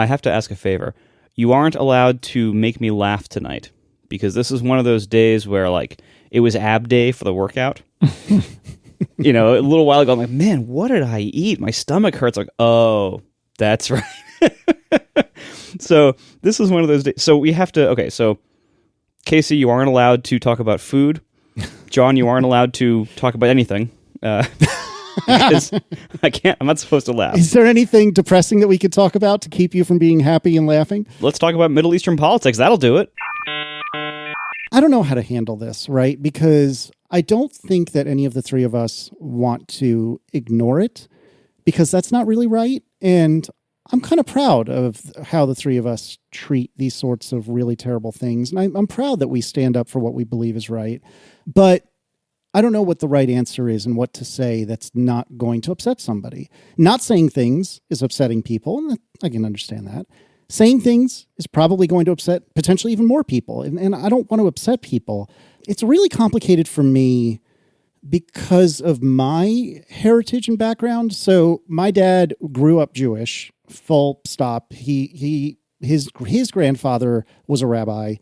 I have to ask a favor. You aren't allowed to make me laugh tonight, because this is one of those days where, like, it was ab day for the workout. You know, a little while ago, I'm like, man, what did I eat? My stomach hurts. Like, oh, that's right. So this is one of those days. So we have to, okay, so Casey, you aren't allowed to talk about food. John, you aren't allowed to talk about anything. Because I'm not supposed to laugh. Is there anything depressing that we could talk about to keep you from being happy and laughing? Let's talk about Middle Eastern politics. That'll do it. I don't know how to handle this, right? Because I don't think that any of the three of us want to ignore it, because that's not really right. And I'm kind of proud of how the three of us treat these sorts of really terrible things. And I'm proud that we stand up for what we believe is right. But I don't know what the right answer is and what to say that's not going to upset somebody. Not saying things is upsetting people, and I can understand that. Saying things is probably going to upset potentially even more people, and I don't want to upset people. It's really complicated for me because of my heritage and background. So my dad grew up Jewish, full stop. His grandfather was a rabbi.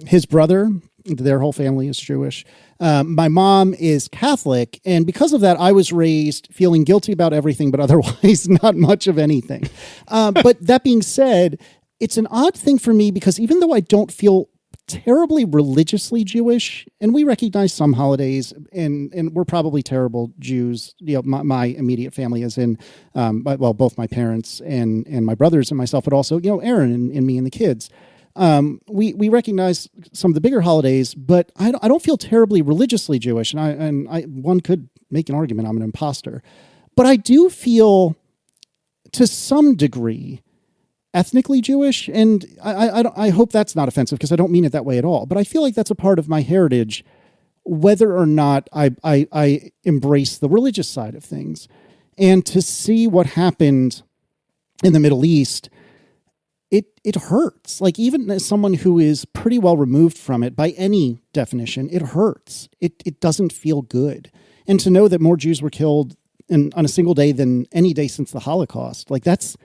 His brother, their whole family is Jewish. My mom is Catholic, and because of that, I was raised feeling guilty about everything, but otherwise not much of anything. But that being said, it's an odd thing for me because even though I don't feel terribly religiously Jewish, and we recognize some holidays, and we're probably terrible Jews. You know, my immediate family is in, both my parents and my brothers and myself, but also, you know, Aaron and me and the kids. We recognize some of the bigger holidays, but I don't feel terribly religiously Jewish, and one could make an argument I'm an imposter, but I do feel to some degree ethnically Jewish, and I hope that's not offensive because I don't mean it that way at all. But I feel like that's a part of my heritage, whether or not I embrace the religious side of things. And to see what happened in the Middle East, it hurts. Like, even as someone who is pretty well removed from it by any definition, it hurts. It doesn't feel good. And to know that more Jews were killed on a single day than any day since the Holocaust, like that's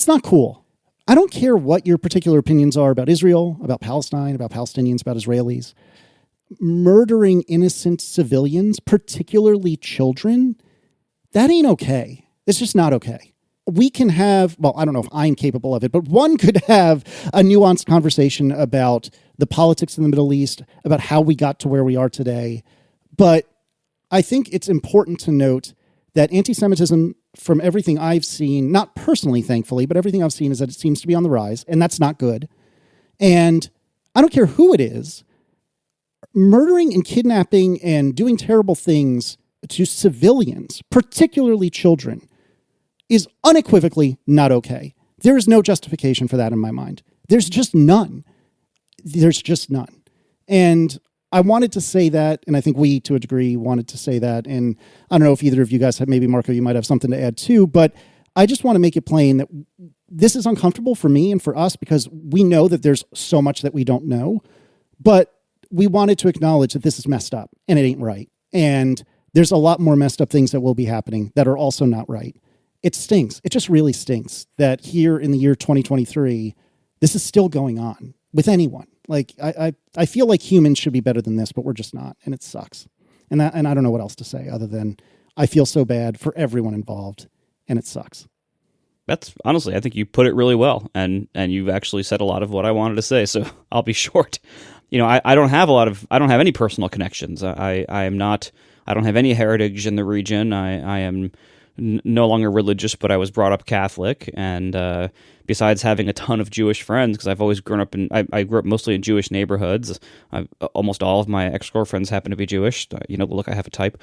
not cool. I don't care what your particular opinions are about Israel, about Palestine, about Palestinians, about Israelis. Murdering innocent civilians, particularly children, that ain't okay. It's just not okay. We can have, well, I don't know if I'm capable of it, but one could have a nuanced conversation about the politics in the Middle East, about how we got to where we are today. But I think it's important to note that anti-Semitism, from everything I've seen, not personally, thankfully, but everything I've seen, is that it seems to be on the rise, and that's not good. And I don't care who it is, murdering and kidnapping and doing terrible things to civilians, particularly children, is unequivocally not okay. There is no justification for that in my mind. There's just none. There's just none. And I wanted to say that, and I think we, to a degree, wanted to say that. And I don't know if either of you guys have, maybe Marco, you might have something to add too, but I just want to make it plain that this is uncomfortable for me and for us because we know that there's so much that we don't know, but we wanted to acknowledge that this is messed up and it ain't right. And there's a lot more messed up things that will be happening that are also not right. It stinks. It just really stinks that here in the year 2023, this is still going on with anyone. Like, I feel like humans should be better than this, but we're just not, and it sucks. And I don't know what else to say other than I feel so bad for everyone involved, and it sucks. That's honestly, I think you put it really well, and you've actually said a lot of what I wanted to say. So I'll be short. You know, I don't have any personal connections. I don't have any heritage in the region. I am no longer religious, but I was brought up Catholic, and besides having a ton of Jewish friends, because I've always grown up I grew up mostly in Jewish neighborhoods. Almost all of my ex-girlfriends happen to be Jewish. You know, look, I have a type.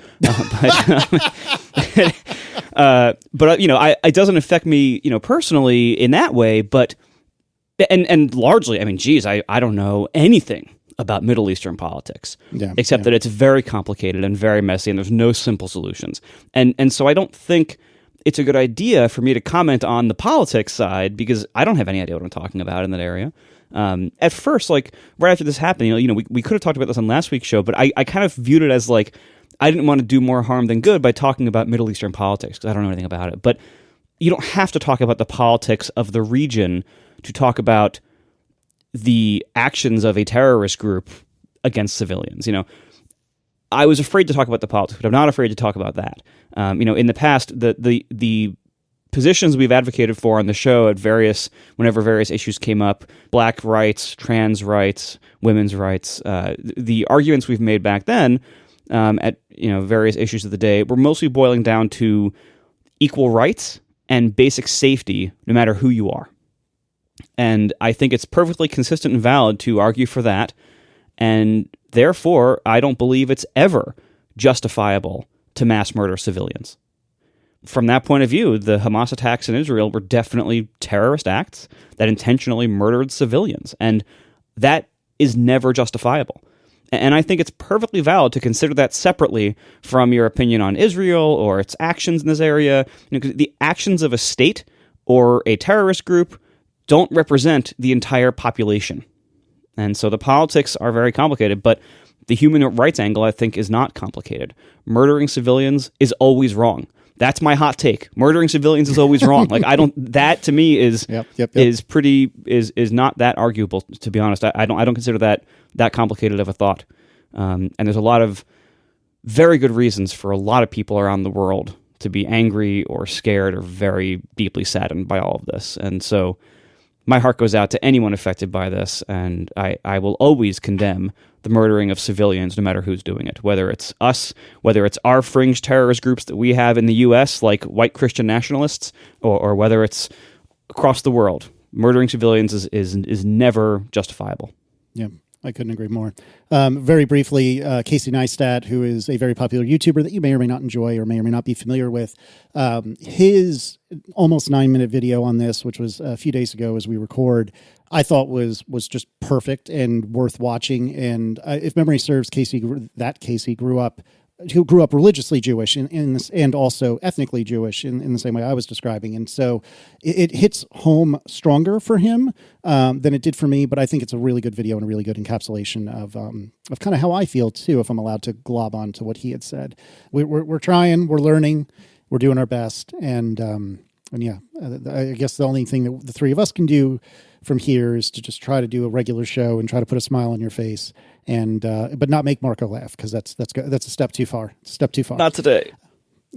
But you know, it doesn't affect me, you know, personally in that way. But and largely, I mean, geez, I don't know anything about Middle Eastern politics, except that it's very complicated and very messy, and there's no simple solutions. And so I don't think it's a good idea for me to comment on the politics side because I don't have any idea what I'm talking about in that area. At first, like right after this happened, you know, we could have talked about this on last week's show, but I kind of viewed it as like I didn't want to do more harm than good by talking about Middle Eastern politics because I don't know anything about it. But you don't have to talk about the politics of the region to talk about the actions of a terrorist group against civilians. I was afraid to talk about the politics, but I'm not afraid to talk about that. In the past, the positions we've advocated for on the show whenever various issues came up, black rights, trans rights, women's rights, the arguments we've made back then at various issues of the day were mostly boiling down to equal rights and basic safety, no matter who you are. And I think it's perfectly consistent and valid to argue for that. And therefore, I don't believe it's ever justifiable to mass murder civilians. From that point of view, the Hamas attacks in Israel were definitely terrorist acts that intentionally murdered civilians. And that is never justifiable. And I think it's perfectly valid to consider that separately from your opinion on Israel or its actions in this area. 'Cause the actions of a state or a terrorist group don't represent the entire population. And so the politics are very complicated, but the human rights angle, I think, is not complicated. Murdering civilians is always wrong. That's my hot take. Murdering civilians is always wrong. That to me is is not that arguable, to be honest. I don't consider that complicated of a thought. And there's a lot of very good reasons for a lot of people around the world to be angry or scared or very deeply saddened by all of this. And so my heart goes out to anyone affected by this, and I will always condemn the murdering of civilians, no matter who's doing it, whether it's us, whether it's our fringe terrorist groups that we have in the U.S., like white Christian nationalists, or whether it's across the world. Murdering civilians is never justifiable. Yeah, I couldn't agree more. Very briefly, Casey Neistat, who is a very popular YouTuber that you may or may not enjoy or may not be familiar with, his almost 9-minute video on this, which was a few days ago as we record, I thought was just perfect and worth watching. And if memory serves, Casey grew up religiously Jewish in this, and also ethnically Jewish in the same way I was describing. And so it hits home stronger for him than it did for me. But I think it's a really good video and a really good encapsulation of kind of how I feel too, if I'm allowed to glob on to what he had said. We're trying, we're learning, we're doing our best. And yeah, I guess the only thing that the three of us can do from here is to just try to do a regular show and try to put a smile on your face, and but not make Marco laugh, because that's a step too far. Not today.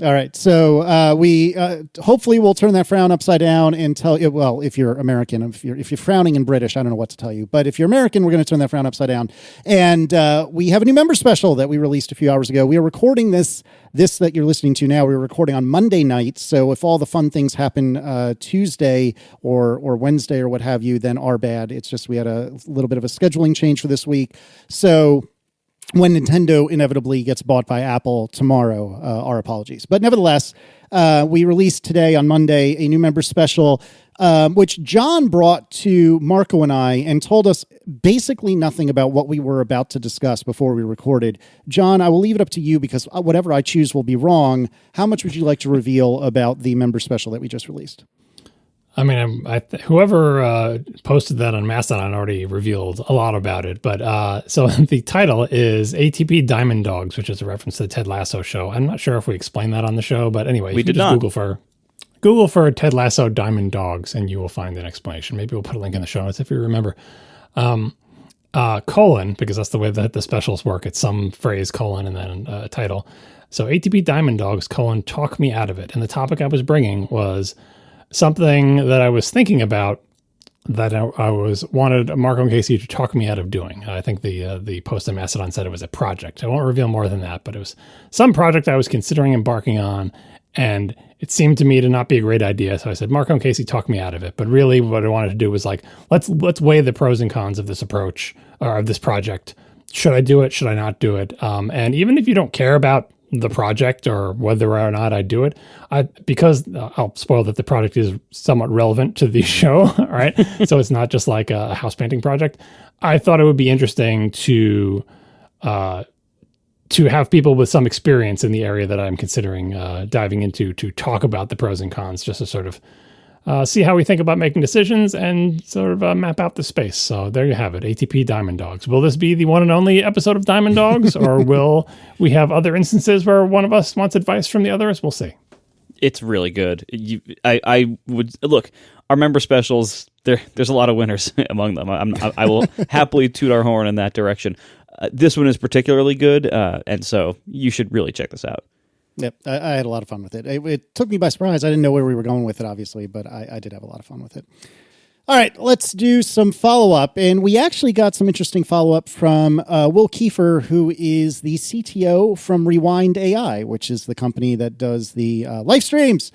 All right, so we hopefully we'll turn that frown upside down and tell you. Well, if you're American, if you're frowning in British, I don't know what to tell you. But if you're American, we're going to turn that frown upside down. And we have a new member special that we released a few hours ago. We are recording this that you're listening to now. We're recording on Monday night. So if all the fun things happen Tuesday or Wednesday or what have you, then our bad. It's just we had a little bit of a scheduling change for this week. So when Nintendo inevitably gets bought by Apple tomorrow, our apologies. But nevertheless, we released today on Monday a new member special, which John brought to Marco and I and told us basically nothing about what we were about to discuss before we recorded. John, I will leave it up to you, because whatever I choose will be wrong. How much would you like to reveal about the member special that we just released? I mean, whoever posted that on Mastodon already revealed a lot about it. But so the title is ATP Diamond Dogs, which is a reference to the Ted Lasso show. I'm not sure if we explained that on the show, but anyway, we did not. Google for Ted Lasso Diamond Dogs, and you will find an explanation. Maybe we'll put a link in the show notes if you remember. Colon, because that's the way that the specials work. It's some phrase, colon, and then a title. So ATP Diamond Dogs, colon, talk me out of it. And the topic I was bringing was something that I was thinking about that I wanted Marco and Casey to talk me out of doing. I think the post on Mastodon said it was a project. I won't reveal more than that, but it was some project I was considering embarking on, and it seemed to me to not be a great idea. So I said, Marco and Casey, talk me out of it. But really what I wanted to do was let's weigh the pros and cons of this approach, or of this project. Should I do it? Should I not do it? And even if you don't care about the project or whether or not I do it, because I'll spoil that the project is somewhat relevant to the show, right? So it's not just like a house painting project. I thought it would be interesting to have people with some experience in the area that I'm considering diving into to talk about the pros and cons, just to sort of see how we think about making decisions and sort of map out the space. So there you have it, ATP Diamond Dogs. Will this be the one and only episode of Diamond Dogs, or will we have other instances where one of us wants advice from the others? We'll see. It's really good. I would look. Our member specials. There's a lot of winners among them. I will happily toot our horn in that direction. This one is particularly good, and so you should really check this out. Yep, I had a lot of fun with it. It took me by surprise. I didn't know where we were going with it, obviously, but I did have a lot of fun with it. All right, let's do some follow-up. And we actually got some interesting follow-up from Will Kiefer, who is the CTO from Rewind AI, which is the company that does the live streams.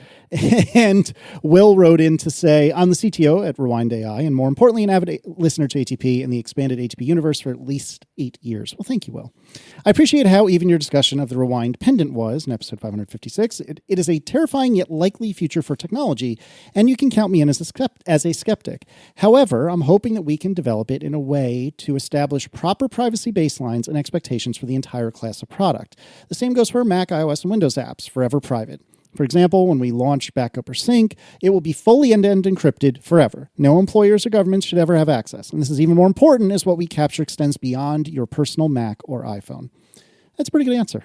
And Will wrote in to say, I'm the CTO at Rewind AI, and more importantly, an avid listener to ATP and the expanded ATP universe for at least 8 years. Well, thank you, Will. I appreciate how even your discussion of the Rewind Pendant was in episode 556. It is a terrifying yet likely future for technology, and you can count me in as a skeptic. However, I'm hoping that we can develop it in a way to establish proper privacy baselines and expectations for the entire class of product. The same goes for Mac, iOS, and Windows apps, forever private. For example, when we launch Backup or Sync, it will be fully end-to-end encrypted forever. No employers or governments should ever have access. And this is even more important as what we capture extends beyond your personal Mac or iPhone. That's a pretty good answer.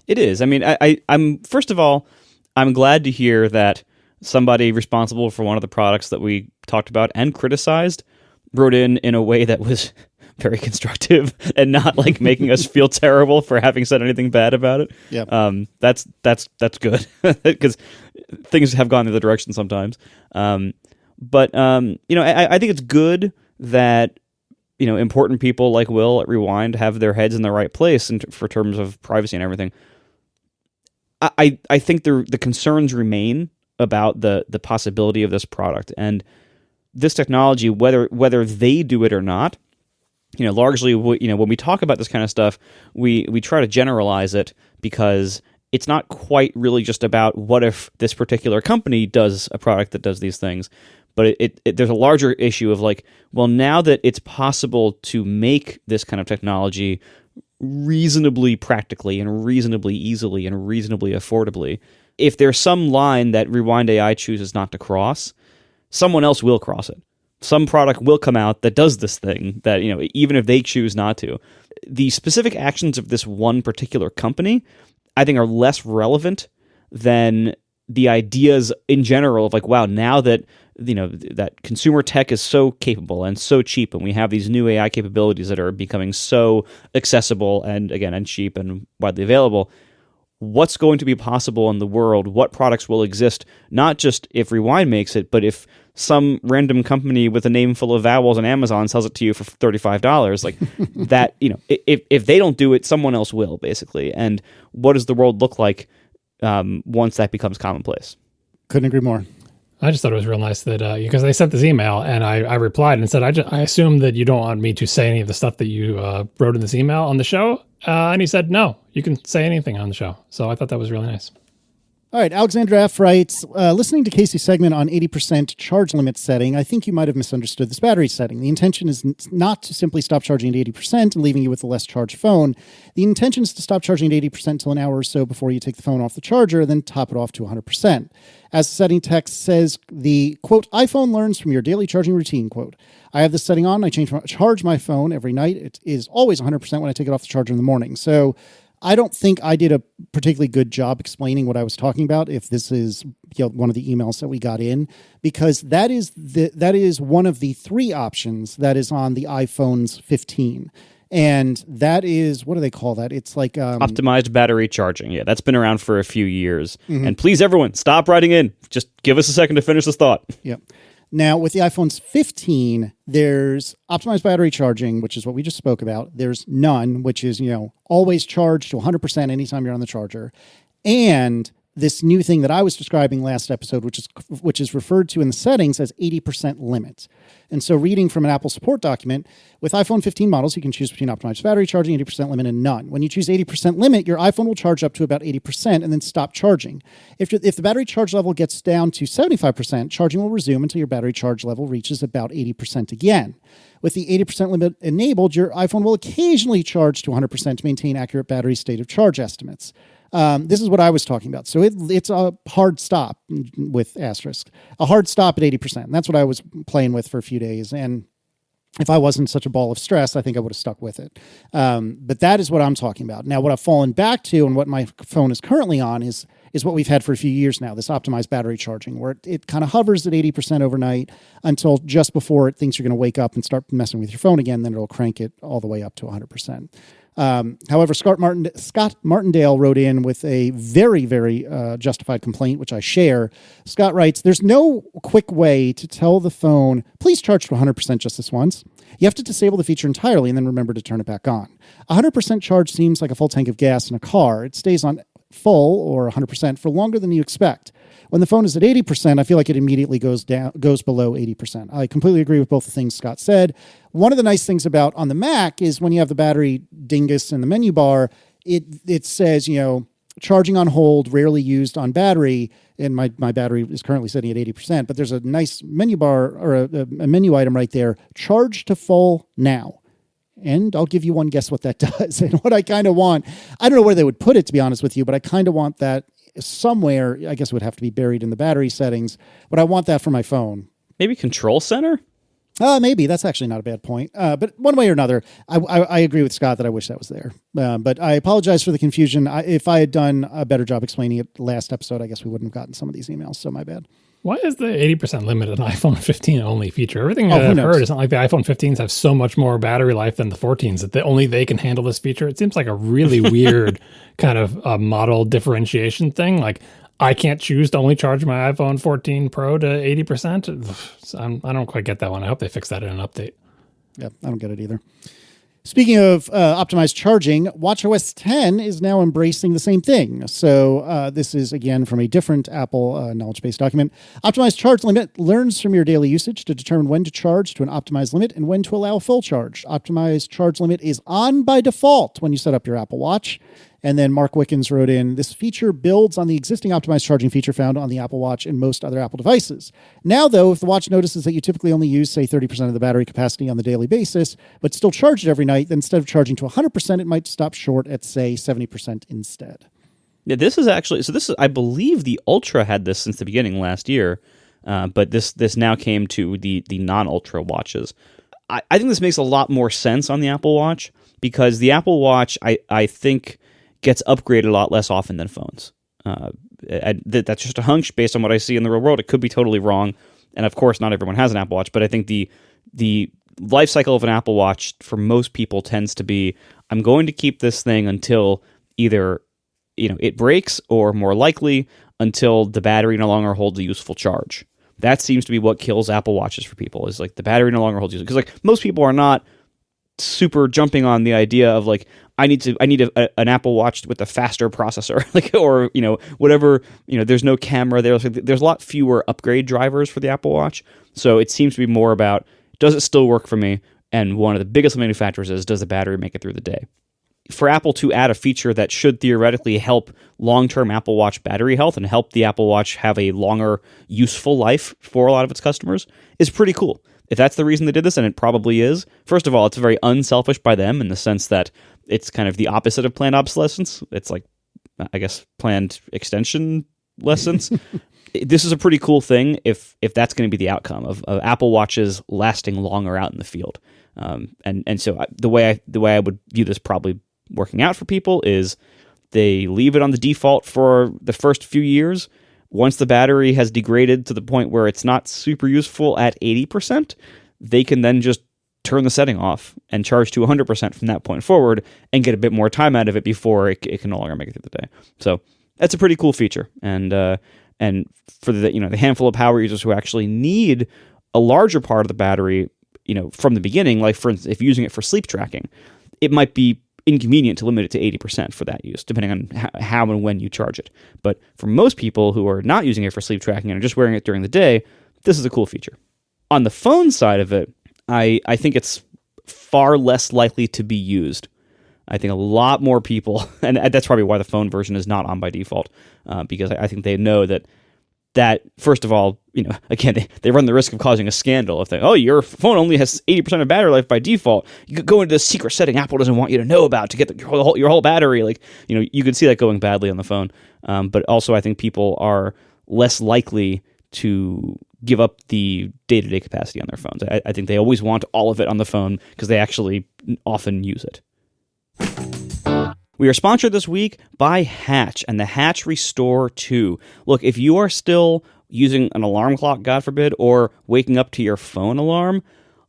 It is. I mean, I'm first of all, I'm glad to hear that somebody responsible for one of the products that we talked about and criticized wrote in a way that was very constructive and not like making us feel terrible for having said anything bad about it. Yeah. That's good because things have gone the other direction sometimes. But I think it's good that, important people like Will at Rewind have their heads in the right place for terms of privacy and everything. I think the concerns remain about the possibility of this product and this technology, whether they do it or not. Largely, when we talk about this kind of stuff, we try to generalize it because it's not quite really just about what if this particular company does a product that does these things, but there's a larger issue of like, well, now that it's possible to make this kind of technology reasonably practically and reasonably easily and reasonably affordably, if there's some line that Rewind AI chooses not to cross, someone else will cross it. Some product will come out that does this thing that, even if they choose not to. The specific actions of this one particular company, I think, are less relevant than the ideas in general of like, wow, now that, that consumer tech is so capable and so cheap, and we have these new AI capabilities that are becoming so accessible and cheap and widely available, what's going to be possible in the world? What products will exist, not just if Rewind makes it, but if some random company with a name full of vowels on Amazon sells it to you for $35, like that, if they don't do it, someone else will, basically. And what does the world look like once that becomes commonplace? Couldn't agree more. I just thought it was real nice that because they sent this email and I replied and said, I assume that you don't want me to say any of the stuff that you wrote in this email on the show. And he said, no, you can say anything on the show. So I thought that was really nice. All right, Alexander F. writes, listening to Casey's segment on 80% charge limit setting, I think you might have misunderstood this battery setting. The intention is not to simply stop charging at 80% and leaving you with a less charged phone. The intention is to stop charging at 80% until an hour or so before you take the phone off the charger, then top it off to 100%. As the setting text says, the, quote, iPhone learns from your daily charging routine, quote. I have this setting on. I charge my phone every night. It is always 100% when I take it off the charger in the morning. So I don't think I did a particularly good job explaining what I was talking about if this is one of the emails that we got in, because that is one of the three options that is on the iPhone's 15. And that is, what do they call that? It's like optimized battery charging. Yeah, that's been around for a few years. Mm-hmm. And please, everyone, stop writing in. Just give us a second to finish this thought. Yep. Now, with the iPhone's 15, there's optimized battery charging, which is what we just spoke about. There's none, which is, always charged to 100% anytime you're on the charger. And this new thing that I was describing last episode, which is referred to in the settings as 80% limit. And so reading from an Apple support document, with iPhone 15 models, you can choose between optimized battery charging, 80% limit, and none. When you choose 80% limit, your iPhone will charge up to about 80% and then stop charging. If the battery charge level gets down to 75%, charging will resume until your battery charge level reaches about 80% again. With the 80% limit enabled, your iPhone will occasionally charge to 100% to maintain accurate battery state of charge estimates. This is what I was talking about. So it's a hard stop with asterisk, a hard stop at 80%. And that's what I was playing with for a few days. And if I wasn't such a ball of stress, I think I would have stuck with it. But that is what I'm talking about. Now, what I've fallen back to and what my phone is currently on is is what we've had for a few years now, this optimized battery charging, where it kind of hovers at 80% overnight until just before it thinks you're going to wake up and start messing with your phone again. Then it'll crank it all the way up to 100%. However, Scott Martindale wrote in with a very, very justified complaint, which I share. Scott writes, there's no quick way to tell the phone, please charge to 100% just this once. You have to disable the feature entirely and then remember to turn it back on. 100% charge seems like a full tank of gas in a car. It stays on full or 100% for longer than you expect. When the phone is at 80%, I feel like it immediately goes below 80%. I completely agree with both the things Scott said. One of the nice things about on the Mac is when you have the battery dingus in the menu bar, it says, charging on hold, rarely used on battery. And my battery is currently sitting at 80%, but there's a nice menu bar or a menu item right there, charge to full now. And I'll give you one guess what that does. And what I kind of want, I don't know where they would put it, to be honest with you, but I kind of want that somewhere. I guess it would have to be buried in the battery settings, but I want that for my phone. Maybe Control Center? Maybe. That's actually not a bad point. But one way or another, I agree with Scott that I wish that was there. But I apologize for the confusion. If I had done a better job explaining it last episode, I guess we wouldn't have gotten some of these emails, so my bad. Why is the 80% limit an iPhone 15 only feature? Everything I've heard is not like the iPhone 15s have so much more battery life than the 14s that only they can handle this feature. It seems like a really weird kind of model differentiation thing. Like, I can't choose to only charge my iPhone 14 Pro to 80%. I don't quite get that one. I hope they fix that in an update. Yeah, I don't get it either. Speaking of optimized charging, watchOS 10 is now embracing the same thing. So this is, again, from a different Apple knowledge base document. Optimized charge limit learns from your daily usage to determine when to charge to an optimized limit and when to allow full charge. Optimized charge limit is on by default when you set up your Apple Watch. And then Mark Wickens wrote in, this feature builds on the existing optimized charging feature found on the Apple Watch and most other Apple devices. Now, though, if the watch notices that you typically only use, say, 30% of the battery capacity on the daily basis, but still charge it every night, then instead of charging to 100%, it might stop short at, say, 70% instead. Yeah, this is, I believe the Ultra had this since the beginning last year, but this now came to the non-Ultra watches. I think this makes a lot more sense on the Apple Watch because the Apple Watch, I think, gets upgraded a lot less often than phones. That's just a hunch based on what I see in the real world. It could be totally wrong. And of course, not everyone has an Apple Watch, but I think the life cycle of an Apple Watch for most people tends to be, I'm going to keep this thing until either it breaks or more likely until the battery no longer holds a useful charge. That seems to be what kills Apple Watches for people, is like the battery no longer holds useful. Because like most people are not super jumping on the idea of like, I need an Apple Watch with a faster processor, like, or whatever. There's no camera there. There's a lot fewer upgrade drivers for the Apple Watch, so it seems to be more about, does it still work for me? And one of the biggest limiting factors is, does the battery make it through the day? For Apple to add a feature that should theoretically help long-term Apple Watch battery health and help the Apple Watch have a longer useful life for a lot of its customers is pretty cool. If that's the reason they did this, and it probably is, first of all, it's very unselfish by them in the sense that it's kind of the opposite of planned obsolescence. It's like, I guess, planned extension lessons. This is a pretty cool thing if that's going to be the outcome of Apple Watches lasting longer out in the field. And so the way I would view this probably working out for people is they leave it on the default for the first few years. Once the battery has degraded to the point where it's not super useful at 80%, they can then just turn the setting off and charge to 100% from that point forward and get a bit more time out of it before it can no longer make it through the day. So that's a pretty cool feature. And for the handful of power users who actually need a larger part of the battery, from the beginning, like for instance, if you're using it for sleep tracking, it might be inconvenient to limit it to 80% for that use, depending on how and when you charge it. But for most people who are not using it for sleep tracking and are just wearing it during the day, this is a cool feature. On the phone side of it, I think it's far less likely to be used. I think a lot more people, and that's probably why the phone version is not on by default, because I think they know that first of all, again, they run the risk of causing a scandal if your phone only has 80% of battery life by default. You could go into this secret setting Apple doesn't want you to know about to get your whole battery. Like, you could see that going badly on the phone. But also I think people are less likely to give up the day-to-day capacity on their phones. I think they always want all of it on the phone because they actually often use it. We are sponsored this week by Hatch and the Hatch Restore 2. Look, if you are still using an alarm clock, God forbid, or waking up to your phone alarm,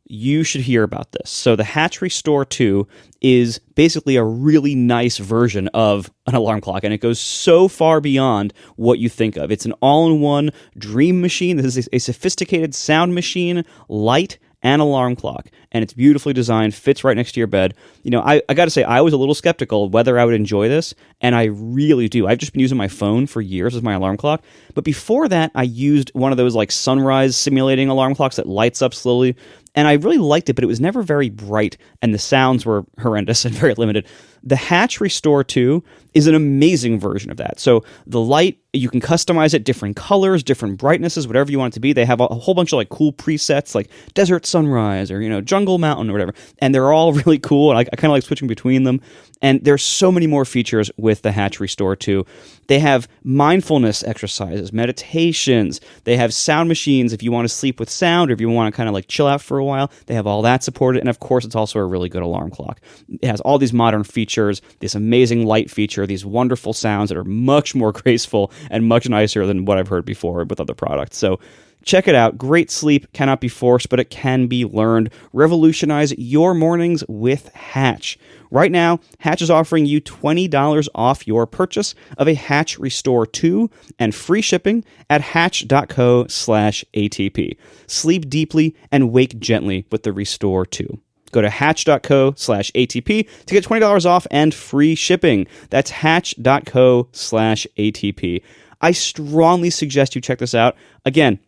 you should hear about this. So the Hatch Restore 2 is basically a really nice version of an alarm clock, and it goes so far beyond what you think of. It's an all-in-one dream machine. This is a sophisticated sound machine, light, and alarm clock, and it's beautifully designed, fits right next to your bed. You know, I got to say, I was a little skeptical whether I would enjoy this, and I really do. I've just been using my phone for years as my alarm clock, but before that, I used one of those like sunrise simulating alarm clocks that lights up slowly, and I really liked it, but it was never very bright, and the sounds were horrendous and very limited. The Hatch Restore 2 is an amazing version of that. So the light, you can customize it, different colors, different brightnesses, whatever you want it to be. They have a whole bunch of like cool presets like Desert Sunrise or, you know, Jungle Mountain or whatever. And they're all really cool. And I kind of like switching between them. And there's so many more features with the Hatch Restore 2. They have mindfulness exercises, meditations. They have sound machines if you want to sleep with sound or if you want to kind of like chill out for a while. They have all that supported. And of course, it's also a really good alarm clock. It has all these modern features, this amazing light feature, these wonderful sounds that are much more graceful and much nicer than what I've heard before with other products. So check it out. Great sleep cannot be forced, but it can be learned. Revolutionize your mornings with Hatch. Right now, Hatch is offering you $20 off your purchase of a Hatch Restore 2 and free shipping at hatch.co/ATP. Sleep deeply and wake gently with the Restore 2. Go to hatch.co/ATP to get $20 off and free shipping. That's hatch.co/ATP. I strongly suggest you check this out. Again,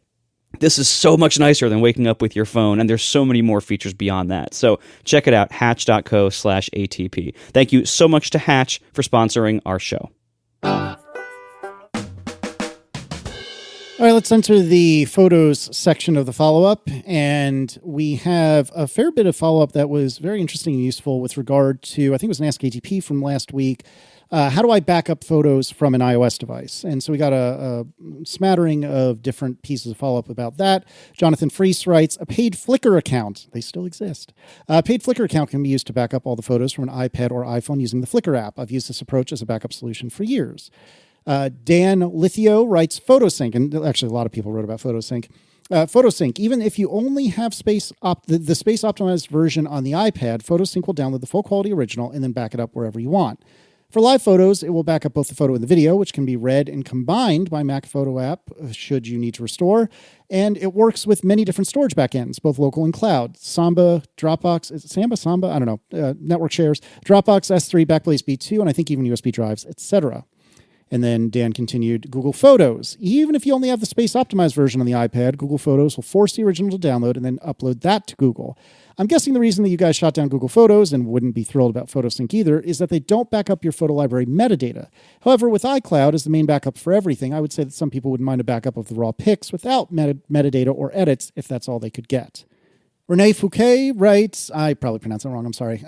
this is so much nicer than waking up with your phone, and there's so many more features beyond that. So check it out, hatch.co/ATP. Thank you so much to Hatch for sponsoring our show. All right, let's enter the photos section of the follow-up, and we have a fair bit of follow-up that was very interesting and useful with regard to, I think it was an AskATP from last week. How do I back up photos from an iOS device? And so we got a smattering of different pieces of follow-up about that. Jonathan Freese writes, a paid Flickr account, they still exist. A paid Flickr account can be used to back up all the photos from an iPad or iPhone using the Flickr app. I've used this approach as a backup solution for years. Dan Lithio writes PhotoSync, and actually a lot of people wrote about PhotoSync. PhotoSync, even if you only have the space optimized version on the iPad, PhotoSync will download the full quality original and then back it up wherever you want. For live photos, it will back up both the photo and the video, which can be read and combined by Mac Photo app should you need to restore. And it works with many different storage backends, both local and cloud. Samba, Dropbox, is it Samba? I don't know. Network shares, Dropbox, S3, Backblaze B2, and I think even USB drives, etc. And then Dan continued, Google Photos. Even if you only have the space-optimized version on the iPad, Google Photos will force the original to download and then upload that to Google. I'm guessing the reason that you guys shot down Google Photos and wouldn't be thrilled about PhotoSync either is that they don't back up your photo library metadata. However, with iCloud as the main backup for everything, I would say that some people wouldn't mind a backup of the raw pics without metadata or edits if that's all they could get. Renee Fouquet writes, I probably pronounced it wrong, I'm sorry.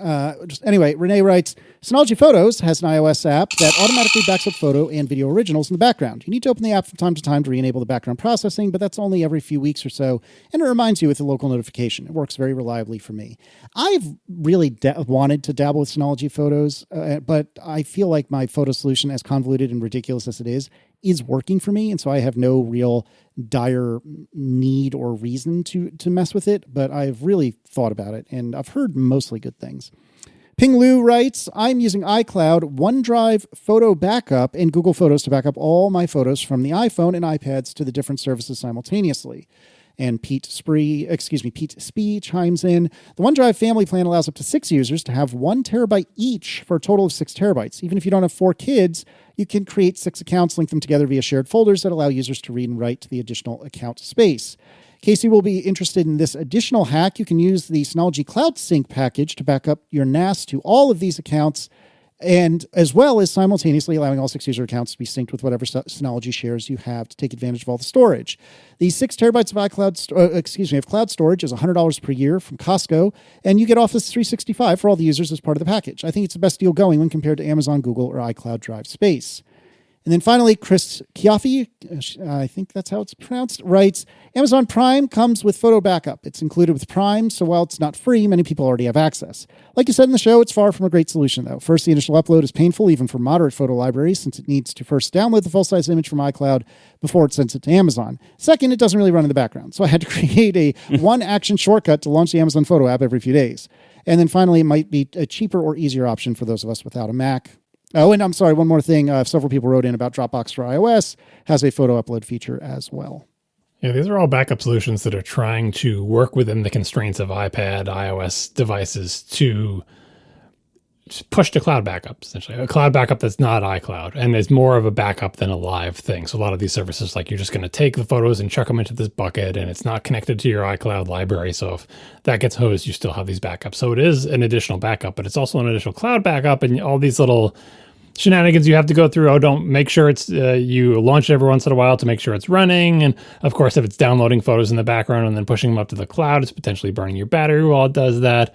Anyway, Renee writes, Synology Photos has an iOS app that automatically backs up photo and video originals in the background. You need to open the app from time to time to re-enable the background processing, but that's only every few weeks or so, and it reminds you with a local notification. It works very reliably for me. I've really wanted to dabble with Synology Photos, but I feel like my photo solution, as convoluted and ridiculous as it is working for me, and so I have no real dire need or reason to mess with it, but I've really thought about it, and I've heard mostly good things. Ping Lu writes, I'm using iCloud, OneDrive Photo Backup, and Google Photos to back up all my photos from the iPhone and iPads to the different services simultaneously. And Pete Spee chimes in, the OneDrive family plan allows up to 6 users to have 1 terabyte each for a total of 6 terabytes. Even if you don't have 4 kids, you can create 6 accounts, link them together via shared folders that allow users to read and write to the additional account space. Casey will be interested in this additional hack. You can use the Synology Cloud Sync package to back up your NAS to all of these accounts, and as well as simultaneously allowing all 6 user accounts to be synced with whatever Synology shares you have to take advantage of all the storage. The 6 terabytes of cloud storage is $100 per year from Costco, and you get Office 365 for all the users as part of the package. I think it's the best deal going when compared to Amazon, Google, or iCloud Drive space. And then finally, Chris Chiaffi, I think that's how it's pronounced, writes, Amazon Prime comes with photo backup. It's included with Prime, so while it's not free, many people already have access. Like you said in the show, it's far from a great solution, though. First, the initial upload is painful, even for moderate photo libraries, since it needs to first download the full-size image from iCloud before it sends it to Amazon. Second, it doesn't really run in the background, so I had to create a one-action shortcut to launch the Amazon Photo app every few days. And then finally, it might be a cheaper or easier option for those of us without a Mac. Oh, and I'm sorry, one more thing. Several people wrote in about Dropbox for iOS, has a photo upload feature as well. Yeah, these are all backup solutions that are trying to work within the constraints of iPad, iOS devices to push to cloud backups, essentially. A cloud backup that's not iCloud and is more of a backup than a live thing. So a lot of these services, like you're just going to take the photos and chuck them into this bucket and it's not connected to your iCloud library. So if that gets hosed, you still have these backups. So it is an additional backup, but it's also an additional cloud backup and all these little shenanigans you have to go through. Oh, don't make sure it's, you launch it every once in a while to make sure it's running. And of course, if it's downloading photos in the background and then pushing them up to the cloud, it's potentially burning your battery while it does that.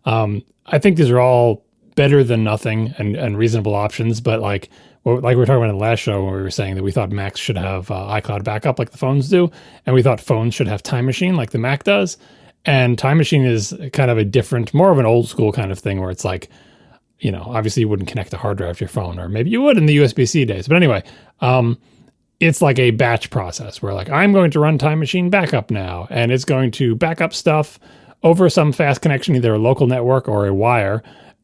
I think these are all better than nothing and reasonable options. But like we were talking about in the last show when we were saying that we thought Macs should have iCloud backup like the phones do. And we thought phones should have Time Machine like the Mac does. And Time Machine is kind of a different, more of an old school kind of thing where it's like, you know, obviously you wouldn't connect a hard drive to your phone, or maybe you would in the USB-C days. But anyway, it's like a batch process where like, I'm going to run Time Machine backup now, and it's going to back up stuff over some fast connection, either a local network or a wire,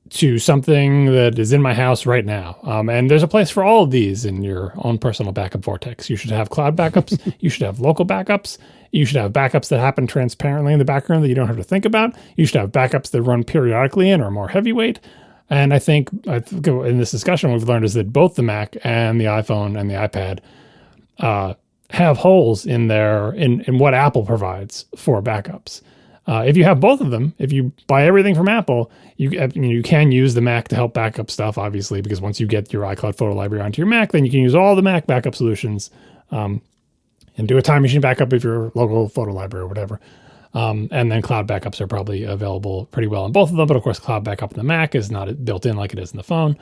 to something that is in my house right now. And there's a place for all of these in your own personal backup vortex. You should have cloud backups. You should have local backups. You should have backups that happen transparently in the background that you don't have to think about. You should have backups that run periodically and are more heavyweight. And I think in this discussion, what we've learned is that both the Mac and the iPhone and the iPad have holes in what Apple provides for backups. If you have both of them, if you buy everything from Apple, you can use the Mac to help back up stuff, obviously, because once you get your iCloud photo library onto your Mac, then you can use all the Mac backup solutions and do a Time Machine backup of your local photo library or whatever. And then cloud backups are probably available pretty well on both of them. But of course, cloud backup in the Mac is not built in like it is in the phone.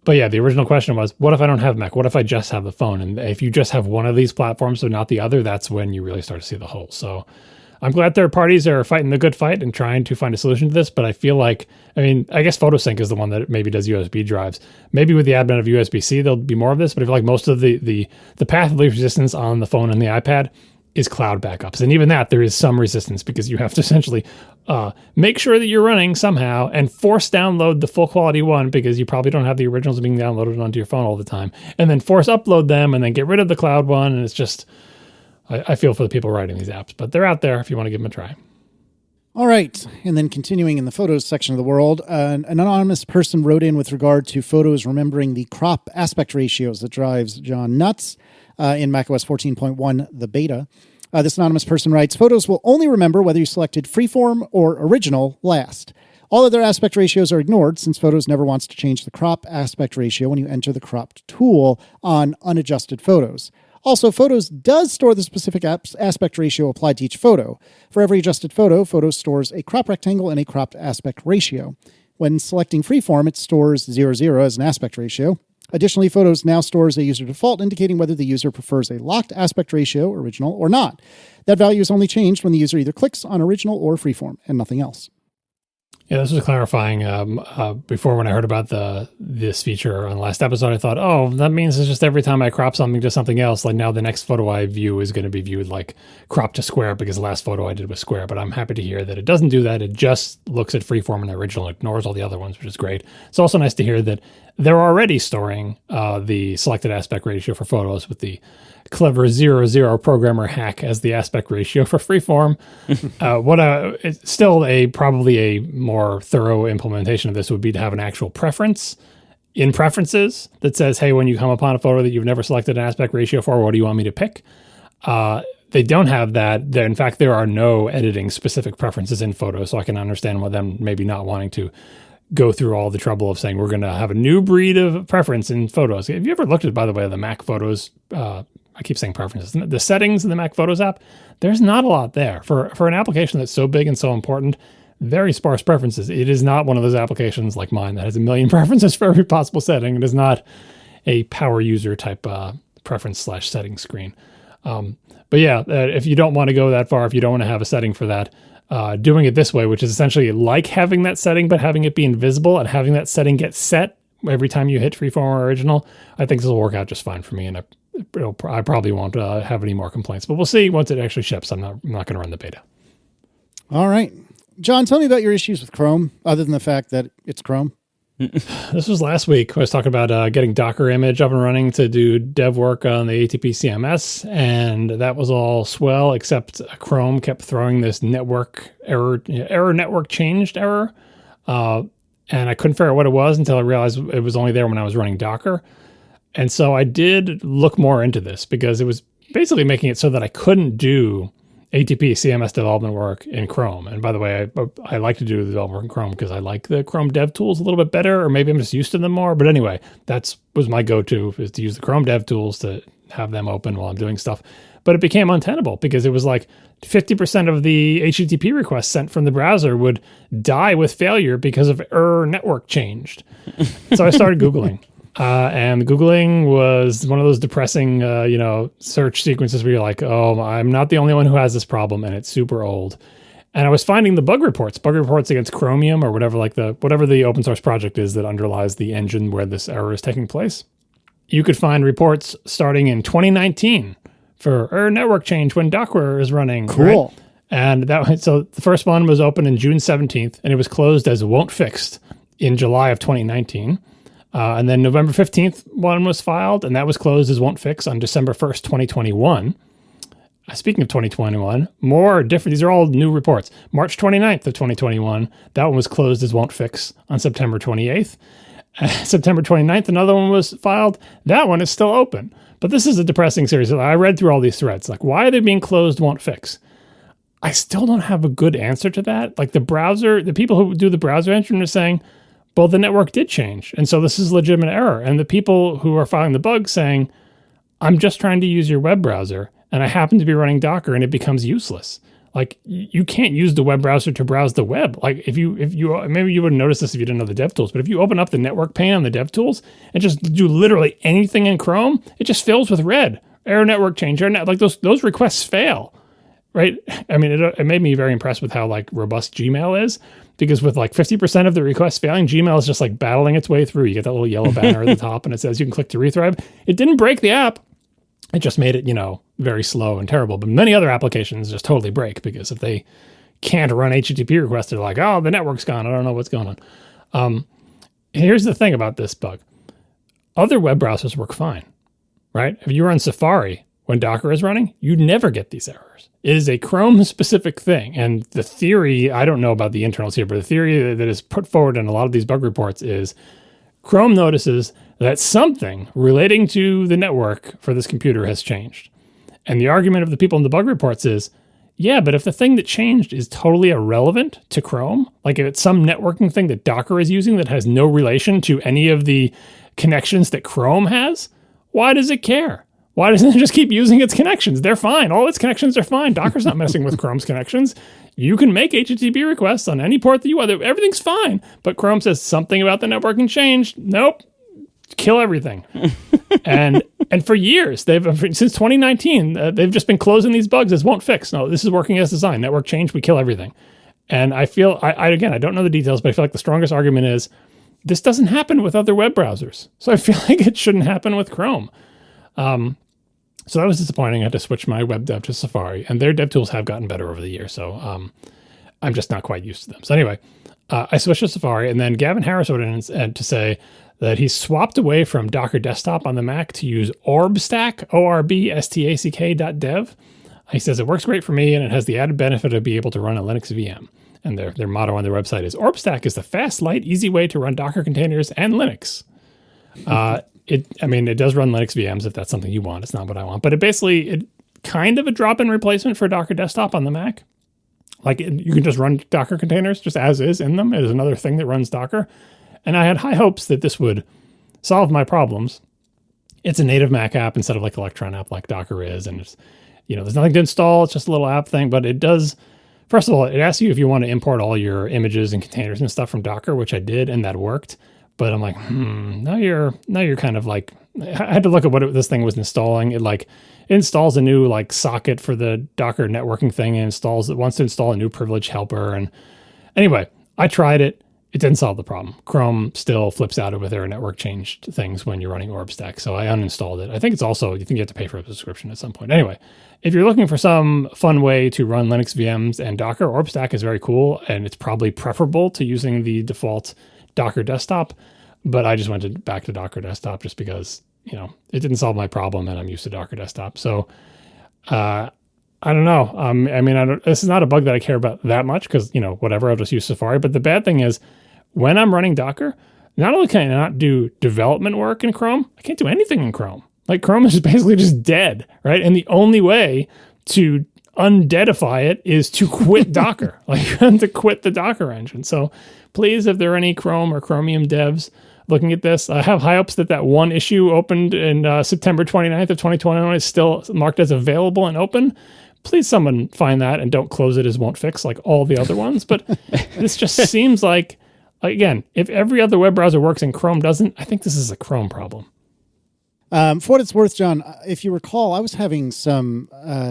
But yeah, the original question was, what if I don't have Mac? What if I just have the phone? And if you just have one of these platforms, so not the other, that's when you really start to see the hole. So I'm glad third parties are fighting the good fight and trying to find a solution to this. But I feel like, I guess PhotoSync is the one that maybe does USB drives. Maybe with the advent of USB-C, there'll be more of this. But I feel like most of the path of least resistance on the phone and the iPad is cloud backups. And even that, there is some resistance because you have to essentially make sure that you're running somehow and force download the full quality one because you probably don't have the originals being downloaded onto your phone all the time. And then force upload them and then get rid of the cloud one. And it's just, I feel for the people writing these apps, but they're out there if you want to give them a try. All right. And then continuing in the photos section of the world, an anonymous person wrote in with regard to photos remembering the crop aspect ratios that drives John nuts. In macOS 14.1, the beta. This anonymous person writes, photos will only remember whether you selected freeform or original last. All other aspect ratios are ignored since Photos never wants to change the crop aspect ratio when you enter the cropped tool on unadjusted photos. Also, Photos does store the specific aspect ratio applied to each photo. For every adjusted photo, Photos stores a crop rectangle and a cropped aspect ratio. When selecting freeform, it stores 00 as an aspect ratio. Additionally, Photos now stores a user default indicating whether the user prefers a locked aspect ratio, original, or not. That value is only changed when the user either clicks on original or freeform and nothing else. Yeah, this was clarifying. Before, when I heard about this feature on the last episode, I thought, oh, that means it's just every time I crop something to something else, like now the next photo I view is going to be viewed like crop to square because the last photo I did was square. But I'm happy to hear that it doesn't do that. It just looks at freeform and original, ignores all the other ones, which is great. It's also nice to hear that they're already storing the selected aspect ratio for photos with the clever 00 programmer hack as the aspect ratio for freeform. It's still probably a more thorough implementation of this would be to have an actual preference in preferences that says, hey, when you come upon a photo that you've never selected an aspect ratio for, what do you want me to pick? They don't have that. In fact, there are no editing specific preferences in Photos, so I can understand why them maybe not wanting to go through all the trouble of saying we're going to have a new breed of preference in Photos. Have you ever looked at, by the way, the Mac Photos? I keep saying preferences. The settings in the Mac Photos app, there's not a lot there. For an application that's so big and so important, very sparse preferences. It is not one of those applications like mine that has a million preferences for every possible setting. It a power user type preference / setting screen. But yeah, if you don't want to go that far, if you don't want to have a setting for that, doing it this way, which is essentially like having that setting, but having it be invisible and having that setting get set every time you hit Freeform or Original, I think this will work out just fine for me. And I probably won't have any more complaints, but we'll see once it actually ships. I'm not going to run the beta. All right. John, tell me about your issues with Chrome, other than the fact that it's Chrome. This was last week. I was talking about getting Docker image up and running to do dev work on the ATP CMS, and that was all swell, except Chrome kept throwing this network error, network changed error, and I couldn't figure out what it was until I realized it was only there when I was running Docker. And so I did look more into this because it was basically making it so that I couldn't do ATP CMS development work in Chrome. And by the way, I like to do the development work in Chrome because I like the Chrome dev tools a little bit better, or maybe I'm just used to them more. But anyway, was my go-to, is to use the Chrome dev tools to have them open while I'm doing stuff. But it became untenable because it was like 50% of the HTTP requests sent from the browser would die with failure because of error network changed. So I started Googling. And Googling was one of those depressing, search sequences where you're like, oh, I'm not the only one who has this problem, and it's super old. And I was finding the bug reports against Chromium or whatever the open source project is that underlies the engine where this error is taking place. You could find reports starting in 2019 for error network change when Docker is running. Cool. Right? And so the first one was open in June 17th, and it was closed as won't fixed in July of 2019. And then November 15th, one was filed, and that was closed as won't fix on December 1st, 2021. Speaking of 2021, more different. These are all new reports. March 29th of 2021, that one was closed as won't fix on September 28th. September 29th, another one was filed. That one is still open. But this is a depressing series. I read through all these threads. Like, why are they being closed won't fix? I still don't have a good answer to that. Like the people who do the browser engine are saying, well, the network did change, and so this is legitimate error. And the people who are filing the bug saying, I'm just trying to use your web browser, and I happen to be running Docker, and it becomes useless. Like, you can't use the web browser to browse the web. Like, if you maybe you wouldn't notice this if you didn't know the DevTools, but if you open up the network pane on the DevTools and just do literally anything in Chrome, it just fills with red. Error network change, like those requests fail, right? I mean, it made me very impressed with how like robust Gmail is. Because with like 50% of the requests failing, Gmail is just like battling its way through. You get that little yellow banner at the top and it says you can click to rethrive. It didn't break the app. It just made it, very slow and terrible. But many other applications just totally break because if they can't run HTTP requests, they're like, oh, the network's gone. I don't know what's going on. Here's the thing about this bug. Other web browsers work fine, right? If you run Safari when Docker is running, you never get these errors. It is a Chrome-specific thing. And the theory, I don't know about the internals here, but the theory that is put forward in a lot of these bug reports is Chrome notices that something relating to the network for this computer has changed. And the argument of the people in the bug reports is, yeah, but if the thing that changed is totally irrelevant to Chrome, like if it's some networking thing that Docker is using that has no relation to any of the connections that Chrome has, why does it care? Why doesn't it just keep using its connections? They're fine. All its connections are fine. Docker's not messing with Chrome's connections. You can make HTTP requests on any port that you want. Everything's fine. But Chrome says something about the networking changed. Nope. Kill everything. and for years, since 2019, they've just been closing these bugs as won't fix. No, this is working as designed. Network change, we kill everything. And I feel, I don't know the details, but I feel like the strongest argument is this doesn't happen with other web browsers. So I feel like it shouldn't happen with Chrome. So that was disappointing. I had to switch my web dev to Safari, and their dev tools have gotten better over the years. So I'm just not quite used to them. So anyway, I switched to Safari, and then Gavin Harris wrote in to say that he's swapped away from Docker Desktop on the Mac to use OrbStack, orbstack.dev. He says it works great for me, and it has the added benefit of being able to run a Linux VM. And their motto on their website is OrbStack is the fast, light, easy way to run Docker containers and Linux. It does run Linux VMs if that's something you want. It's not what I want. But it kind of a drop-in replacement for Docker Desktop on the Mac. Like you can just run Docker containers just as is in them. It is another thing that runs Docker. And I had high hopes that this would solve my problems. It's a native Mac app instead of like Electron app like Docker is. And it's, there's nothing to install. It's just a little app thing. But it does, first of all, it asks you if you want to import all your images and containers and stuff from Docker, which I did, and that worked. But I'm like, now you're kind of like, I had to look at what this thing was installing. It installs a new like socket for the Docker networking thing, and wants to install a new privilege helper. And anyway, I tried it. It didn't solve the problem. Chrome still flips out with their network changed things when you're running OrbStack. So I uninstalled it. I think you have to pay for a subscription at some point. Anyway, if you're looking for some fun way to run Linux VMs and Docker, OrbStack is very cool, and it's probably preferable to using the default Docker desktop. But I just went back to Docker desktop just because, it didn't solve my problem, and I'm used to Docker desktop. So I don't know. This is not a bug that I care about that much because, whatever, I'll just use Safari. But the bad thing is, when I'm running Docker, not only can I not do development work in Chrome, I can't do anything in Chrome. Like, Chrome is basically just dead, right? And the only way to undeadify it is to quit Docker, to quit the Docker engine. So please, if there are any Chrome or Chromium devs looking at this, I have high hopes that one issue opened in September 29th of 2021 is still marked as available and open. Please, someone find that and don't close it as won't fix like all the other ones. But this just seems like, again, if every other web browser works and Chrome doesn't, I think this is a Chrome problem. For what it's worth, John, if you recall, I was having some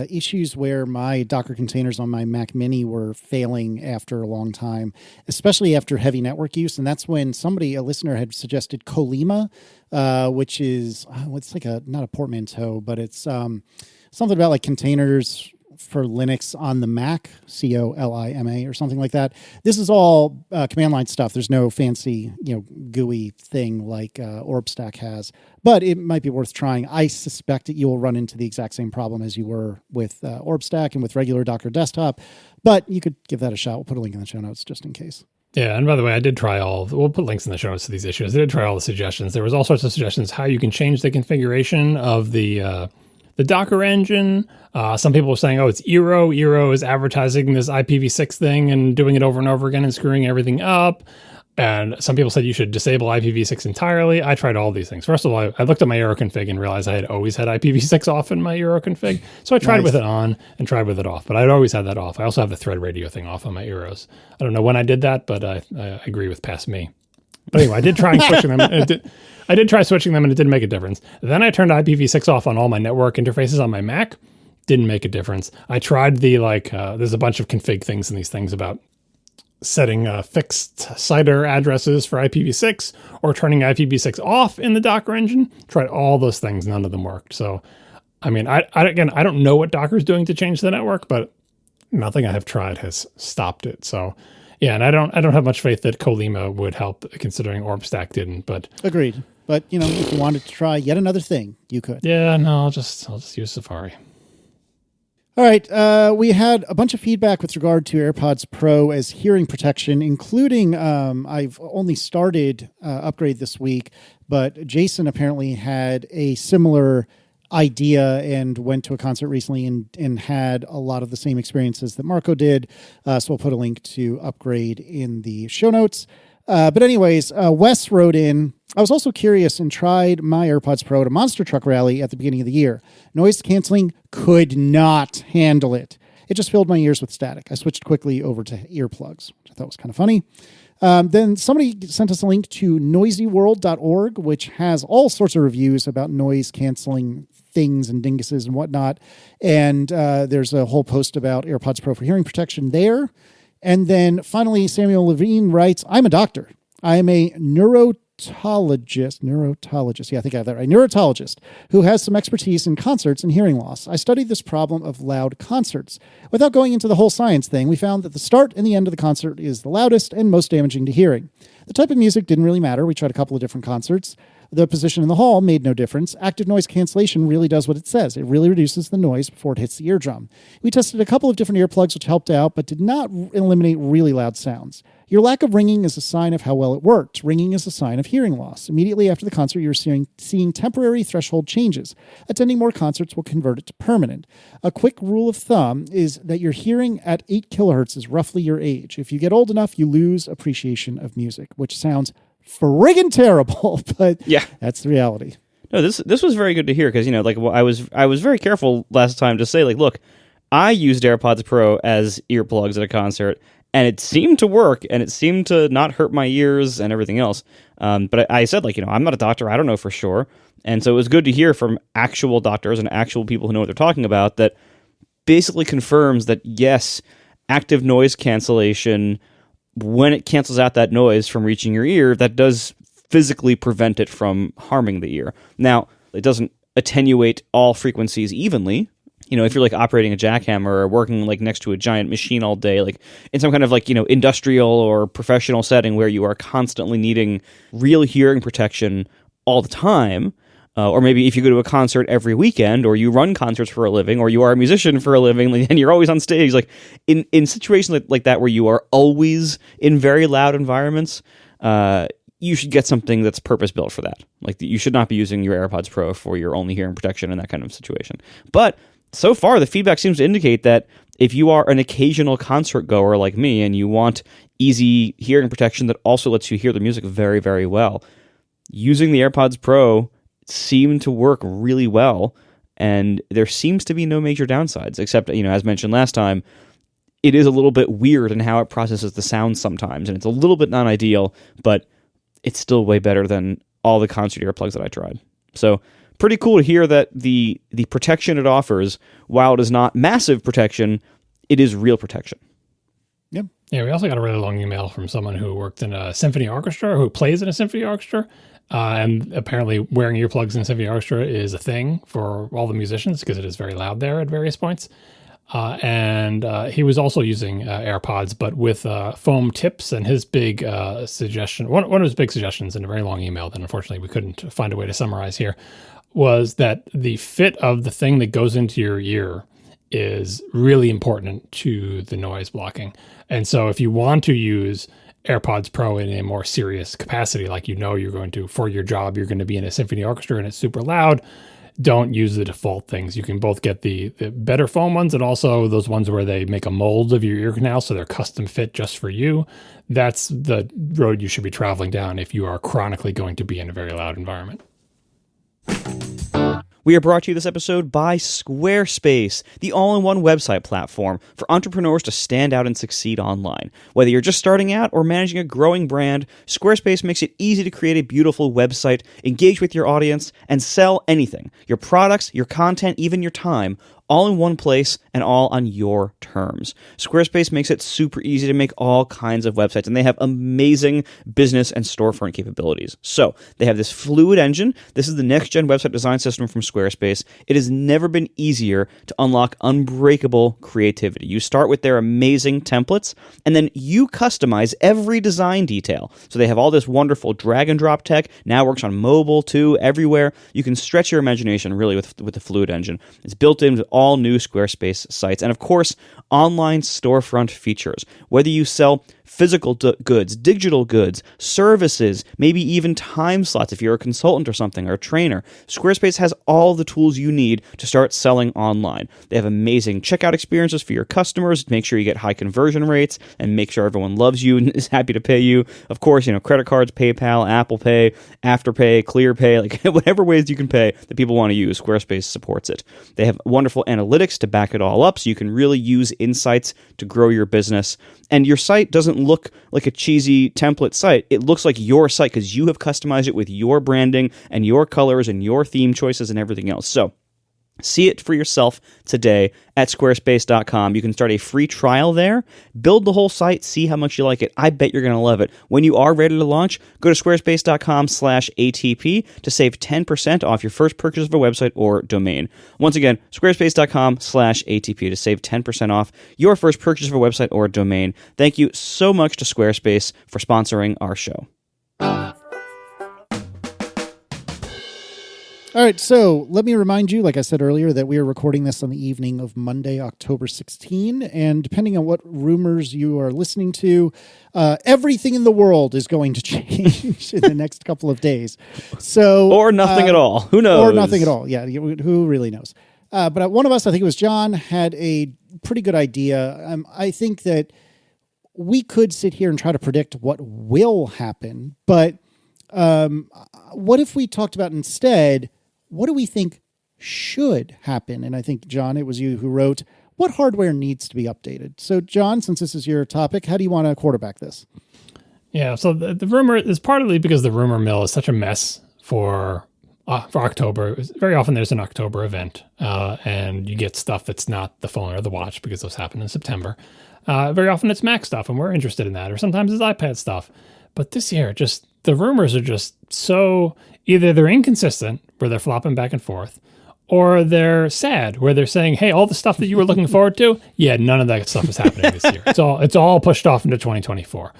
issues where my Docker containers on my Mac Mini were failing after a long time, especially after heavy network use. And that's when a listener had suggested Kolima, which is, it's like not a portmanteau, but it's something about like containers for Linux on the Mac, COLIMA or something like that. This is all command line stuff. There's no fancy, GUI thing like OrbStack has, but it might be worth trying. I suspect that you will run into the exact same problem as you were with OrbStack and with regular Docker desktop, but you could give that a shot. We'll put a link in the show notes just in case. Yeah, and by the way, I did try we'll put links in the show notes to these issues. I did try all the suggestions. There was all sorts of suggestions how you can change the configuration of the Docker engine. Some people were saying, it's Eero. Eero is advertising this IPv6 thing and doing it over and over again and screwing everything up. And some people said you should disable IPv6 entirely. I tried all these things. First of all, I looked at my Eero config and realized I had always had IPv6 off in my Eero config. So I tried with it on and tried with it off, but I'd always had that off. I also have the thread radio thing off on my Eeros. I don't know when I did that, but I agree with past me. But anyway, I did try switching them. I did try switching them, and it didn't make a difference. Then I turned IPv6 off on all my network interfaces on my Mac. Didn't make a difference. I tried there's a bunch of config things in these things about setting fixed CIDR addresses for IPv6 or turning IPv6 off in the Docker engine. Tried all those things. None of them worked. So, I don't know what Docker's doing to change the network, but nothing I have tried has stopped it. So, yeah, and I don't have much faith that Kolima would help, considering OrbStack didn't. But agreed. But if you wanted to try yet another thing, you could. Yeah, no, I'll just use Safari. All right. We had a bunch of feedback with regard to AirPods Pro as hearing protection, including I've only started upgrade this week, but Jason apparently had a similar idea and went to a concert recently and had a lot of the same experiences that Marco did. So we'll put a link to upgrade in the show notes. But anyways, Wes wrote in, I was also curious and tried my AirPods Pro at a monster truck rally at the beginning of the year. Noise canceling could not handle it. It just filled my ears with static. I switched quickly over to earplugs, which I thought was kind of funny. Then somebody sent us a link to noisyworld.org, which has all sorts of reviews about noise canceling things and dinguses and whatnot. And there's a whole post about AirPods Pro for hearing protection there. And then finally, Samuel Levine writes, I'm a doctor. I am a neurotologist. Yeah, I think I have that right. Neurotologist who has some expertise in concerts and hearing loss. I studied this problem of loud concerts. Without going into the whole science thing, we found that the start and the end of the concert is the loudest and most damaging to hearing. The type of music didn't really matter. We tried a couple of different concerts. The position in the hall made no difference. Active noise cancellation really does what it says. It really reduces the noise before it hits the eardrum. We tested a couple of different earplugs, which helped out, but did not eliminate really loud sounds. Your lack of ringing is a sign of how well it worked. Ringing is a sign of hearing loss. Immediately after the concert, you're seeing temporary threshold changes. Attending more concerts will convert it to permanent. A quick rule of thumb is that your hearing at 8 kilohertz is roughly your age. If you get old enough, you lose appreciation of music, which sounds friggin' terrible, but yeah, that's the reality. No, this was very good to hear because I was very careful last time to say look, I used AirPods Pro as earplugs at a concert, And it seemed to work, and it seemed to not hurt my ears and everything else. But I said, like, I'm not a doctor. I don't know for sure. And so it was good to hear from actual doctors and actual people who know what they're talking about that basically confirms that, yes, active noise cancellation, when it cancels out that noise from reaching your ear, that does physically prevent it from harming the ear. Now, it doesn't attenuate all frequencies evenly. If you're like operating a jackhammer or working like next to a giant machine all day, like in some kind of like, industrial or professional setting where you are constantly needing real hearing protection all the time, or maybe if you go to a concert every weekend, or you run concerts for a living, or you are a musician for a living, and you're always on stage, like in situations like that where you are always in very loud environments, you should get something that's purpose-built for that. Like, you should not be using your AirPods Pro for your only hearing protection in that kind of situation. But so far, the feedback seems to indicate that if you are an occasional concert goer like me and you want easy hearing protection that also lets you hear the music very, very well, using the AirPods Pro seemed to work really well, and there seems to be no major downsides, except, as mentioned last time, it is a little bit weird in how it processes the sound sometimes, and it's a little bit non-ideal, but it's still way better than all the concert earplugs that I tried. So pretty cool to hear that the protection it offers, while it is not massive protection, it is real protection. Yep. Yeah, we also got a really long email from someone who worked in a symphony orchestra, who plays in a symphony orchestra. And apparently wearing earplugs in a symphony orchestra is a thing for all the musicians because it is very loud there at various points. And he was also using AirPods, but with foam tips. And his big suggestion, one of his big suggestions in a very long email that unfortunately we couldn't find a way to summarize here, was that the fit of the thing that goes into your ear is really important to the noise blocking. And so if you want to use AirPods Pro in a more serious capacity, like you're going to, for your job, you're going to be in a symphony orchestra and it's super loud, don't use the default things. You can both get the better foam ones and also those ones where they make a mold of your ear canal so they're custom fit just for you. That's the road you should be traveling down if you are chronically going to be in a very loud environment. We are brought to you this episode by Squarespace, the all-in-one website platform for entrepreneurs to stand out and succeed online. Whether you're just starting out or managing a growing brand, Squarespace makes it easy to create a beautiful website, engage with your audience, and sell anything. Your products, your content, even your time, all in one place and all on your terms. Squarespace makes it super easy to make all kinds of websites, and they have amazing business and storefront capabilities. So they have this fluid engine. This is the next-gen website design system from Squarespace. It has never been easier to unlock unbreakable creativity. You start with their amazing templates, and then you customize every design detail. So they have all this wonderful drag-and-drop tech. Now works on mobile, too, everywhere. You can stretch your imagination, really, with the fluid engine. It's built into all new Squarespace sites. And of course, online storefront features. Whether you sell physical goods, digital goods, services, maybe even time slots if you're a consultant or something, or a trainer, Squarespace has all the tools you need to start selling online. They have amazing checkout experiences for your customers to make sure you get high conversion rates and make sure everyone loves you and is happy to pay you. Of course, credit cards, PayPal, Apple Pay, Afterpay, ClearPay, like whatever ways you can pay that people want to use, Squarespace supports it. They have wonderful analytics to back it all up, so you can really use insights to grow your business. And your site doesn't look like a cheesy template site. It looks like your site because you have customized it with your branding and your colors and your theme choices and everything else. So see it for yourself today at squarespace.com. You can start a free trial there, build the whole site, see how much you like it. I bet you're going to love it. When you are ready to launch, go to squarespace.com/ATP to save 10% off your first purchase of a website or domain. Once again, squarespace.com/ATP to save 10% off your first purchase of a website or domain. Thank you so much to Squarespace for sponsoring our show. All right, so let me remind you, like I said earlier, that we are recording this on the evening of Monday, October 16, and depending on what rumors you are listening to, everything in the world is going to change in the next couple of days. So, or nothing at all. Who knows? Or nothing at all. Yeah, who really knows? But one of us, I think it was John, had a pretty good idea. I think that we could sit here and try to predict what will happen, but what if we talked about instead, what do we think should happen? And I think, John, it was you who wrote, what hardware needs to be updated? So, John, since this is your topic, how do you want to quarterback this? Yeah, so the rumor is partly because the rumor mill is such a mess for October. Very often there's an October event, and you get stuff that's not the phone or the watch because those happen in September. Very often it's Mac stuff, and we're interested in that, or sometimes it's iPad stuff. But this year, just the rumors are just so either they're inconsistent, where they're flopping back and forth, or they're sad, where they're saying, "Hey, all the stuff that you were looking forward to, yeah, none of that stuff is happening this year. It's all pushed off into 2024."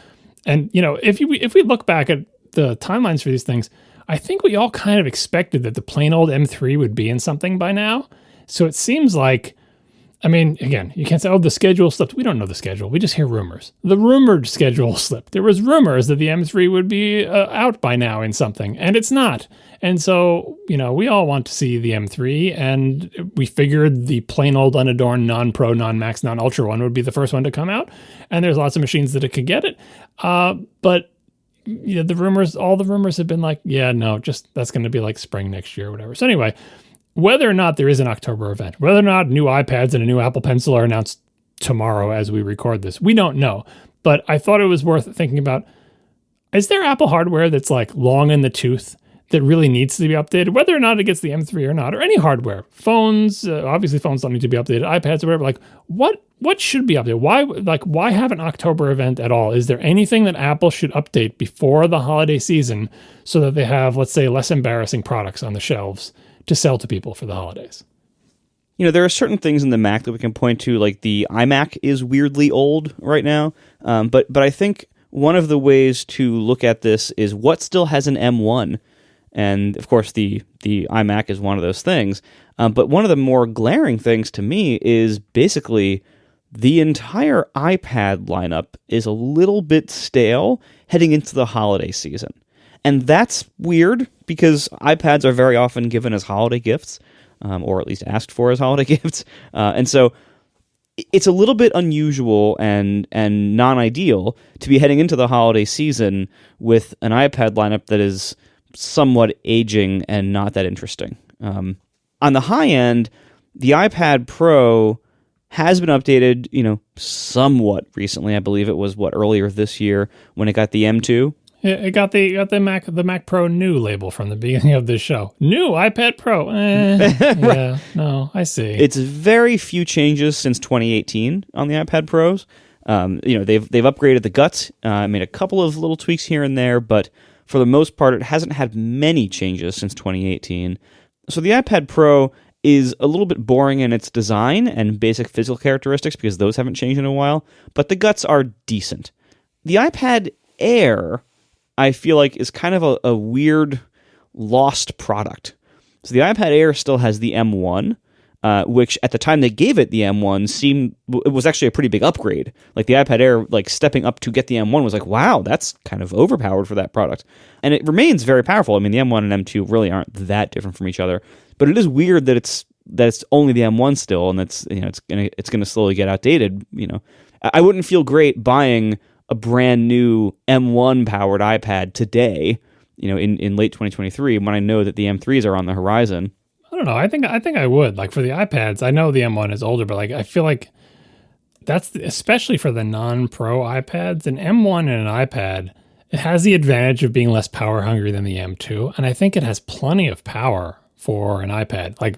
And if we look back at the timelines for these things, I think we all kind of expected that the plain old M3 would be in something by now. So it seems like, I mean, again, you can't say, "Oh, the schedule slipped." We don't know the schedule. We just hear rumors. The rumored schedule slipped. There was rumors that the M3 would be out by now in something, and it's not. And so, we all want to see the M3, and we figured the plain old unadorned non-Pro, non-Max, non-Ultra one would be the first one to come out. And there's lots of machines that it could get it. But all the rumors have been like, yeah, no, just that's going to be like spring next year or whatever. So anyway, whether or not there is an October event, whether or not new iPads and a new Apple Pencil are announced tomorrow as we record this, we don't know. But I thought it was worth thinking about, is there Apple hardware that's like long in the tooth that really needs to be updated, whether or not it gets the M3 or not, or any hardware? Phones, obviously phones don't need to be updated, iPads or whatever. Like, what should be updated? Why have an October event at all? Is there anything that Apple should update before the holiday season so that they have, let's say, less embarrassing products on the shelves to sell to people for the holidays? There are certain things in the Mac that we can point to, like the iMac is weirdly old right now. But I think one of the ways to look at this is what still has an M1. And of course, the iMac is one of those things. But one of the more glaring things to me is basically the entire iPad lineup is a little bit stale heading into the holiday season. And that's weird because iPads are very often given as holiday gifts, or at least asked for as holiday gifts. And so it's a little bit unusual and non-ideal to be heading into the holiday season with an iPad lineup that is somewhat aging and not that interesting. On the high end, the iPad Pro has been updated, somewhat recently. I believe it was earlier this year when it got the M2. Yeah, it got the Mac Pro new label from the beginning of this show. New iPad Pro. Right. Yeah, no, I see. It's very few changes since 2018 on the iPad Pros. They've upgraded the guts, made a couple of little tweaks here and there, but for the most part, it hasn't had many changes since 2018. So the iPad Pro is a little bit boring in its design and basic physical characteristics because those haven't changed in a while, but the guts are decent. The iPad Air, I feel like, is kind of a weird lost product. So the iPad Air still has the M1, which at the time they gave it the M1 it was actually a pretty big upgrade. Like the iPad Air, like stepping up to get the M1 was like, wow, that's kind of overpowered for that product. And it remains very powerful. I mean, the M1 and M2 really aren't that different from each other, but it is weird that it's only the M1 still, and it's gonna slowly get outdated. I wouldn't feel great buying a brand new M1 powered iPad today, in late 2023 when I know that the M3s are on the horizon. I don't know. I think I would. Like for the iPads, I know the M1 is older, but like I feel like that's especially for the non-Pro iPads, an M1 and an iPad, it has the advantage of being less power hungry than the M2, and I think it has plenty of power for an iPad. Like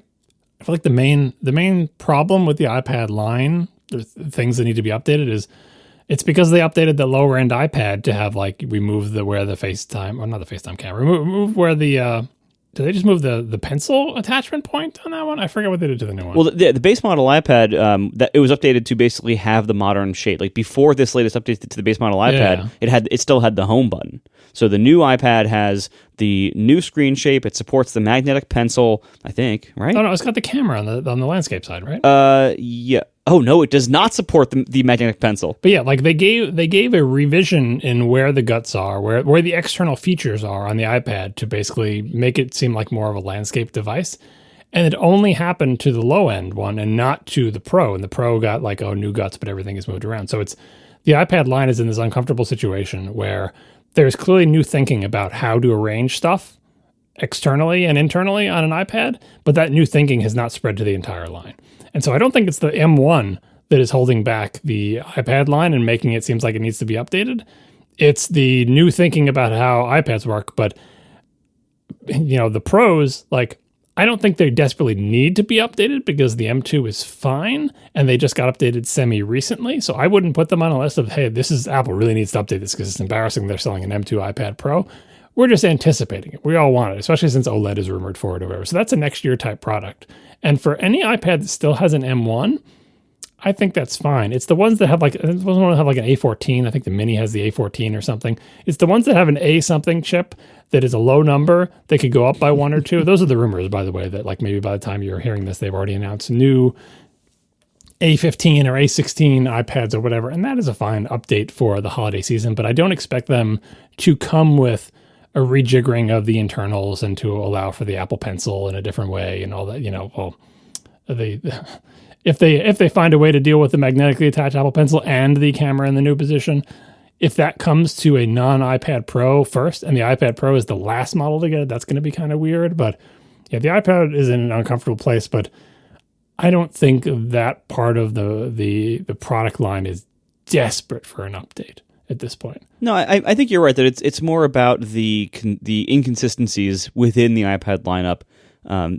I feel like the main problem with the iPad line, the things that need to be updated, is it's because they updated the lower end iPad to have like remove where the FaceTime, or not the FaceTime camera, remove where the did they just move the pencil attachment point on that one? I forget what they did to the new one. Well, the base model iPad, that it was updated to basically have the modern shape. Like before this latest update to the base model iPad, it still had the home button. So the new iPad has the new screen shape. It supports the magnetic pencil, I think, right? Oh no, it's got the camera on the landscape side, right? Yeah. Oh no, it does not support the magnetic pencil. But yeah, like they gave a revision in where the guts are, where the external features are on the iPad to basically make it seem like more of a landscape device. And it only happened to the low end one and not to the Pro. And the Pro got like, new guts, but everything is moved around. So the iPad line is in this uncomfortable situation where there's clearly new thinking about how to arrange stuff. externally and internally on an iPad, but that new thinking has not spread to the entire line. And so I don't think it's the M1 that is holding back the iPad line and making it seems like it needs to be updated. It's the new thinking about how iPads work. But, the Pros, I don't think they desperately need to be updated because the M2 is fine and they just got updated semi-recently. So I wouldn't put them on a list of, hey, Apple really needs to update this because it's embarrassing they're selling an M2 iPad Pro. We're just anticipating it. We all want it, especially since OLED is rumored for it or whatever. So that's a next year type product. And for any iPad that still has an M1, I think that's fine. It's the ones that have an A14. I think the Mini has the A14 or something. It's the ones that have an A something chip that is a low number that could go up by one or two. Those are the rumors, by the way, that maybe by the time you're hearing this, they've already announced new A15 or A16 iPads or whatever. And that is a fine update for the holiday season, but I don't expect them to come with a rejiggering of the internals and to allow for the Apple Pencil in a different way and all that, if they find a way to deal with the magnetically attached Apple Pencil and the camera in the new position, if that comes to a non-iPad Pro first and the iPad Pro is the last model to get it, that's going to be kind of weird. But yeah, the iPad is in an uncomfortable place, but I don't think that part of the product line is desperate for an update at this point. No, I think you're right that it's more about the inconsistencies within the iPad lineup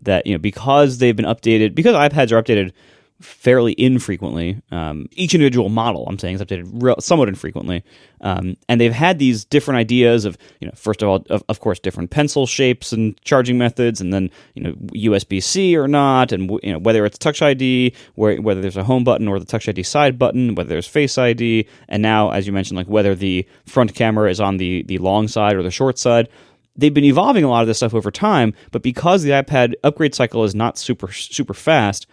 that because they've been updated, because iPads are updated fairly infrequently. Each individual model, I'm saying, is updated somewhat infrequently, and they've had these different ideas of first of all, of course, different pencil shapes and charging methods, and then USB-C or not, and whether it's Touch ID, whether there's a home button or the Touch ID side button, whether there's Face ID, and now, as you mentioned, whether the front camera is on the long side or the short side. They've been evolving a lot of this stuff over time, but because the iPad upgrade cycle is not super fast,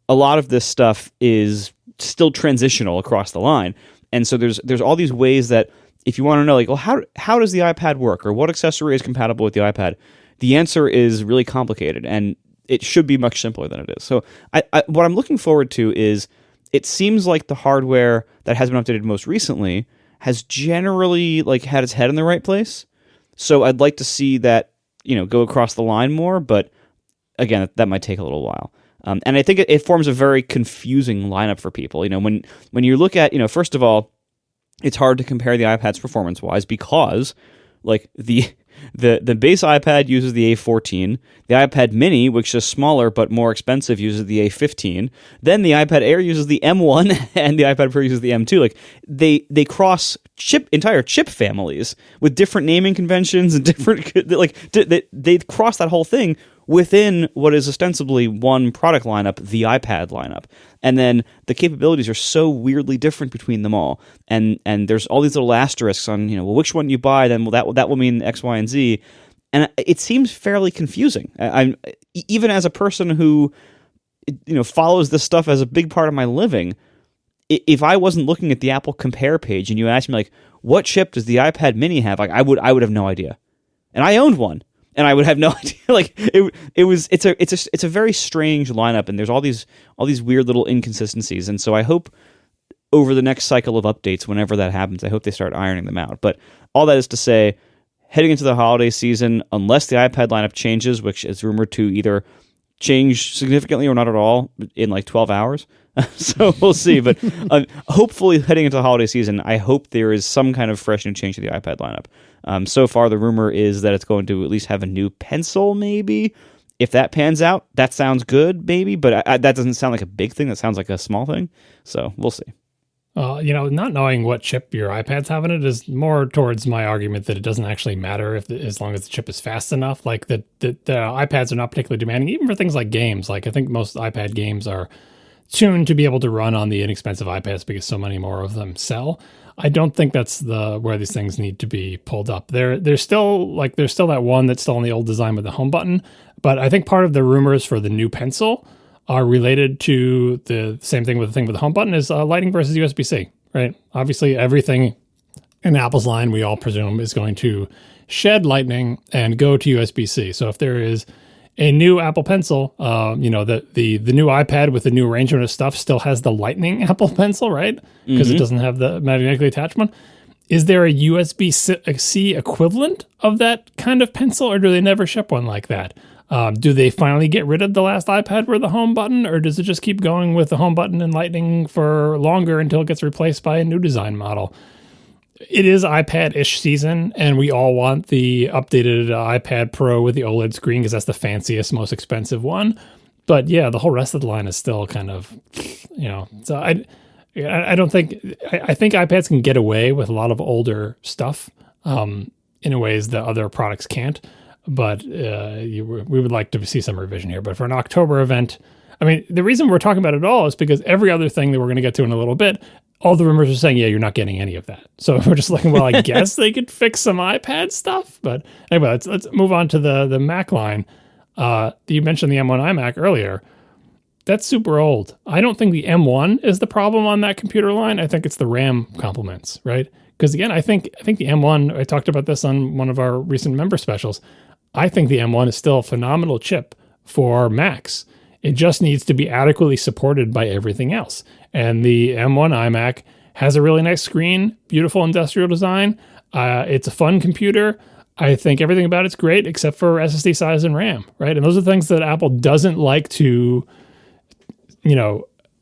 a lot of this stuff is still transitional across the line. And so there's all these ways that if you want to know, how does the iPad work or what accessory is compatible with the iPad, the answer is really complicated and it should be much simpler than it is. So what I'm looking forward to is it seems like the hardware that has been updated most recently has generally had its head in the right place. So I'd like to see that, go across the line more, but again, that might take a little while. And I think it forms a very confusing lineup for people. When you look at, first of all, it's hard to compare the iPads performance-wise because, the base iPad uses the A14, the iPad Mini, which is smaller but more expensive, uses the A15. Then the iPad Air uses the M1, and the iPad Pro uses the M2. They cross entire chip families with different naming conventions and different they cross that whole thing within what is ostensibly one product lineup, the iPad lineup. And then the capabilities are so weirdly different between them all. And there's all these little asterisks on, which one you buy, then that will mean X, Y, and Z. And it seems fairly confusing. I'm even as a person who, follows this stuff as a big part of my living, if I wasn't looking at the Apple Compare page and you asked me, what chip does the iPad Mini have? I would have no idea. And I owned one. And I would have no idea. It's a very strange lineup, and there's all these weird little inconsistencies. And so I hope over the next cycle of updates, whenever that happens, I hope they start ironing them out. But all that is to say, heading into the holiday season, unless the iPad lineup changes, which is rumored to either change significantly or not at all in 12 hours. So we'll see. But hopefully heading into the holiday season, I hope there is some kind of fresh new change to the iPad lineup. So far, the rumor is that it's going to at least have a new pencil, maybe. If that pans out, that sounds good, maybe. But that doesn't sound like a big thing. That sounds like a small thing. So we'll see. Not knowing what chip your iPads have in it is more towards my argument that it doesn't actually matter as long as the chip is fast enough. The iPads are not particularly demanding, even for things like games. I think most iPad games are tuned to be able to run on the inexpensive iPads because so many more of them sell. I don't think that's where these things need to be pulled up. There's still that one that's still on the old design with the home button, but I think part of the rumors for the new pencil are related to the same thing with the home button is Lightning versus USB-C, right? Obviously, everything in Apple's line we all presume is going to shed Lightning and go to USB-C. So if there is a new Apple Pencil, the new iPad with the new arrangement of stuff still has the Lightning Apple Pencil, right? Because it doesn't have the magnetically attached one. Is there a USB-C equivalent of that kind of pencil, or do they never ship one like that? Do they finally get rid of the last iPad where the home button, or does it just keep going with the home button and Lightning for longer until it gets replaced by a new design model? It is iPad-ish season, and we all want the updated iPad Pro with the OLED screen because that's the fanciest, most expensive one. But yeah, the whole rest of the line is still kind of, so I don't think, I think iPads can get away with a lot of older stuff in ways that other products can't. But we would like to see some revision here. But for an October event, I mean, the reason we're talking about it all is because every other thing that we're going to get to in a little bit, all the rumors are saying, yeah, you're not getting any of that. So we're just looking, well, I guess they could fix some iPad stuff. But anyway, let's move on to the Mac line. You mentioned the M1 iMac earlier. That's super old. I don't think the M1 is the problem on that computer line. I think it's the RAM complements, right? Because again, I think the M1, I talked about this on one of our recent member specials. I think the M1 is still a phenomenal chip for Macs. It just needs to be adequately supported by everything else. And the M1 iMac has a really nice screen, beautiful industrial design. It's a fun computer. I think everything about it's great except for SSD size and RAM, right? And those are things that Apple doesn't like to,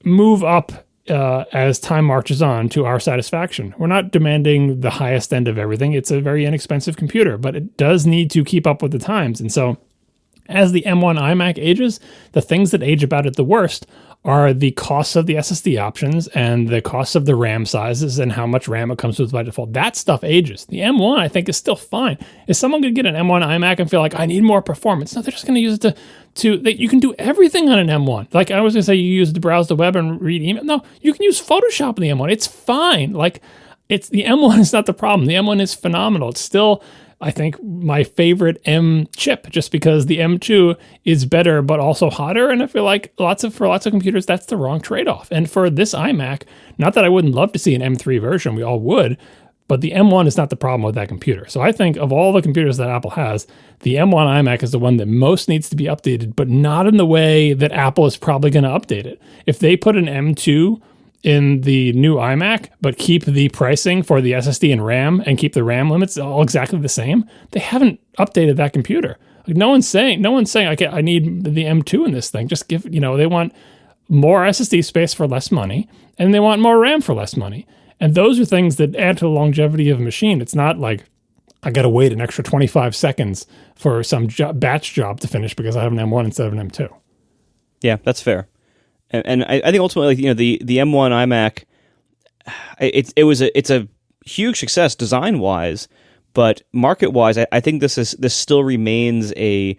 move up as time marches on to our satisfaction. We're not demanding the highest end of everything. It's a very inexpensive computer, but it does need to keep up with the times. And so as the M1 iMac ages, the things that age about it the worst are the costs of the SSD options and the costs of the RAM sizes and how much RAM it comes with by default. That stuff ages. The M1, I think, is still fine. Is someone going to get an M1 iMac and feel like, I need more performance? No, they're just going to use it that you can do everything on an M1. Like I was going to say, you use it to browse the web and read email. No, you can use Photoshop in the M1. It's fine. The M1 is not the problem. The M1 is phenomenal. It's still, I think, my favorite M chip, just because the M2 is better but also hotter. And I feel like for lots of computers, that's the wrong trade-off. And for this iMac, not that I wouldn't love to see an M3 version, we all would, but the M1 is not the problem with that computer. So I think of all the computers that Apple has, the M1 iMac is the one that most needs to be updated, but not in the way that Apple is probably going to update it. If they put an M2 in the new iMac, but keep the pricing for the SSD and RAM and keep the RAM limits all exactly the same, they haven't updated that computer. Like no one's saying, okay, I need the M2 in this thing. Just give, they want more SSD space for less money, and they want more RAM for less money. And those are things that add to the longevity of a machine. It's not like I got to wait an extra 25 seconds for some batch job to finish because I have an M1 instead of an M2. Yeah, that's fair. And I think ultimately, the M1 iMac, it's a huge success design wise, but market wise, I think this still remains a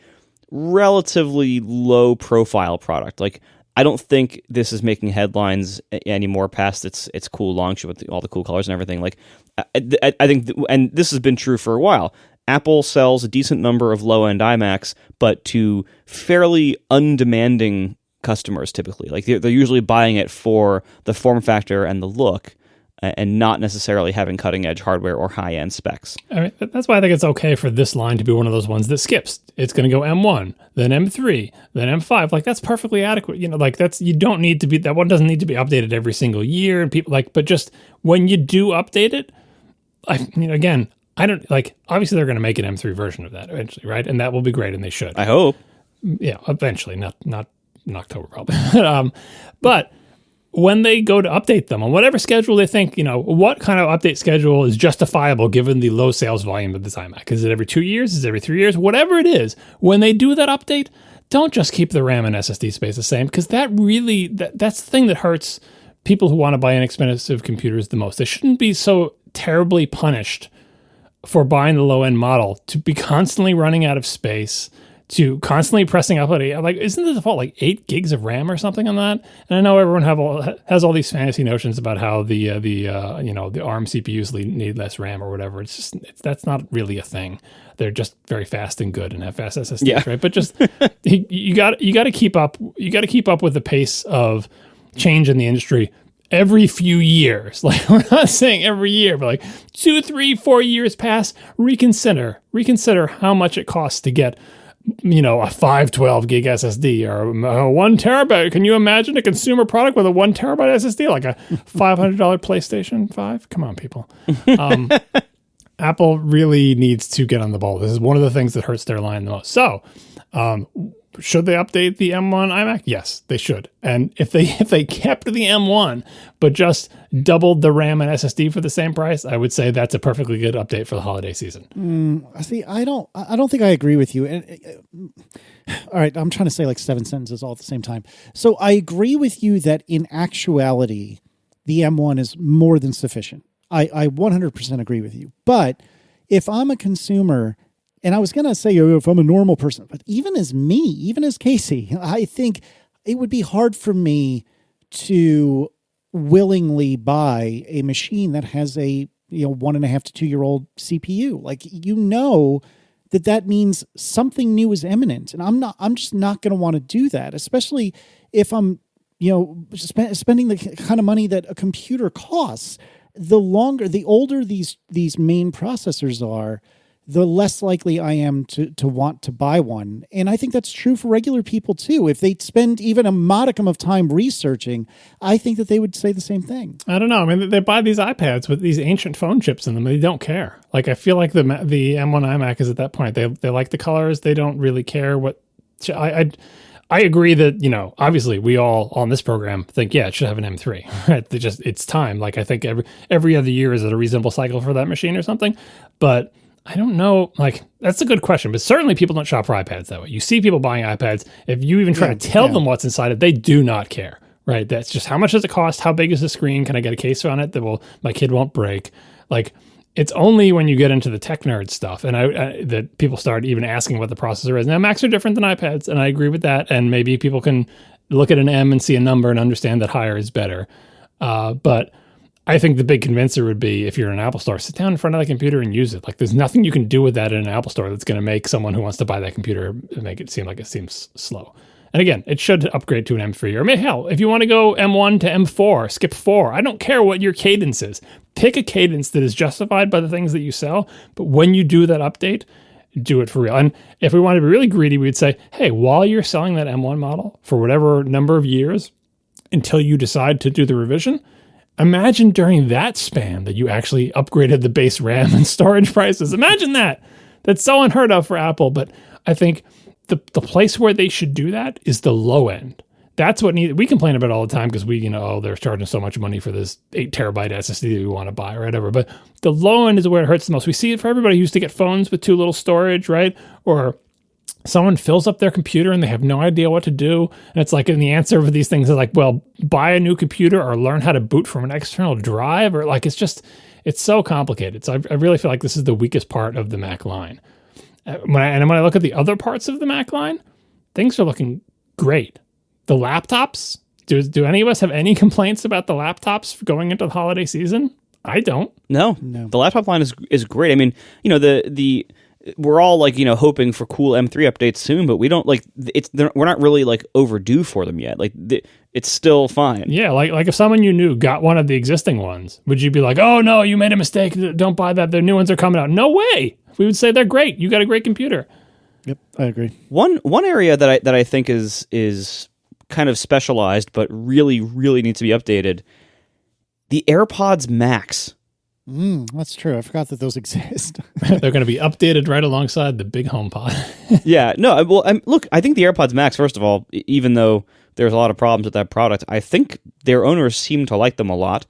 relatively low profile product. Like I don't think this is making headlines anymore past its cool launch with all the cool colors and everything. Like I think, and this has been true for a while. Apple sells a decent number of low end iMacs, but to fairly undemanding customers typically. Like they're usually buying it for the form factor and the look, and not necessarily having cutting edge hardware or high end specs. I mean, that's why I think it's okay for this line to be one of those ones that skips. It's going to go M1, then M3, then M5. Like that's perfectly adequate. You don't need to be, that one doesn't need to be updated every single year. And people but just when you do update it, again, I don't obviously they're going to make an M3 version of that eventually, right? And that will be great, and they should. I hope. Yeah, eventually, not in October probably. But when they go to update them on whatever schedule they think, what kind of update schedule is justifiable given the low sales volume of this iMac? Is it every 2 years? Is it every 3 years? Whatever it is, when they do that update, don't just keep the RAM and SSD space the same, because that's the thing that hurts people who want to buy inexpensive computers the most. They shouldn't be so terribly punished for buying the low-end model to be constantly running out of space, to constantly pressing up. Isn't the default 8 gigs of RAM or something on that? And I know everyone has all these fantasy notions about how the ARM CPUs need less RAM or whatever. It's just that's not really a thing. They're just very fast and good and have fast SSDs, right? But just you got to keep up. You got to keep up with the pace of change in the industry. Every few years, we're not saying every year, but 2, 3, 4 years pass, reconsider how much it costs to get a 512 gig SSD or a 1 terabyte. Can you imagine a consumer product with a 1 terabyte SSD, like a $500 PlayStation 5? Come on, people. Apple really needs to get on the ball. This is one of the things that hurts their line the most. So, should they update the M1 iMac? Yes, they should. And if they kept the M1 but just doubled the RAM and SSD for the same price, I would say that's a perfectly good update for the holiday season. See, I don't think I agree with you. All right, I'm trying to say like 7 sentences all at the same time. So I agree with you that in actuality, the M1 is more than sufficient. I 100% agree with you. But if I'm a consumer, and I was going to say, if I'm a normal person, but even as me, even as Casey, I think it would be hard for me to willingly buy a machine that has a 1.5 to 2 year old CPU. Like, that means something new is imminent, and I'm just not going to want to do that, especially if I'm spending the kind of money that a computer costs. The older these main processors are, the less likely I am to want to buy one. And I think that's true for regular people too. If they spend even a modicum of time researching, I think that they would say the same thing. I don't know. I mean, they buy these iPads with these ancient phone chips in them. They don't care. Like, I feel like the M1 iMac is at that point. They like the colors. They don't really care what... I agree that, obviously we all on this program think, it should have an M3, right? It's time. Like, I think every other year is a reasonable cycle for that machine or something. But I don't know, like, that's a good question, but certainly people don't shop for iPads that way. You see people buying iPads. If you even try to tell them what's inside it, they do not care, right? That's just, how much does it cost? How big is the screen? Can I get a case on it that my kid won't break? Like, it's only when you get into the tech nerd stuff and that people start even asking what the processor is. Now, Macs are different than iPads, and I agree with that. And maybe people can look at an M and see a number and understand that higher is better. But I think the big convincer would be, if you're in an Apple store, sit down in front of the computer and use it. Like, there's nothing you can do with that in an Apple store that's going to make someone who wants to buy that computer make it seem like it seems slow. And again, it should upgrade to an M3. Or hell, if you want to go M1 to M4, skip 4. I don't care what your cadence is. Pick a cadence that is justified by the things that you sell. But when you do that update, do it for real. And if we want to be really greedy, we'd say, hey, while you're selling that M1 model for whatever number of years until you decide to do the revision, imagine during that span that you actually upgraded the base RAM and storage prices. Imagine that. That's so unheard of for Apple. But I think the place where they should do that is the low end. That's what we complain about all the time because they're charging so much money for this 8 terabyte SSD that we want to buy or whatever. But the low end is where it hurts the most. We see it for everybody who used to get phones with too little storage, right? Or someone fills up their computer and they have no idea what to do. And it's like, and the answer for these things is like, well, buy a new computer or learn how to boot from an external drive, or like, it's so complicated. So I really feel like this is the weakest part of the Mac line. When I look at the other parts of the Mac line, things are looking great. The laptops, do any of us have any complaints about the laptops going into the holiday season? I don't. No. The laptop line is great. I mean, we're all like, hoping for cool M3 updates soon, but we don't we're not really like overdue for them yet. Like it's still fine. Yeah. Like if someone you knew got one of the existing ones, would you be like, oh no, you made a mistake. Don't buy that. The new ones are coming out. No way. We would say they're great. You got a great computer. Yep. I agree. One area that I think is kind of specialized, but really, really needs to be updated. The AirPods Max. That's true. I forgot that those exist. They're going to be updated right alongside the big HomePod. Yeah. No, well, look, I think the AirPods Max, first of all, even though there's a lot of problems with that product, I think their owners seem to like them a lot.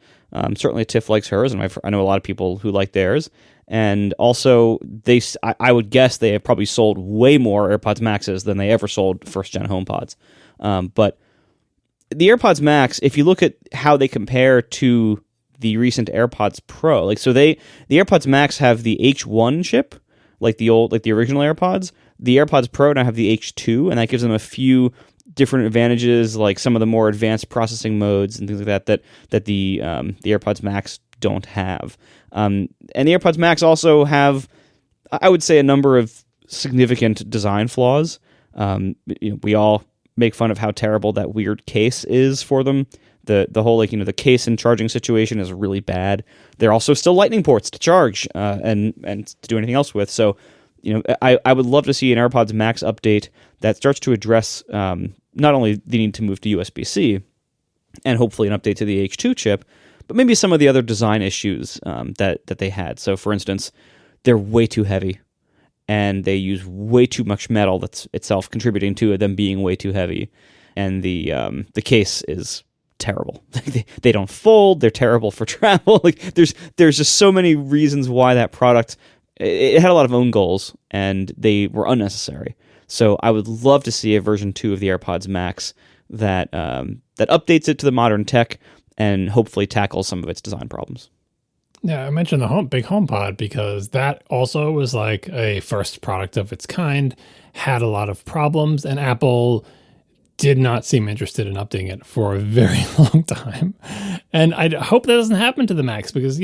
Certainly Tiff likes hers, and I know a lot of people who like theirs. And also, I would guess they have probably sold way more AirPods Maxes than they ever sold first-gen HomePods. But the AirPods Max, if you look at how they compare to the recent AirPods Pro, the AirPods Max have the H1 chip, like the original AirPods. The AirPods Pro now have the H2, and that gives them a few different advantages, like some of the more advanced processing modes and things like that the AirPods Max don't have. And the AirPods Max also have, I would say, a number of significant design flaws. We all make fun of how terrible that weird case is for them. The whole the case and charging situation is really bad. There are also still lightning ports to charge and to do anything else with. So I would love to see an AirPods Max update that starts to address not only the need to move to USB-C and hopefully an update to the H2 chip, but maybe some of the other design issues that they had. So, for instance, they're way too heavy, and they use way too much metal that's itself contributing to them being way too heavy. And the case is terrible. They don't fold. They're terrible for travel. Like there's just so many reasons why that product it had a lot of own goals and they were unnecessary. So I would love to see a version 2 of the AirPods Max that updates it to the modern tech and hopefully tackles some of its design problems. Yeah, I mentioned the big HomePod because that also was like a first product of its kind, had a lot of problems, and Apple did not seem interested in updating it for a very long time. And I hope that doesn't happen to the Max because,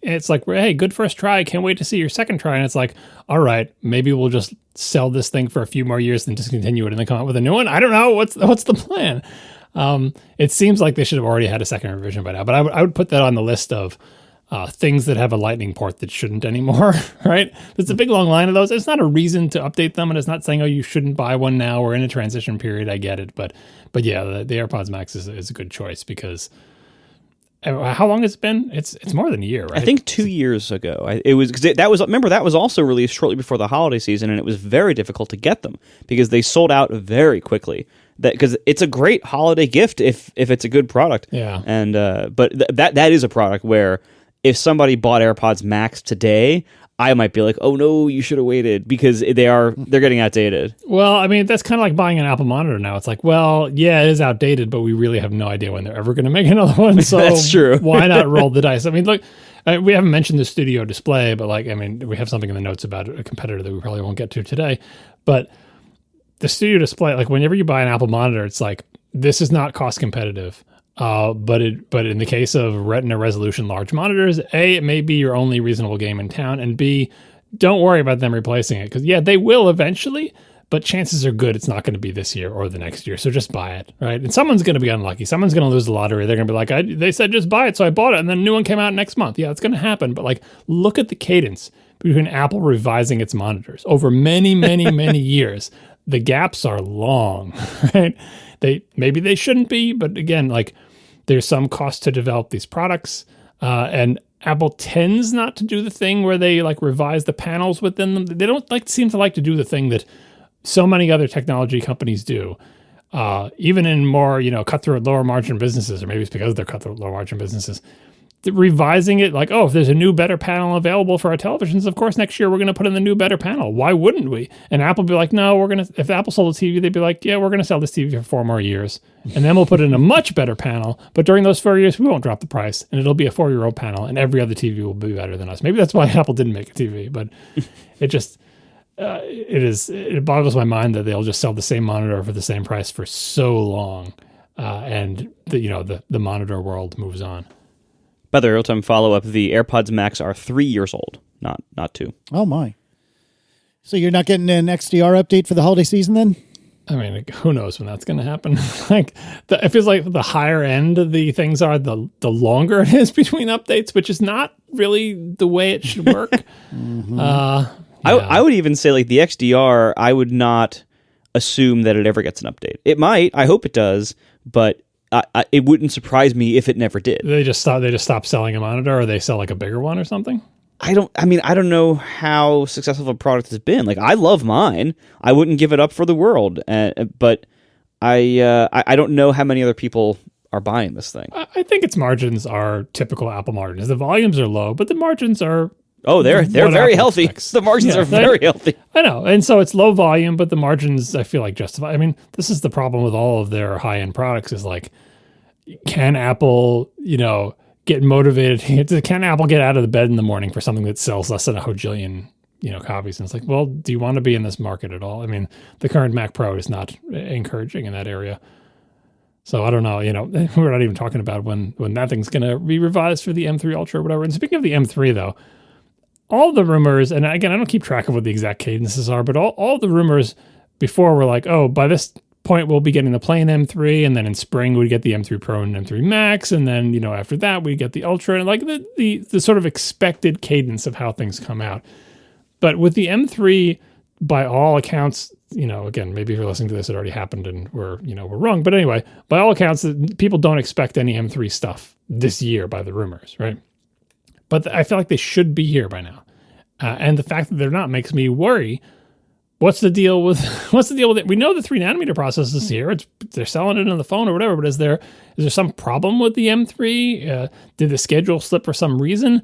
it's like, hey, good first try. Can't wait to see your second try. And it's like, all right, maybe we'll just sell this thing for a few more years and discontinue it and then come out with a new one. I don't know. What's the plan? It seems like they should have already had a second revision by now, but I would put that on the list of things that have a lightning port that shouldn't anymore, right? There's a big long line of those. It's not a reason to update them, and it's not saying, oh, you shouldn't buy one now. We're in a transition period. I get it. But yeah, the AirPods Max is a good choice because how long has it been? It's more than a year, right? I think 2 years ago. It was because that was also released shortly before the holiday season, and it was very difficult to get them because they sold out very quickly. Because it's a great holiday gift if it's a good product. Yeah. And but that is a product where if somebody bought AirPods Max today, I might be like, oh no, you should have waited because they're getting outdated. Well, I mean, that's kind of like buying an Apple monitor now. It's like, well, yeah, it is outdated, but we really have no idea when they're ever going to make another one. So that's true. Why not roll the dice? I mean, look, we haven't mentioned the Studio Display, but we have something in the notes about a competitor that we probably won't get to today. But the Studio Display, like whenever you buy an Apple monitor, it's like, this is not cost competitive. But in the case of Retina resolution large monitors, A, it may be your only reasonable game in town, and B, don't worry about them replacing it because they will eventually, but chances are good it's not going to be this year or the next year. So just buy it, right? And someone's going to be unlucky. Someone's going to lose the lottery. They're going to be like, they said just buy it, so I bought it, and then a new one came out next month. Yeah, it's going to happen. But look at the cadence between Apple revising its monitors over many, many, many years. The gaps are long, right? Maybe they shouldn't be, but again, there's some cost to develop these products, and Apple tends not to do the thing where they revise the panels within them. They don't seem to like to do the thing that so many other technology companies do, even in more cutthroat lower margin businesses, or maybe it's because they're cutthroat lower margin businesses. Revising it if there's a new better panel available for our televisions, of course next year we're going to put in the new better panel. Why wouldn't we? And Apple would be like, no, if Apple sold a TV, they'd be like, yeah, we're going to sell this TV for 4 more years, and then we'll put in a much better panel, but during those 4 years we won't drop the price, and it'll be a 4-year-old panel, and every other TV will be better than us. Maybe that's why Apple didn't make a TV, but it just it boggles my mind that they'll just sell the same monitor for the same price for so long, and the monitor world moves on. By the way, real-time follow-up, the AirPods Max are 3 years old, not 2. Oh, my. So you're not getting an XDR update for the holiday season then? I mean, who knows when that's going to happen? It feels like the higher end of the things are, the longer it is between updates, which is not really the way it should work. Mm-hmm. I would even say the XDR, I would not assume that it ever gets an update. It might. I hope it does, but it wouldn't surprise me if it never did. They just stop selling a monitor, or they sell a bigger one or something. I don't know how successful a product has been. I love mine. I wouldn't give it up for the world. But I don't know how many other people are buying this thing. I think its margins are typical Apple margins. The volumes are low, but the margins are. Oh, they're very healthy. Expects. The margins are very healthy. I know. And so it's low volume, but the margins I feel justify. I mean, this is the problem with all of their high-end products is can Apple, get motivated? Can Apple get out of the bed in the morning for something that sells less than a hojillion, copies? And it's well, do you want to be in this market at all? I mean, the current Mac Pro is not encouraging in that area. So I don't know, we're not even talking about when that thing's going to be revised for the M3 Ultra or whatever. And speaking of the M3 though, all the rumors, and again, I don't keep track of what the exact cadences are, but all the rumors before were oh, by this point we'll be getting the plain M3, and then in spring we'd get the M3 Pro and M3 Max, and then after that we get the Ultra, and the sort of expected cadence of how things come out. But with the M3, by all accounts, again, maybe if you're listening to this, it already happened and we're wrong. But anyway, by all accounts, people don't expect any M3 stuff this year by the rumors, right? But I feel like they should be here by now. And the fact that they're not makes me worry. What's the deal with it? We know the 3nm process is here. They're selling it on the phone or whatever, but is there some problem with the M3? Did the schedule slip for some reason?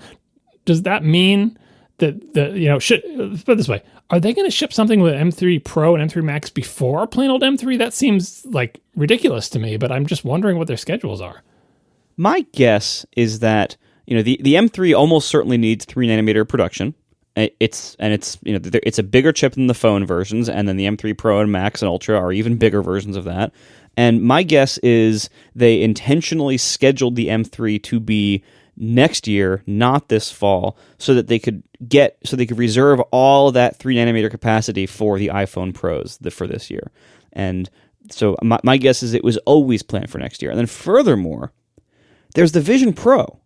Does that mean that let's put it this way, are they going to ship something with M3 Pro and M3 Max before plain old M3? That seems like ridiculous to me, but I'm just wondering what their schedules are. My guess is that the M3 almost certainly needs 3nm production. It's a bigger chip than the phone versions, and then the M3 Pro and Max and Ultra are even bigger versions of that. And my guess is they intentionally scheduled the M3 to be next year, not this fall, so that they could reserve all that 3nm capacity for the iPhone Pros for this year. And so my guess is it was always planned for next year. And then furthermore, there's the Vision Pro.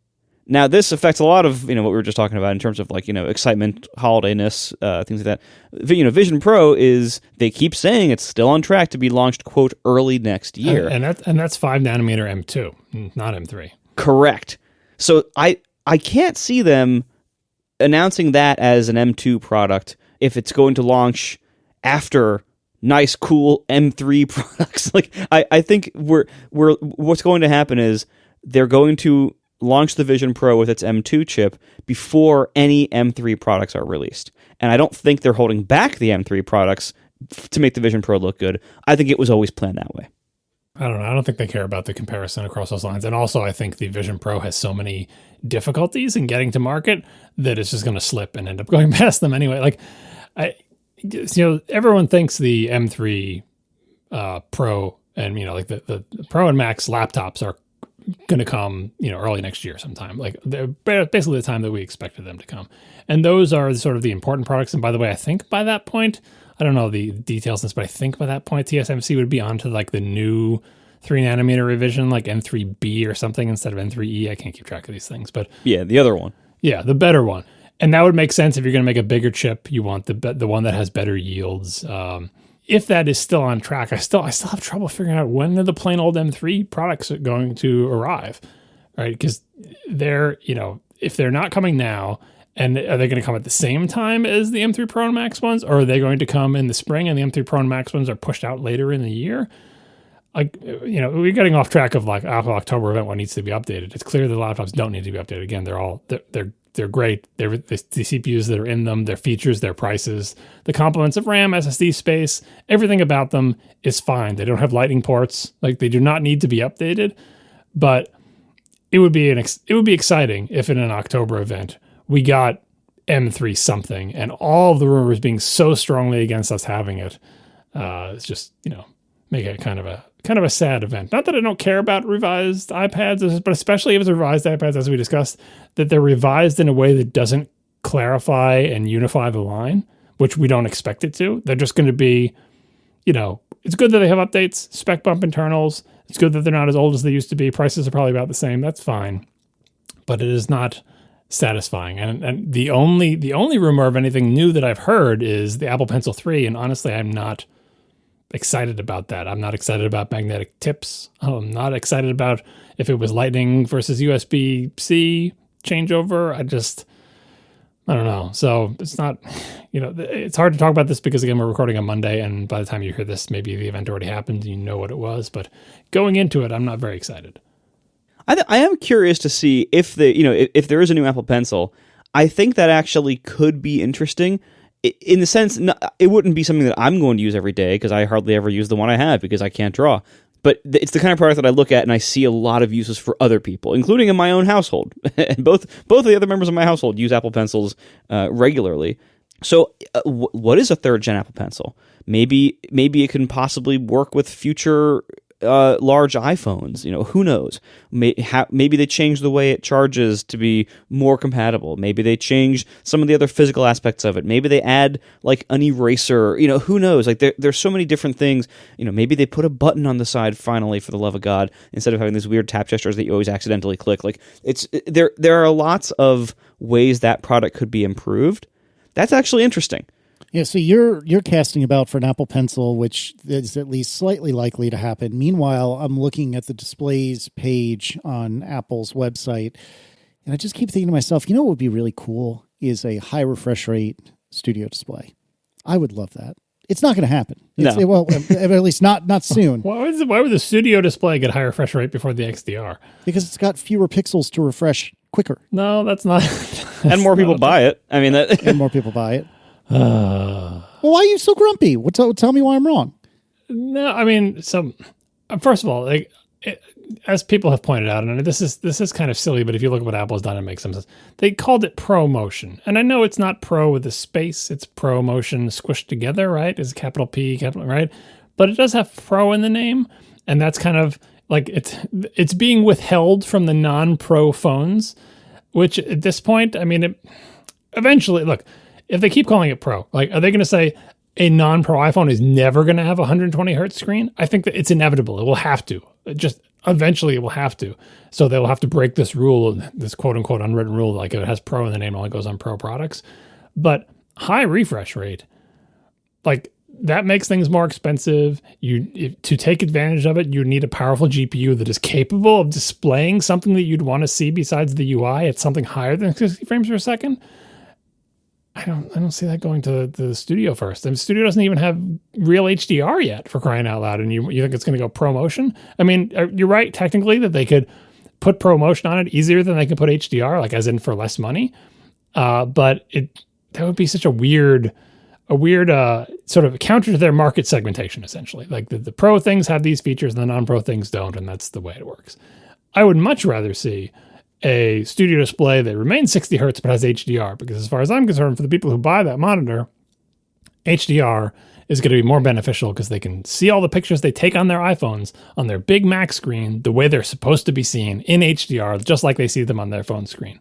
Now, this affects a lot of what we were just talking about in terms of excitement, holidayness, things like that. Vision Pro is, they keep saying it's still on track to be launched, quote, early next year. And that's 5nm M2, not M3. Correct. So I can't see them announcing that as an M2 product if it's going to launch after nice, cool M3 products. I think what's going to happen is they're going to launch the Vision Pro with its M2 chip before any M3 products are released. And I don't think they're holding back the M3 products to make the Vision Pro look good. I think it was always planned that way. I don't know. I don't think they care about the comparison across those lines. And also, I think the Vision Pro has so many difficulties in getting to market that it's just going to slip and end up going past them anyway. Everyone thinks the M3 Pro and, the Pro and Max laptops are going to come, early next year sometime. They're basically the time that we expected them to come. And those are sort of the important products. And by the way, I think by that point, I don't know the details of this, but I think by that point, TSMC would be onto the new 3nm revision, like M3B or something instead of M3E. I can't keep track of these things, but yeah, the other one. Yeah, the better one. And that would make sense if you're going to make a bigger chip. You want the one that has better yields. If that is still on track, I still have trouble figuring out when are the plain old M3 products are going to arrive, right? Because they're, if they're not coming now, and are they going to come at the same time as the M3 Pro and Max ones, or are they going to come in the spring and the M3 Pro and Max ones are pushed out later in the year? We're getting off track of Apple October event, what needs to be updated. It's clear the laptops don't need to be updated. Again, they're great. They're the CPUs that are in them, their features, their prices, the complements of RAM, SSD space, everything about them is fine. They don't have lightning ports. They do not need to be updated. But it would be exciting if in an October event we got M3 something, and all of the rumors being so strongly against us having it. It's just make it kind of a sad event. Not that I don't care about revised iPads, but especially if it's revised iPads, as we discussed, that they're revised in a way that doesn't clarify and unify the line, which we don't expect it to. They're just going to be, it's good that they have updates, spec bump internals. It's good that they're not as old as they used to be. Prices are probably about the same. That's fine. But it is not satisfying. And the only rumor of anything new that I've heard is the Apple Pencil 3. And honestly, I'm not excited about that. I'm not excited about magnetic tips. I'm not excited about if it was Lightning versus USB-C changeover. I don't know. So it's not, it's hard to talk about this because, again, we're recording on Monday, and by the time you hear this, maybe the event already happened and you know what it was. But going into it, I'm not very excited. I am curious to see if if there is a new Apple Pencil. I think that actually could be interesting. In the sense, it wouldn't be something that I'm going to use every day because I hardly ever use the one I have because I can't draw. But it's the kind of product that I look at and I see a lot of uses for other people, including in my own household. And both of the other members of my household use Apple Pencils regularly. So what is a third-gen Apple Pencil? Maybe it can possibly work with future large iPhones. Who knows? Maybe they change the way it charges to be more compatible. Maybe they change some of the other physical aspects of it. Maybe they add an eraser. Who knows? There's so many different things. Maybe they put a button on the side finally, for the love of God, instead of having these weird tap gestures that you always accidentally click. There are lots of ways that product could be improved. That's actually interesting. Yeah, so you're casting about for an Apple Pencil, which is at least slightly likely to happen. Meanwhile, I'm looking at the displays page on Apple's website, and I just keep thinking to myself, what would be really cool is a high refresh rate studio display. I would love that. It's not going to happen. Well, at least not soon. Why would the studio display get higher refresh rate before the XDR? Because it's got fewer pixels to refresh quicker. No, that's not. And more people buy it. I mean, and more people buy it. Well, why are you so grumpy? Tell me why I'm wrong. No, I mean, first of all, as people have pointed out, and this is kind of silly, but if you look at what Apple's done, it makes some sense. They called it ProMotion, and I know it's not Pro with a space; it's ProMotion squished together, right? It's capital P, capital right, but it does have Pro in the name, and that's kind of like it's being withheld from the non-Pro phones, which at this point, I mean, eventually, look. If they keep calling it Pro, are they going to say a non-Pro iPhone is never going to have a 120 hertz screen? I think that it's inevitable. It will have to. Eventually it will have to. So they'll have to break this rule, this quote-unquote unwritten rule, like if it has Pro in the name, it only goes on Pro products. But high refresh rate, that makes things more expensive. To take advantage of it, you need a powerful GPU that is capable of displaying something that you'd want to see besides the UI at something higher than 60 frames per second. I don't see that going to the studio first. And the studio doesn't even have real HDR yet, for crying out loud. And you think it's going to go ProMotion? I mean, you're right, technically, that they could put ProMotion on it easier than they could put HDR, as in for less money. But that would be such a weird sort of counter to their market segmentation, essentially. The Pro things have these features and the non-Pro things don't, and that's the way it works. I would much rather see a studio display that remains 60 hertz but has HDR, because as far as I'm concerned, for the people who buy that monitor, HDR is going to be more beneficial because they can see all the pictures they take on their iPhones on their big Mac screen the way they're supposed to be seen in HDR, just like they see them on their phone screen.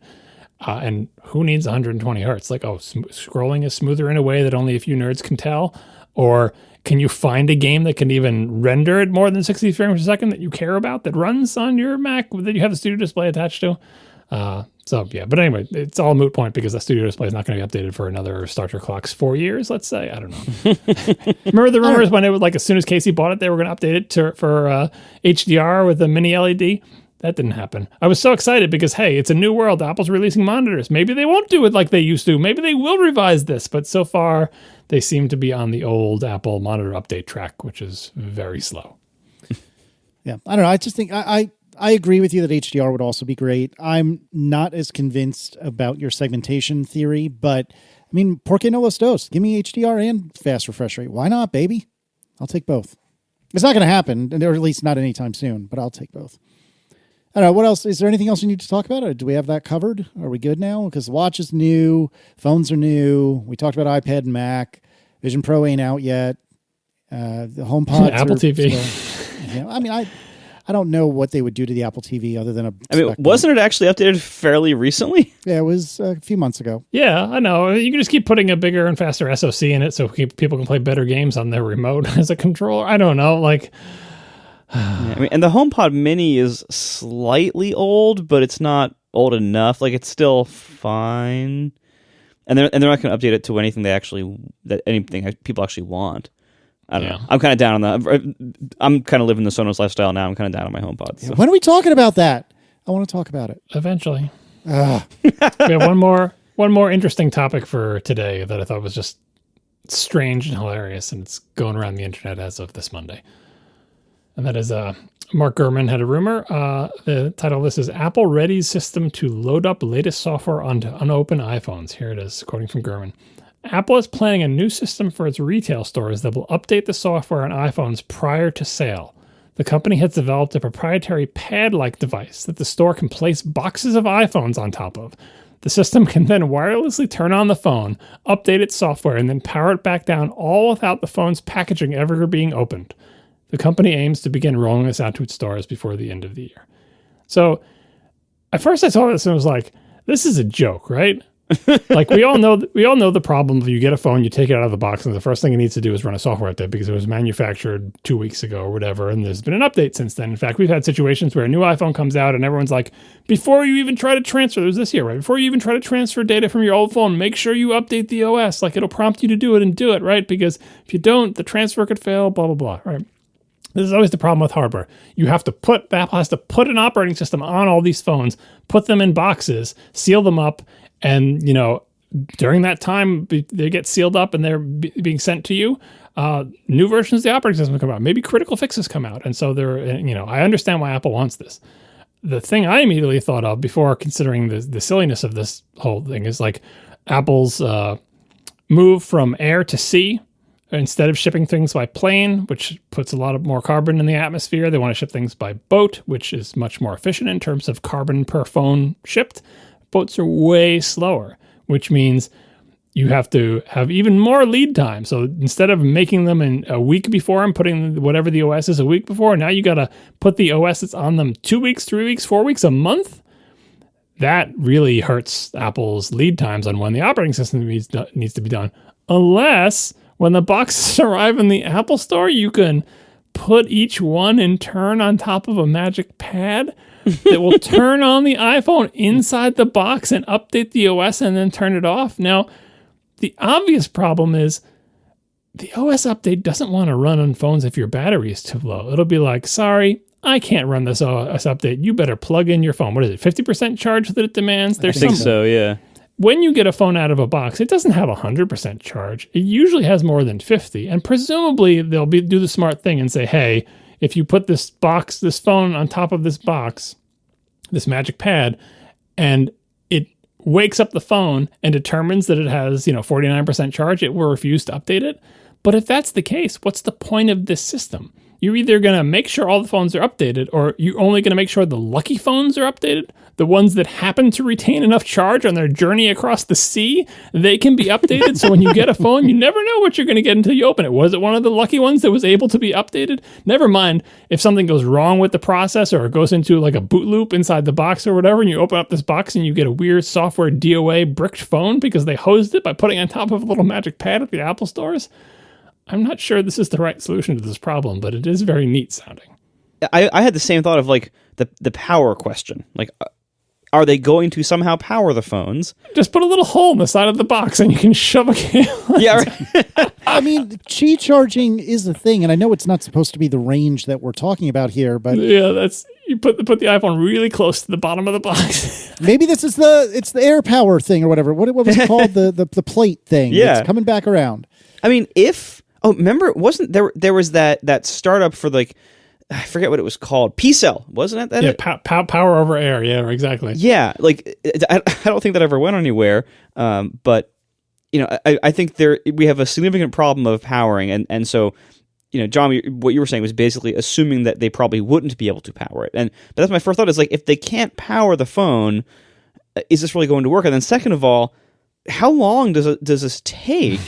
And who needs 120 hertz? Scrolling is smoother in a way that only a few nerds can tell. Or can you find a game that can even render at more than 60 frames per second that you care about that runs on your Mac that you have the studio display attached to? But anyway, it's all a moot point because the studio display is not going to be updated for another starter clock's 4 years, let's say. I don't know. Remember the rumors when it was as soon as Casey bought it, they were going to update it for HDR with a mini LED? That didn't happen. I was so excited because, hey, it's a new world. Apple's releasing monitors. Maybe they won't do it like they used to. Maybe they will revise this. But so far, they seem to be on the old Apple monitor update track, which is very slow. Yeah, I don't know. I just think I agree with you that HDR would also be great. I'm not as convinced about your segmentation theory, but I mean, por qué no los dos? Give me HDR and fast refresh rate. Why not, baby? I'll take both. It's not going to happen, or at least not anytime soon, but I'll take both. I don't know. What else? Is there anything else you need to talk about? Or do we have that covered? Are we good now? Because the watch is new. Phones are new. We talked about iPad and Mac. Vision Pro ain't out yet. The HomePod. Apple TV. I mean, I don't know what they would do to the Apple TV other than wasn't it actually updated fairly recently? Yeah, it was a few months ago. Yeah, I know. You can just keep putting a bigger and faster SoC in it so people can play better games on their remote as a controller. I don't know. And the HomePod Mini is slightly old, but it's not old enough. It's still fine, and they're not going to update it to anything anything people actually want. I don't know. I'm kind of down on that. I'm kind of living the Sonos lifestyle now. I'm kind of down on my HomePod. So. When are we talking about that? I want to talk about it eventually. We have one more interesting topic for today that I thought was just strange and hilarious, and it's going around the internet as of this Monday. And that is Mark Gurman had a rumor. The title of this is Apple Readies System to Load Up Latest Software onto Unopened iPhones. Here it is, quoting from Gurman. Apple is planning a new system for its retail stores that will update the software on iPhones prior to sale. The company has developed a proprietary pad-like device that the store can place boxes of iPhones on top of. The system can then wirelessly turn on the phone, update its software, and then power it back down, all without the phone's packaging ever being opened. The company aims to begin rolling this out to its stores before the end of the year. So, at first I saw this and was like, this is a joke, right? Like we all know the problem of you get a phone, you take it out of the box, and the first thing it needs to do is run a software update because it was manufactured 2 weeks ago or whatever, and there's been an update since then. In fact, we've had situations where a new iPhone comes out and everyone's like, before you even try to transfer, it was this year, right? Before you even try to transfer data from your old phone, make sure you update the OS. Like it'll prompt you to do it and do it, right? Because if you don't, the transfer could fail, blah, blah, blah, right? This is always the problem with hardware. Apple has to put an operating system on all these phones, put them in boxes, seal them up, and, during that time, they get sealed up and they're being sent to you. New versions of the operating system come out. Maybe critical fixes come out. And so I understand why Apple wants this. The thing I immediately thought of before considering the silliness of this whole thing is like Apple's move from air to sea. Instead of shipping things by plane, which puts a lot more carbon in the atmosphere, they want to ship things by boat, which is much more efficient in terms of carbon per phone shipped. Boats are way slower, which means you have to have even more lead time. So instead of making them in a week before and putting whatever the OS is a week before, now you got to put the OS that's on them 2 weeks, 3 weeks, 4 weeks, a month. That really hurts Apple's lead times on when the operating system needs to be done. Unless when the boxes arrive in the Apple Store, you can put each one in turn on top of a magic pad that will turn on the iPhone inside the box and update the OS and then turn it off. Now, the obvious problem is the OS update doesn't want to run on phones if your battery is too low. It'll be like, sorry, I can't run this OS update. You better plug in your phone. What is it, 50% charge that it demands? I think so, yeah. When you get a phone out of a box, it doesn't have 100% charge. It usually has more than 50. And presumably they'll do the smart thing and say, hey, if you put this phone on top of this box, this magic pad, and it wakes up the phone and determines that it has, 49% charge, it will refuse to update it. But if that's the case, what's the point of this system? You're either going to make sure all the phones are updated, or you're only going to make sure the lucky phones are updated. The ones that happen to retain enough charge on their journey across the sea, they can be updated. So when you get a phone, you never know what you're going to get until you open it. Was it one of the lucky ones that was able to be updated? Never mind if something goes wrong with the processor or it goes into like a boot loop inside the box or whatever, and you open up this box and you get a weird software DOA bricked phone because they hosed it by putting it on top of a little magic pad at the Apple stores. I'm not sure this is the right solution to this problem, but it is very neat sounding. I had the same thought of like the power question. Like, are they going to somehow power the phones? Just put a little hole in the side of the box and you can shove a cable. Yeah, right. I mean, Qi charging is a thing, and I know it's not supposed to be the range that we're talking about here, but yeah, you put the iPhone really close to the bottom of the box. Maybe this is it's the air power thing or whatever. What was it called? the plate thing. Yeah, it's coming back around. I mean, remember, wasn't there was that startup for like, I forget what it was called. P-Cell, wasn't it? Yeah, power over air. Yeah, exactly. Yeah, like I don't think that ever went anywhere. But I think we have a significant problem of powering, and so John, what you were saying was basically assuming that they probably wouldn't be able to power it. But that's my first thought is like, if they can't power the phone, is this really going to work? And then second of all, how long does this take?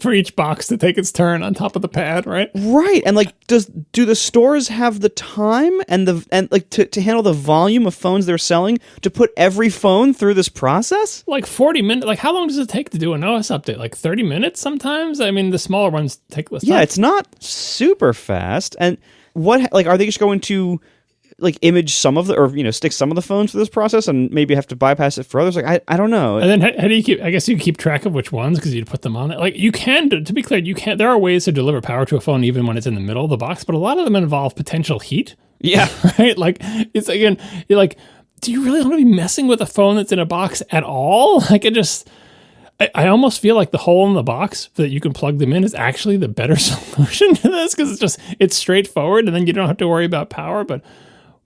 For each box to take its turn on top of the pad, right? Right. And like, do the stores have the time and to handle the volume of phones they're selling to put every phone through this process? Like 40 minutes. Like, how long does it take to do an OS update? Like 30 minutes sometimes? I mean, the smaller ones take less time. Yeah, it's not super fast. And are they just going to like image some of stick some of the phones for this process and maybe have to bypass it for others? Like, I don't know. And then how do you I guess you keep track of which ones because you'd put them on it. Like you can, to be clear, there are ways to deliver power to a phone even when it's in the middle of the box, but a lot of them involve potential heat. Yeah. Right? Like it's again, you're like, do you really want to be messing with a phone that's in a box at all? Like I almost feel like the hole in the box that you can plug them in is actually the better solution to this because it's straightforward and then you don't have to worry about power, but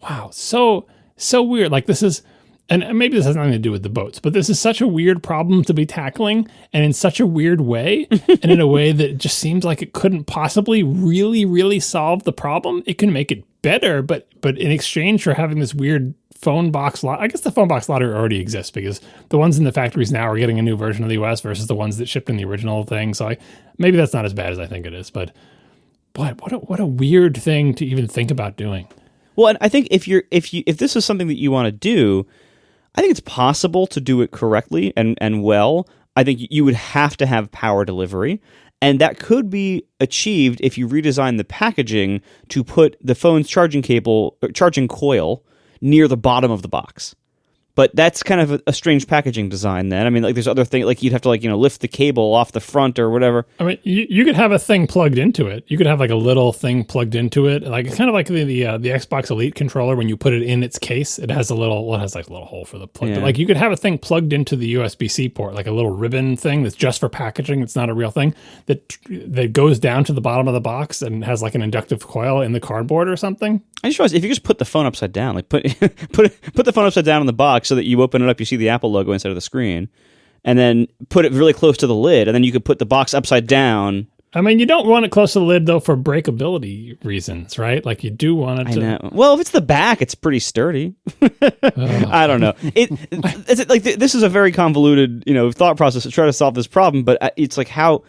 wow, so weird. Like this is, and maybe this has nothing to do with the boats, but this is such a weird problem to be tackling and in such a weird way and in a way that just seems like it couldn't possibly really, really solve the problem. It can make it better, but in exchange for having this weird phone box lot, I guess the phone box lottery already exists because the ones in the factories now are getting a new version of the OS versus the ones that shipped in the original thing. So maybe that's not as bad as I think it is, but what a weird thing to even think about doing. Well, and I think if this is something that you want to do, I think it's possible to do it correctly and well. I think you would have to have power delivery, and that could be achieved if you redesign the packaging to put the phone's charging coil near the bottom of the box. But that's kind of a strange packaging design then. I mean, like there's other things, like you'd have to lift the cable off the front or whatever. I mean, you could have a thing plugged into it. You could have like a little thing plugged into it. Like it's kind of like the Xbox Elite controller when you put it in its case, it has a little hole for the plug. Yeah. But like you could have a thing plugged into the USB-C port, like a little ribbon thing that's just for packaging. It's not a real thing that goes down to the bottom of the box and has like an inductive coil in the cardboard or something. I just realized if you just put the phone upside down, like put the phone upside down in the box so that you open it up, you see the Apple logo instead of the screen, and then put it really close to the lid, and then you could put the box upside down. I mean, you don't want it close to the lid though for breakability reasons, right? Like you do want it to. I know. Well, if it's the back, it's pretty sturdy. I don't know. It's like this is a very convoluted, thought process to try to solve this problem, but it's like how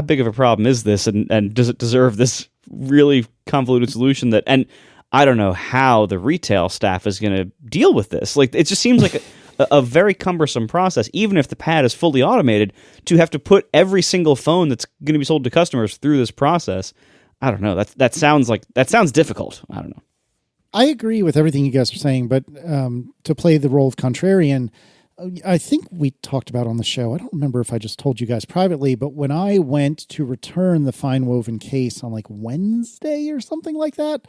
big of a problem is this, and does it deserve this really convoluted solution that and I don't know how the retail staff is going to deal with this. Like, it just seems like a very cumbersome process, even if the pad is fully automated, to have to put every single phone that's going to be sold to customers through this process. I don't know. That sounds difficult. I don't know. I agree with everything you guys are saying, but to play the role of contrarian, I think we talked about on the show. I don't remember if I just told you guys privately, but when I went to return the fine woven case on like Wednesday or something like that,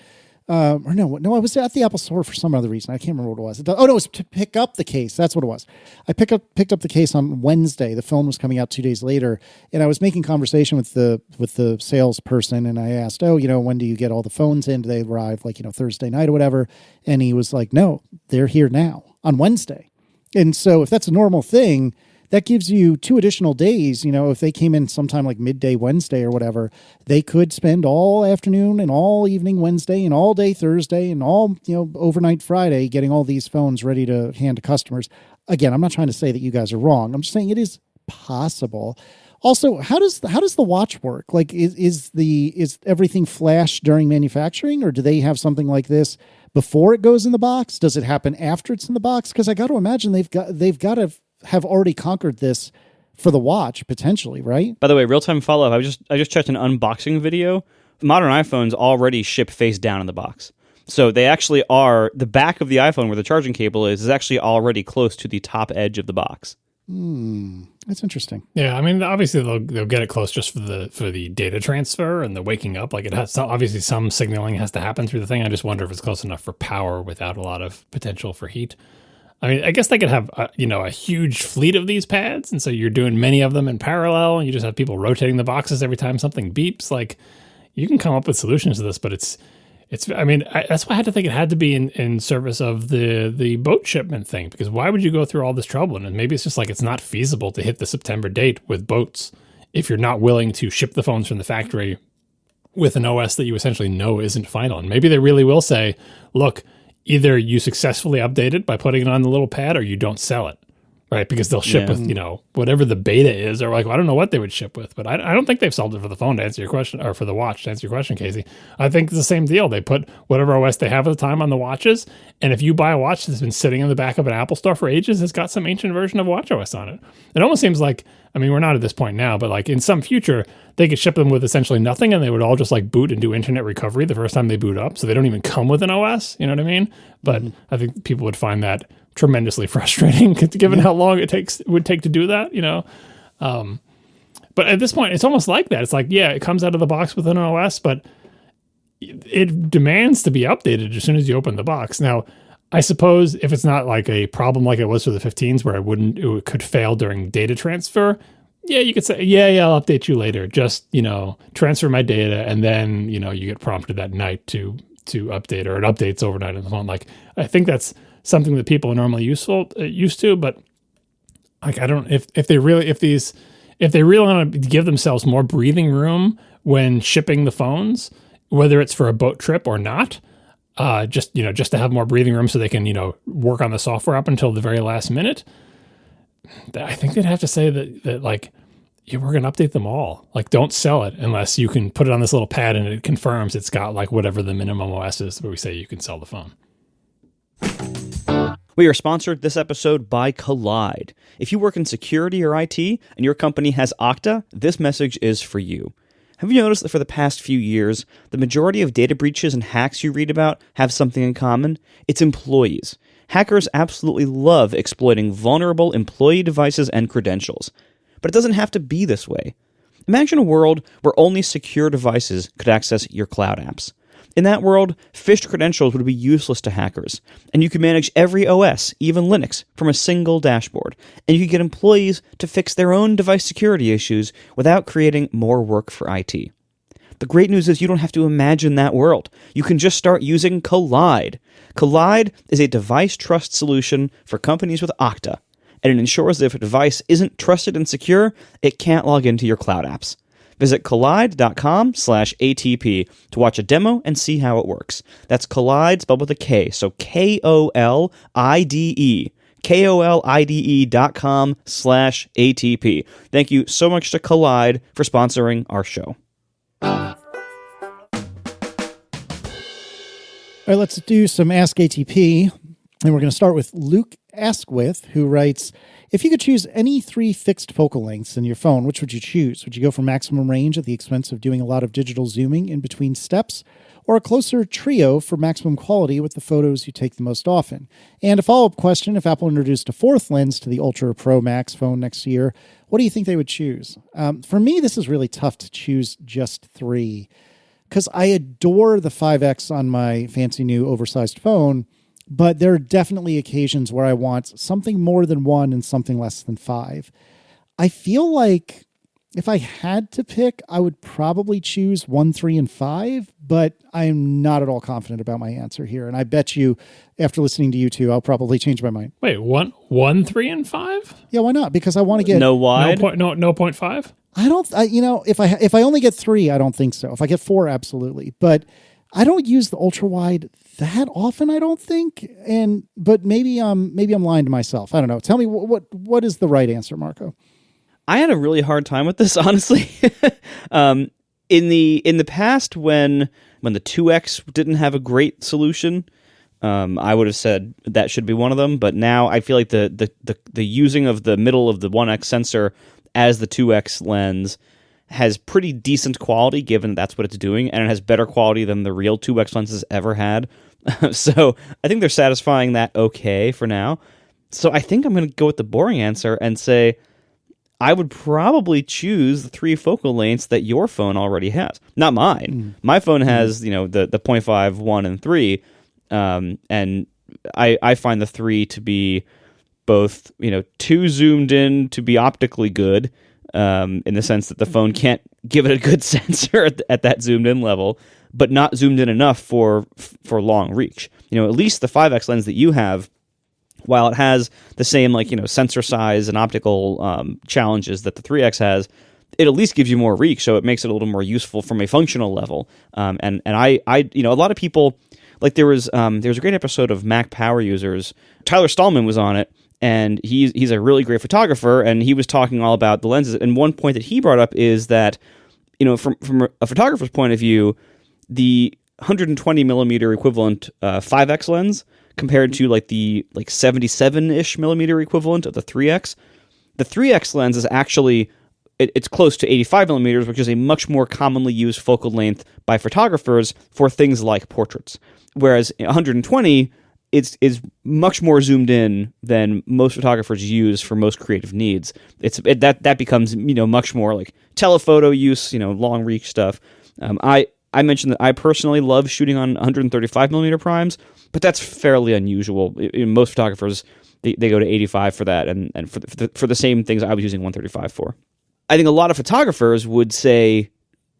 I was at the Apple store for some other reason. I can't remember what it was. It was to pick up the case. That's what it was. I picked up the case on Wednesday. The phone was coming out 2 days later, and I was making conversation with the salesperson, and I asked, when do you get all the phones in? Do they arrive Thursday night or whatever? And he was like, no, they're here now on Wednesday. And so if that's a normal thing, that gives you 2 additional days. If they came in sometime like midday Wednesday or whatever, they could spend all afternoon and all evening Wednesday and all day Thursday and all, overnight Friday getting all these phones ready to hand to customers. Again, I'm not trying to say that you guys are wrong. I'm just saying it is possible. Also, how does the watch work? Like, is everything flash during manufacturing, or do they have something like this before it goes in the box? Does it happen after it's in the box? Because I got to imagine they've got to have already conquered this for the watch, potentially, right? By the way, real-time follow-up, I just checked an unboxing video. Modern iPhones already ship face down in the box. So they actually are, the back of the iPhone where the charging cable is actually already close to the top edge of the box. That's interesting. Yeah, I mean, obviously they'll get it close just for the data transfer and the waking up. Like it has obviously some signaling has to happen through the thing. I just wonder if it's close enough for power without a lot of potential for heat. I mean, I guess they could have a huge fleet of these pads, and so you're doing many of them in parallel, and you just have people rotating the boxes every time something beeps. Like, you can come up with solutions to this, but it's. I mean, that's why I had to think it had to be in service of the boat shipment thing, because why would you go through all this trouble? And maybe it's just like it's not feasible to hit the September date with boats if you're not willing to ship the phones from the factory with an OS that you essentially know isn't final. And maybe they really will say, look, either you successfully update it by putting it on the little pad or you don't sell it, right? Because they'll ship with, whatever the beta is, or like, I don't know what they would ship with, but I don't think they've solved it for the phone to answer your question, or for the watch to answer your question, Casey. I think it's the same deal. They put whatever OS they have at the time on the watches, and if you buy a watch that's been sitting in the back of an Apple store for ages, it's got some ancient version of watchOS on it. It almost seems like, I mean, we're not at this point now, but like in some future, they could ship them with essentially nothing, and they would all just like boot and do internet recovery the first time they boot up, so they don't even come with an OS, you know what I mean? But I think people would find that tremendously frustrating, given how long it would take to do that, But at this point, it's almost like that. It's like, yeah, it comes out of the box with an OS, but it demands to be updated as soon as you open the box. Now, I suppose if it's not like a problem like it was for the 15s, where it could fail during data transfer, yeah, you could say, yeah, I'll update you later. Just, transfer my data, and then, you get prompted that night to update, or it updates overnight on the phone. Like, I think that's something that people are normally used to, but like, I don't, if they really want to give themselves more breathing room when shipping the phones, whether it's for a boat trip or not, just to have more breathing room so they can, work on the software up until the very last minute, I think they'd have to say that like, yeah, we're going to update them all. Like, don't sell it unless you can put it on this little pad and it confirms it's got like whatever the minimum OS is where we say you can sell the phone. We are sponsored this episode by Kolide. If you work in security or IT and your company has Okta, this message is for you. Have you noticed that for the past few years, the majority of data breaches and hacks you read about have something in common? It's employees. Hackers absolutely love exploiting vulnerable employee devices and credentials. But it doesn't have to be this way. Imagine a world where only secure devices could access your cloud apps. In that world, phished credentials would be useless to hackers, and you could manage every OS, even Linux, from a single dashboard, and you could get employees to fix their own device security issues without creating more work for IT. The great news is you don't have to imagine that world. You can just start using Kolide. Kolide is a device trust solution for companies with Okta, and it ensures that if a device isn't trusted and secure, it can't log into your cloud apps. Visit kolide.com/ATP to watch a demo and see how it works. That's Kolide spelled with a K, so KOLIDE. KOLIDE.com/ATP. Thank you so much to Kolide for sponsoring our show. All right, let's do some Ask ATP. And we're going to start with Luke Askwith, who writes, if you could choose any 3 fixed focal lengths in your phone, which would you choose? Would you go for maximum range at the expense of doing a lot of digital zooming in between steps, or a closer trio for maximum quality with the photos you take the most often? And a follow-up question, if Apple introduced a 4th lens to the Ultra Pro Max phone next year, what do you think they would choose? For me, this is really tough to choose just 3, because I adore the 5X on my fancy new oversized phone, but there are definitely occasions where I want something more than 1 and something less than 5. I feel like if I had to pick, I would probably choose 1, 3, and 5, but I'm not at all confident about my answer here. And I bet you, after listening to you two, I'll probably change my mind. Wait, 1, 3, and 5? Yeah, why not? Because I want to get no wide. No 0.5? If I only get 3, I don't think so. If I get 4, absolutely. But I don't use the ultra wide that often, I don't think. But maybe I'm lying to myself. I don't know. Tell me what is the right answer, Marco? I had a really hard time with this, honestly. In the past, when the 2X didn't have a great solution, I would have said that should be one of them. But now I feel like the using of the middle of the 1X sensor as the 2X lens has pretty decent quality, given that's what it's doing, and it has better quality than the real 2X lenses ever had. So I think they're satisfying that okay for now. So I think I'm going to go with the boring answer and say I would probably choose the 3 focal lengths that your phone already has. Not mine. My phone has, the 0.5, 1, and 3, and I find the 3 to be both, too zoomed in to be optically good, in the sense that the phone can't give it a good sensor at that zoomed in level, but not zoomed in enough for long reach. At least the 5X lens that you have, while it has the same sensor size and optical challenges that the 3X has, it at least gives you more reach, so it makes it a little more useful from a functional level. And I a lot of people, like there was a great episode of Mac Power Users. Tyler Stallman was on it. And he's a really great photographer, and he was talking all about the lenses. And one point that he brought up is that, from a photographer's point of view, the 120 millimeter equivalent 5X lens compared to the 77-ish millimeter equivalent of the 3X, the 3X lens is actually it's close to 85 millimeters, which is a much more commonly used focal length by photographers for things like portraits, whereas 120 is much more zoomed in than most photographers use for most creative needs. That becomes much more like telephoto use, long reach stuff. I mentioned that I personally love shooting on 135 millimeter primes, but that's fairly unusual. Most photographers they go to 85 for that, and for the same things I was using 135 for. I think a lot of photographers would say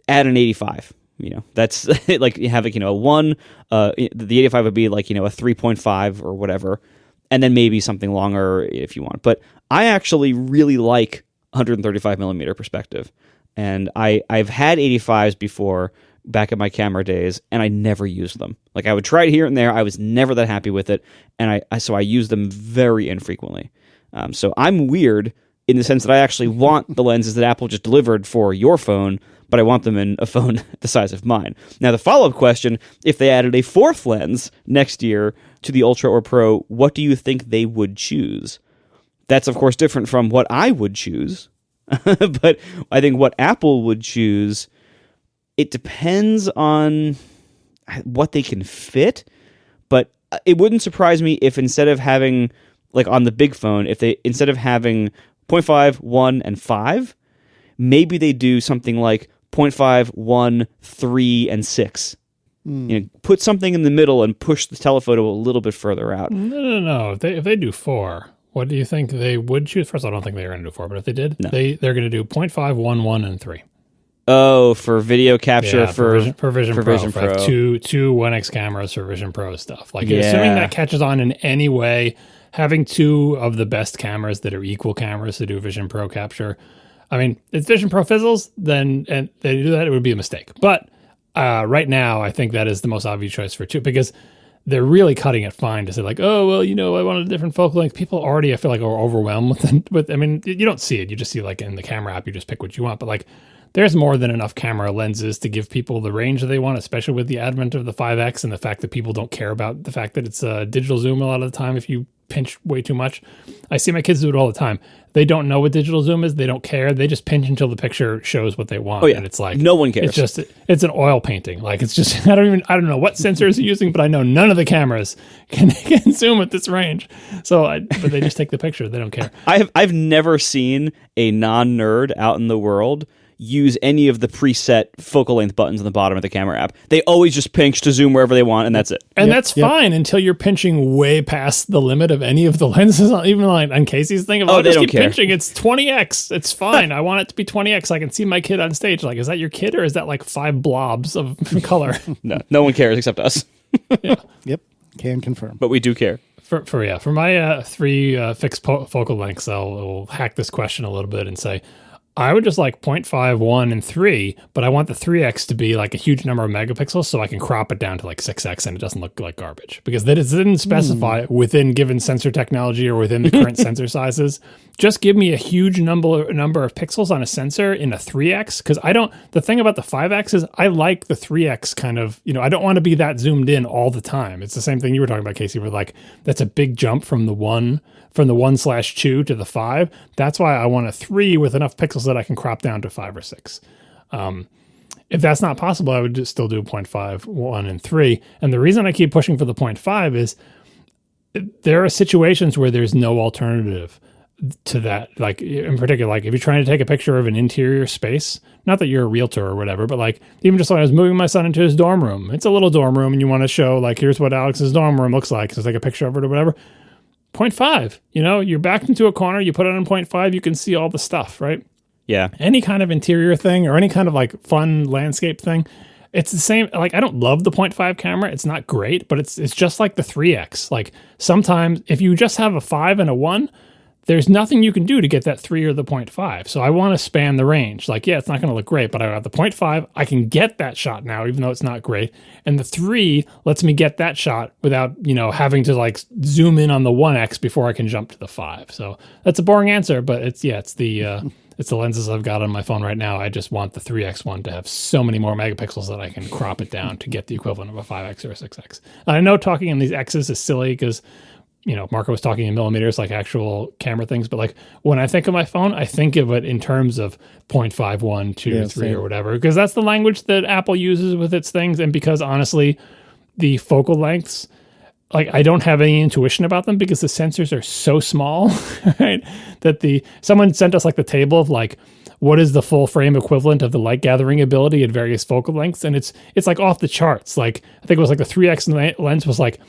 add an 85. That's like you have a 1, the 85 would be a 3.5 or whatever, and then maybe something longer if you want. But I actually really like 135 millimeter perspective, and I've had 85s before back in my camera days, and I never used them. I would try it here and there. I was never that happy with it, and so I use them very infrequently. So I'm weird in the sense that I actually want the lenses that Apple just delivered for your phone, but I want them in a phone the size of mine. Now, the follow-up question, if they added a fourth lens next year to the Ultra or Pro, what do you think they would choose? That's, of course, different from what I would choose. But I think what Apple would choose, it depends on what they can fit. But it wouldn't surprise me if instead of having, like on the big phone, if they, instead of having 0.5, 1, and 5, maybe they do something like 0.5, 1, 3, and 6. You know, put something in the middle and push the telephoto a little bit further out. No. If they do 4, what do you think they would choose? First, I don't think they're going to do 4, but if they did, they're going to do 0.5, 1, 1, and 3. Oh, for video capture, for Vision Pro. Vision Pro. Two 1x cameras for Vision Pro stuff. Like, assuming that catches on in any way, having 2 of the best cameras that are equal cameras to do Vision Pro capture. I mean, if Vision Pro fizzles, and they do that, it would be a mistake. But right now, I think that is the most obvious choice for 2, because they're really cutting it fine to say like, oh, well, I wanted a different focal length. People already, I feel like, are overwhelmed with I mean, you don't see it. You just see like in the camera app, you just pick what you want. But like, there's more than enough camera lenses to give people the range that they want, especially with the advent of the 5X and the fact that people don't care about the fact that it's a digital zoom a lot of the time if you pinch way too much. I see my kids do it all the time. They don't know what digital zoom is. They don't care. They just pinch until the picture shows what they want. Oh, yeah. And it's like, no one cares. It's an oil painting. Like, it's just, I don't know what sensors are using, but I know none of the cameras can zoom at this range. But they just take the picture. They don't care. I've never seen a non-nerd out in the world use any of the preset focal length buttons on the bottom of the camera app. They always just pinch to zoom wherever they want, and that's it. And that's fine until you're pinching way past the limit of any of the lenses, even like on Casey's thing. If I just keep pinching, it's 20x. It's fine. I want it to be 20x. I can see my kid on stage. Like, is that your kid, or is that like 5 blobs of color? No one cares except us. Yeah. Yep, can confirm. But we do care. For my 3 fixed focal lengths, I'll hack this question a little bit and say, I would just like 0.5, 1, and 3, but I want the 3x to be like a huge number of megapixels so I can crop it down to like 6x and it doesn't look like garbage. Because it didn't specify within given sensor technology or within the current sensor sizes. Just give me a huge number of pixels on a sensor in a 3x. Because the thing about the 5x is I like the 3x kind of, I don't want to be that zoomed in all the time. It's the same thing you were talking about, Casey, where like that's a big jump from the 1/2 to the 5. That's why I want a 3 with enough pixels that I can crop down to 5 or 6. If that's not possible, I would just still do 0.5, 1, and 3. And the reason I keep pushing for the 0.5 is there are situations where there's no alternative to that. Like, in particular, like if you're trying to take a picture of an interior space, not that you're a realtor or whatever, but like even just like I was moving my son into his dorm room. It's a little dorm room and you want to show like, here's what Alex's dorm room looks like. So take a picture of it or whatever. 0.5, you're backed into a corner, you put it on 0.5, you can see all the stuff, right? Yeah. Any kind of interior thing or any kind of like fun landscape thing, it's the same. Like, I don't love the 0.5 camera. It's not great, but it's just like the 3X. Like, sometimes if you just have a 5 and a 1, there's nothing you can do to get that 3 or the 0.5. So I want to span the range. Like, yeah, it's not going to look great, but I got the 0.5. I can get that shot now, even though it's not great. And the 3 lets me get that shot without, having to like zoom in on the 1X before I can jump to the 5. So that's a boring answer, but it's the lenses I've got on my phone right now. I just want the 3X one to have so many more megapixels that I can crop it down to get the equivalent of a 5X or a 6X. And I know talking in these X's is silly because Marco was talking in millimeters, like actual camera things. But like when I think of my phone, I think of it in terms of 0.5, 1, 2, 3 or whatever, because that's the language that Apple uses with its things. And because honestly, the focal lengths, like I don't have any intuition about them because the sensors are so small, right? That someone sent us like the table of like, what is the full frame equivalent of the light gathering ability at various focal lengths? And it's like off the charts. Like I think it was like the 3X lens was like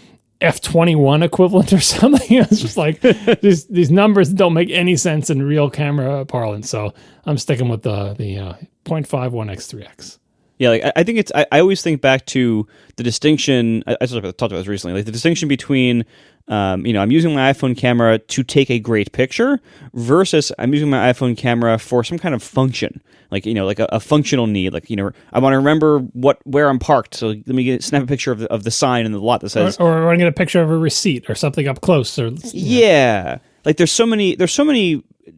F21 equivalent or something. It's just like these numbers don't make any sense in real camera parlance. So I'm sticking with the 0.5, 1X, 3X. Yeah, like I think I always think back to the distinction. I talked about this recently. Like the distinction between, I'm using my iPhone camera to take a great picture versus I'm using my iPhone camera for some kind of function. Like like a functional need. Like I want to remember where I'm parked. So let me snap a picture of the sign in the lot that says. Or I want to get a picture of a receipt or something up close. Or yeah, like there's so many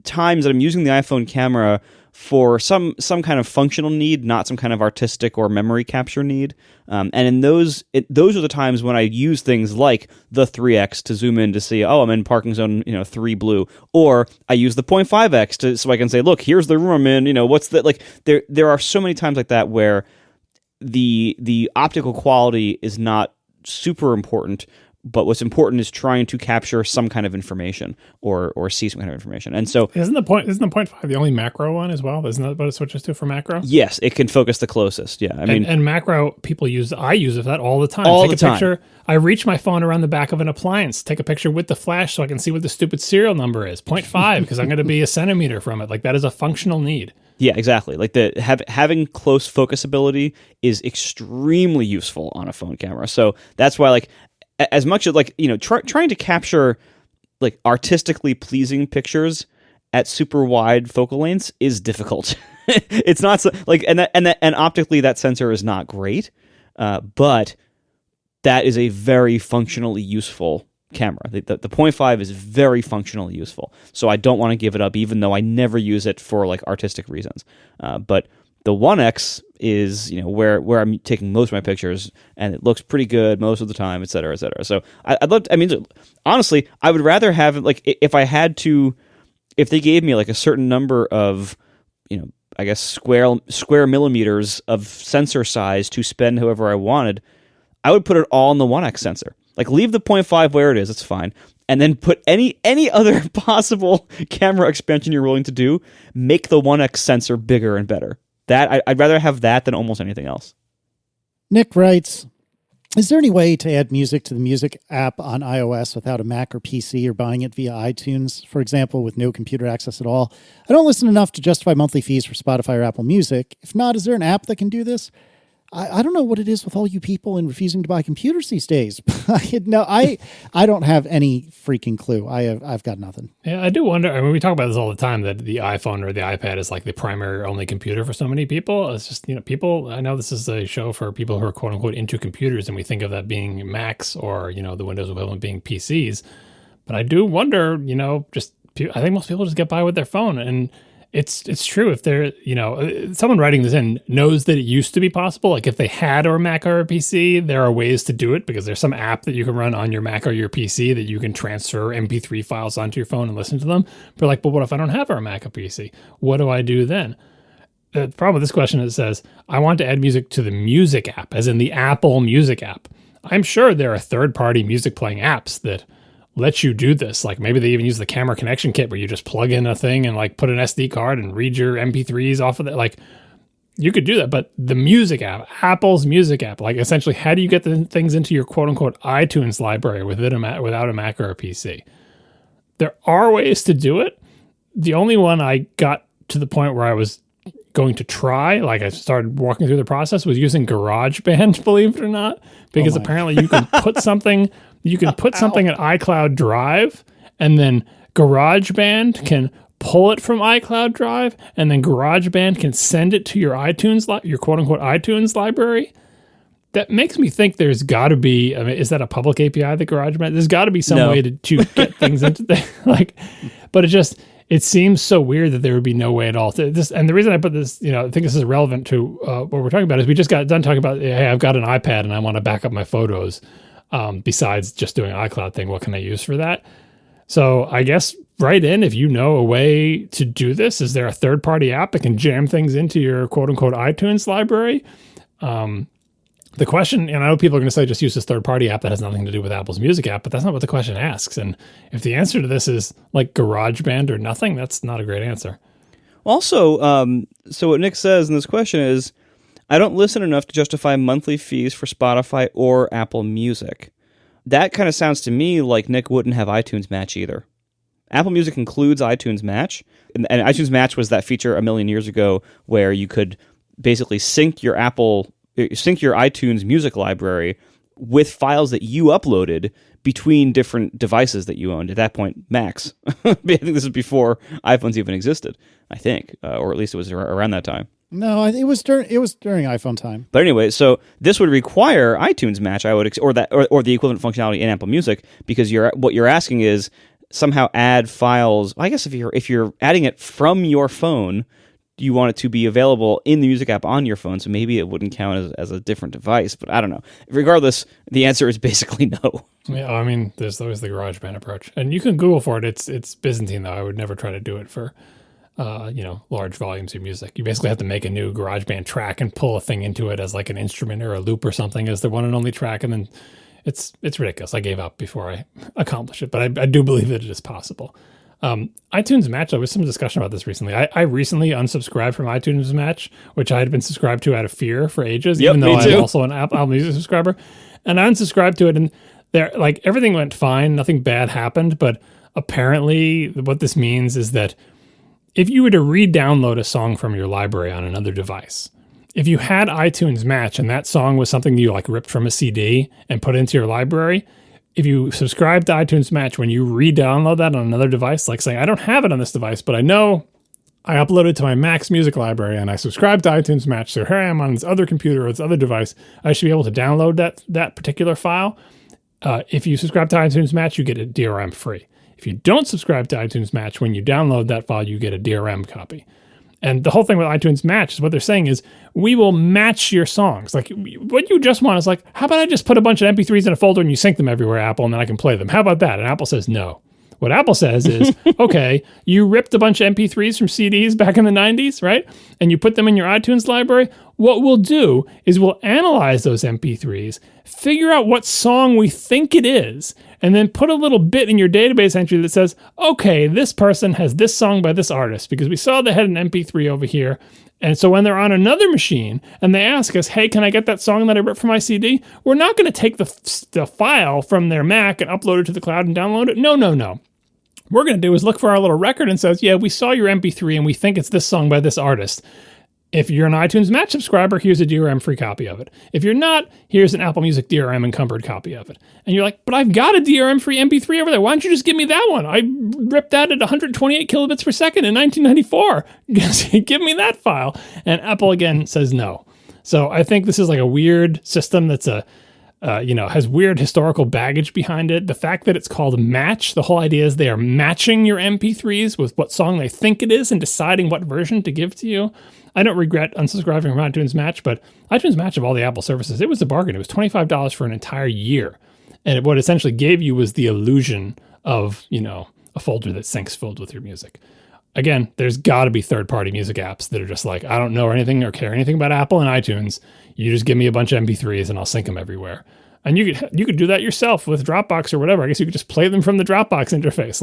times that I'm using the iPhone camera for some kind of functional need, not some kind of artistic or memory capture need. And in those are the times when I use things like the 3x to zoom in to see, oh, I'm in parking zone 3 blue, or I use the 0.5x so I can say, look, here's the room I'm in. What's the like? There are so many times like that where the optical quality is not super important. But what's important is trying to capture some kind of information or see some kind of information. And so isn't the 0.5 the only macro one as well? Isn't that what it switches to for macro? Yes, it can focus the closest. Yeah. And macro people I use it for that all the time. Take a picture. I reach my phone around the back of an appliance, take a picture with the flash so I can see what the stupid serial number is. 0.5 because I'm going to be a centimeter from it. Like that is a functional need. Yeah, exactly. Like having close focus ability is extremely useful on a phone camera. So that's why as much as trying to capture like artistically pleasing pictures at super wide focal lengths is difficult. It's not so, and optically that sensor is not great, but that is a very functionally useful camera. The 0.5 is very functionally useful, so I don't want to give it up, even though I never use it for like artistic reasons. But the 1x is where I'm taking most of my pictures, and it looks pretty good most of the time, et cetera, et cetera. So I'd love to, honestly, I would rather have it, like, if they gave me like a certain number of, I guess square millimeters of sensor size to spend however I wanted, I would put it all in the 1x sensor. Like, leave the 0.5 where it is, it's fine. And then put any other possible camera expansion you're willing to do, make the 1x sensor bigger and better. I'd rather have that than almost anything else. Nick writes, is there any way to add music to the music app on iOS without a Mac or PC or buying it via iTunes, for example, with no computer access at all? I don't listen enough to justify monthly fees for Spotify or Apple Music. If not, is there an app that can do this? I don't know what it is with all you people and refusing to buy computers these days. I don't have any freaking clue. I've got nothing. Yeah, I do wonder. I mean, we talk about this all the time, that the iPhone or the iPad is like the primary only computer for so many people. It's just, people, I know this is a show for people who are quote unquote into computers, and we think of that being Macs or, the Windows equivalent being PCs. But I do wonder, I think most people just get by with their phone, and it's true. If they're, someone writing this in knows that it used to be possible. Like if they had a Mac or a PC, there are ways to do it because there's some app that you can run on your Mac or your PC that you can transfer MP3 files onto your phone and listen to them. But what if I don't have a Mac or PC? What do I do then? The problem with this question is it says, I want to add music to the music app, as in the Apple Music app. I'm sure there are third-party music playing apps that let you do this. Like maybe they even use the camera connection kit where you just plug in a thing and like put an SD card and read your MP3s off of it. Like you could do that, but the music app, Apple's music app, like essentially how do you get the things into your quote unquote iTunes library without a Mac or a PC? There are ways to do it. The only one I got to the point where I was going to try, like I started walking through the process, was using GarageBand, believe it or not, because apparently you can put something in iCloud Drive, and then GarageBand can pull it from iCloud Drive, and then GarageBand can send it to your your quote-unquote iTunes library. That makes me think there's got to be, is that a public API, the GarageBand? There's got to be some way to get things into but it seems so weird that there would be no way at all to this. And the reason I put this, I think this is relevant to what we're talking about, is we just got done talking about, hey, I've got an iPad and I want to back up my photos. Besides just doing an iCloud thing, what can I use for that? So I guess write in if you know a way to do this. Is there a third-party app that can jam things into your quote-unquote iTunes library? The question, and I know people are going to say just use this third-party app that has nothing to do with Apple's Music app, but that's not what the question asks. And if the answer to this is like GarageBand or nothing, that's not a great answer. Also, so what Nick says in this question is, I don't listen enough to justify monthly fees for Spotify or Apple Music. That kind of sounds to me like Nick wouldn't have iTunes Match either. Apple Music includes iTunes Match, and iTunes Match was that feature a million years ago where you could basically sync your iTunes music library with files that you uploaded between different devices that you owned. At that point, Macs. I think this is before iPhones even existed, I think, or at least it was around that time. No, it was during iPhone time. But anyway, so this would require iTunes Match, or the equivalent functionality in Apple Music, because what you're asking is somehow add files. I guess if you're adding it from your phone, you want it to be available in the music app on your phone, so maybe it wouldn't count as a different device, but I don't know. Regardless, the answer is basically no. Yeah, I mean, there's always the GarageBand approach. And you can Google for it. It's Byzantine, though. I would never try to do it for, large volumes of music. You basically have to make a new GarageBand track and pull a thing into it as like an instrument or a loop or something as the one and only track, and then it's ridiculous. I gave up before I accomplished it, but I do believe that it is possible. iTunes Match, there was some discussion about this recently. I recently unsubscribed from iTunes Match, which I had been subscribed to out of fear for ages, even though I'm also an Apple Music subscriber. And I unsubscribed to it, and everything went fine. Nothing bad happened, but apparently what this means is that if you were to re-download a song from your library on another device, if you had iTunes Match and that song was something you ripped from a CD and put into your library, if you subscribe to iTunes Match, when you re-download that on another device, like saying, I don't have it on this device, but I know I uploaded it to my Mac's music library and I subscribed to iTunes Match, so here I am on this other computer or this other device, I should be able to download that particular file. If you subscribe to iTunes Match, you get a DRM free. If you don't subscribe to iTunes Match, when you download that file, you get a DRM copy. And the whole thing with iTunes Match is what they're saying is we will match your songs. Like what you just want is how about I just put a bunch of MP3s in a folder and you sync them everywhere, Apple, and then I can play them. How about that? And Apple says no. What Apple says is, okay, you ripped a bunch of MP3s from CDs back in the 90s, right? And you put them in your iTunes library. What we'll do is we'll analyze those MP3s, figure out what song we think it is, and then put a little bit in your database entry that says, okay, this person has this song by this artist because we saw they had an MP3 over here. And so when they're on another machine and they ask us, hey, can I get that song that I ripped from my CD? We're not going to take the file from their Mac and upload it to the cloud and download it. No. What we're going to do is look for our little record and says, yeah, we saw your MP3 and we think it's this song by this artist. If you're an iTunes Match subscriber, here's a DRM-free copy of it. If you're not, here's an Apple Music DRM encumbered copy of it. And you're like, but I've got a DRM-free MP3 over there. Why don't you just give me that one? I ripped that at 128 kilobits per second in 1994. Give me that file. And Apple, again, says no. So I think this is a weird system that's has weird historical baggage behind it. The fact that it's called Match, the whole idea is they are matching your MP3s with what song they think it is and deciding what version to give to you. I don't regret unsubscribing from iTunes Match, but iTunes Match of all the Apple services, it was a bargain. It was $25 for an entire year. And what it essentially gave you was the illusion of, a folder that syncs filled with your music. Again, there's got to be third-party music apps that are just I don't know anything or care anything about Apple and iTunes. You just give me a bunch of MP3s and I'll sync them everywhere. And you could do that yourself with Dropbox or whatever. I guess you could just play them from the Dropbox interface.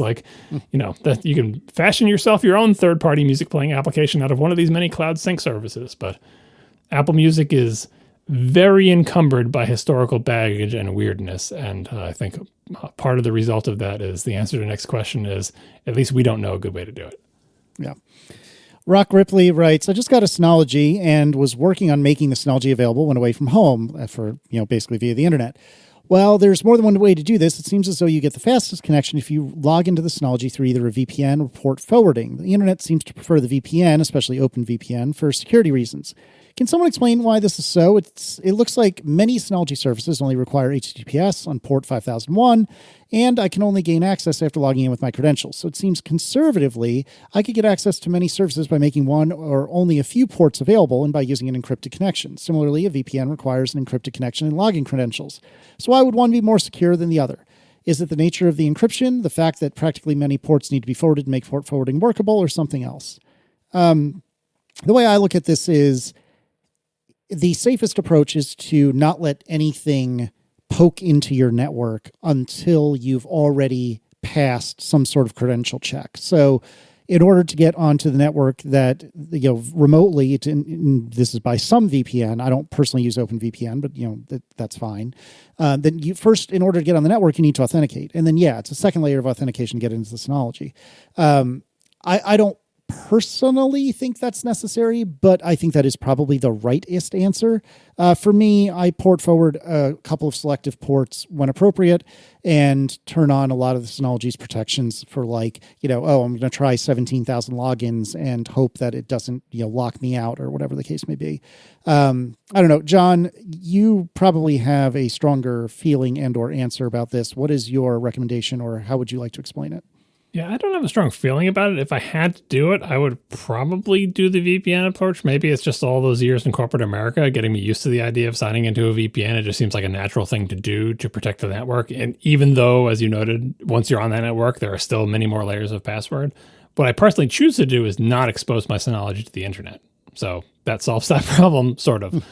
That you can fashion yourself your own third-party music playing application out of one of these many cloud sync services. But Apple Music is very encumbered by historical baggage and weirdness. And I think part of the result of that is the answer to the next question is at least we don't know a good way to do it. Yeah. Rock Ripley writes, I just got a Synology and was working on making the Synology available when away from home for, basically via the internet. Well, there's more than one way to do this. It seems as though you get the fastest connection if you log into the Synology through either a VPN or port forwarding. The internet seems to prefer the VPN, especially OpenVPN, for security reasons. Can someone explain why this is so? It looks like many Synology services only require HTTPS on port 5001, and I can only gain access after logging in with my credentials. So it seems conservatively, I could get access to many services by making one or only a few ports available and by using an encrypted connection. Similarly, a VPN requires an encrypted connection and login credentials. So why would one be more secure than the other? Is it the nature of the encryption, the fact that practically many ports need to be forwarded to make port forwarding workable, or something else? The way I look at this is the safest approach is to not let anything poke into your network until you've already passed some sort of credential check. So in order to get onto the network that, remotely, this is by some VPN. I don't personally use OpenVPN, but, that's fine. Then you first, in order to get on the network, you need to authenticate. And then, it's a second layer of authentication to get into the Synology. I don't personally think that's necessary, but I think that is probably the rightest answer. For me, I port forward a couple of selective ports when appropriate and turn on a lot of the Synology's protections for I'm going to try 17,000 logins and hope that it doesn't, lock me out or whatever the case may be. I don't know. John, you probably have a stronger feeling and or answer about this. What is your recommendation, or how would you like to explain it? Yeah, I don't have a strong feeling about it. If I had to do it, I would probably do the VPN approach. Maybe it's just all those years in corporate America getting me used to the idea of signing into a VPN. It just seems like a natural thing to do to protect the network. And even though, as you noted, once you're on that network, there are still many more layers of password. What I personally choose to do is not expose my Synology to the internet. So that solves that problem, sort of.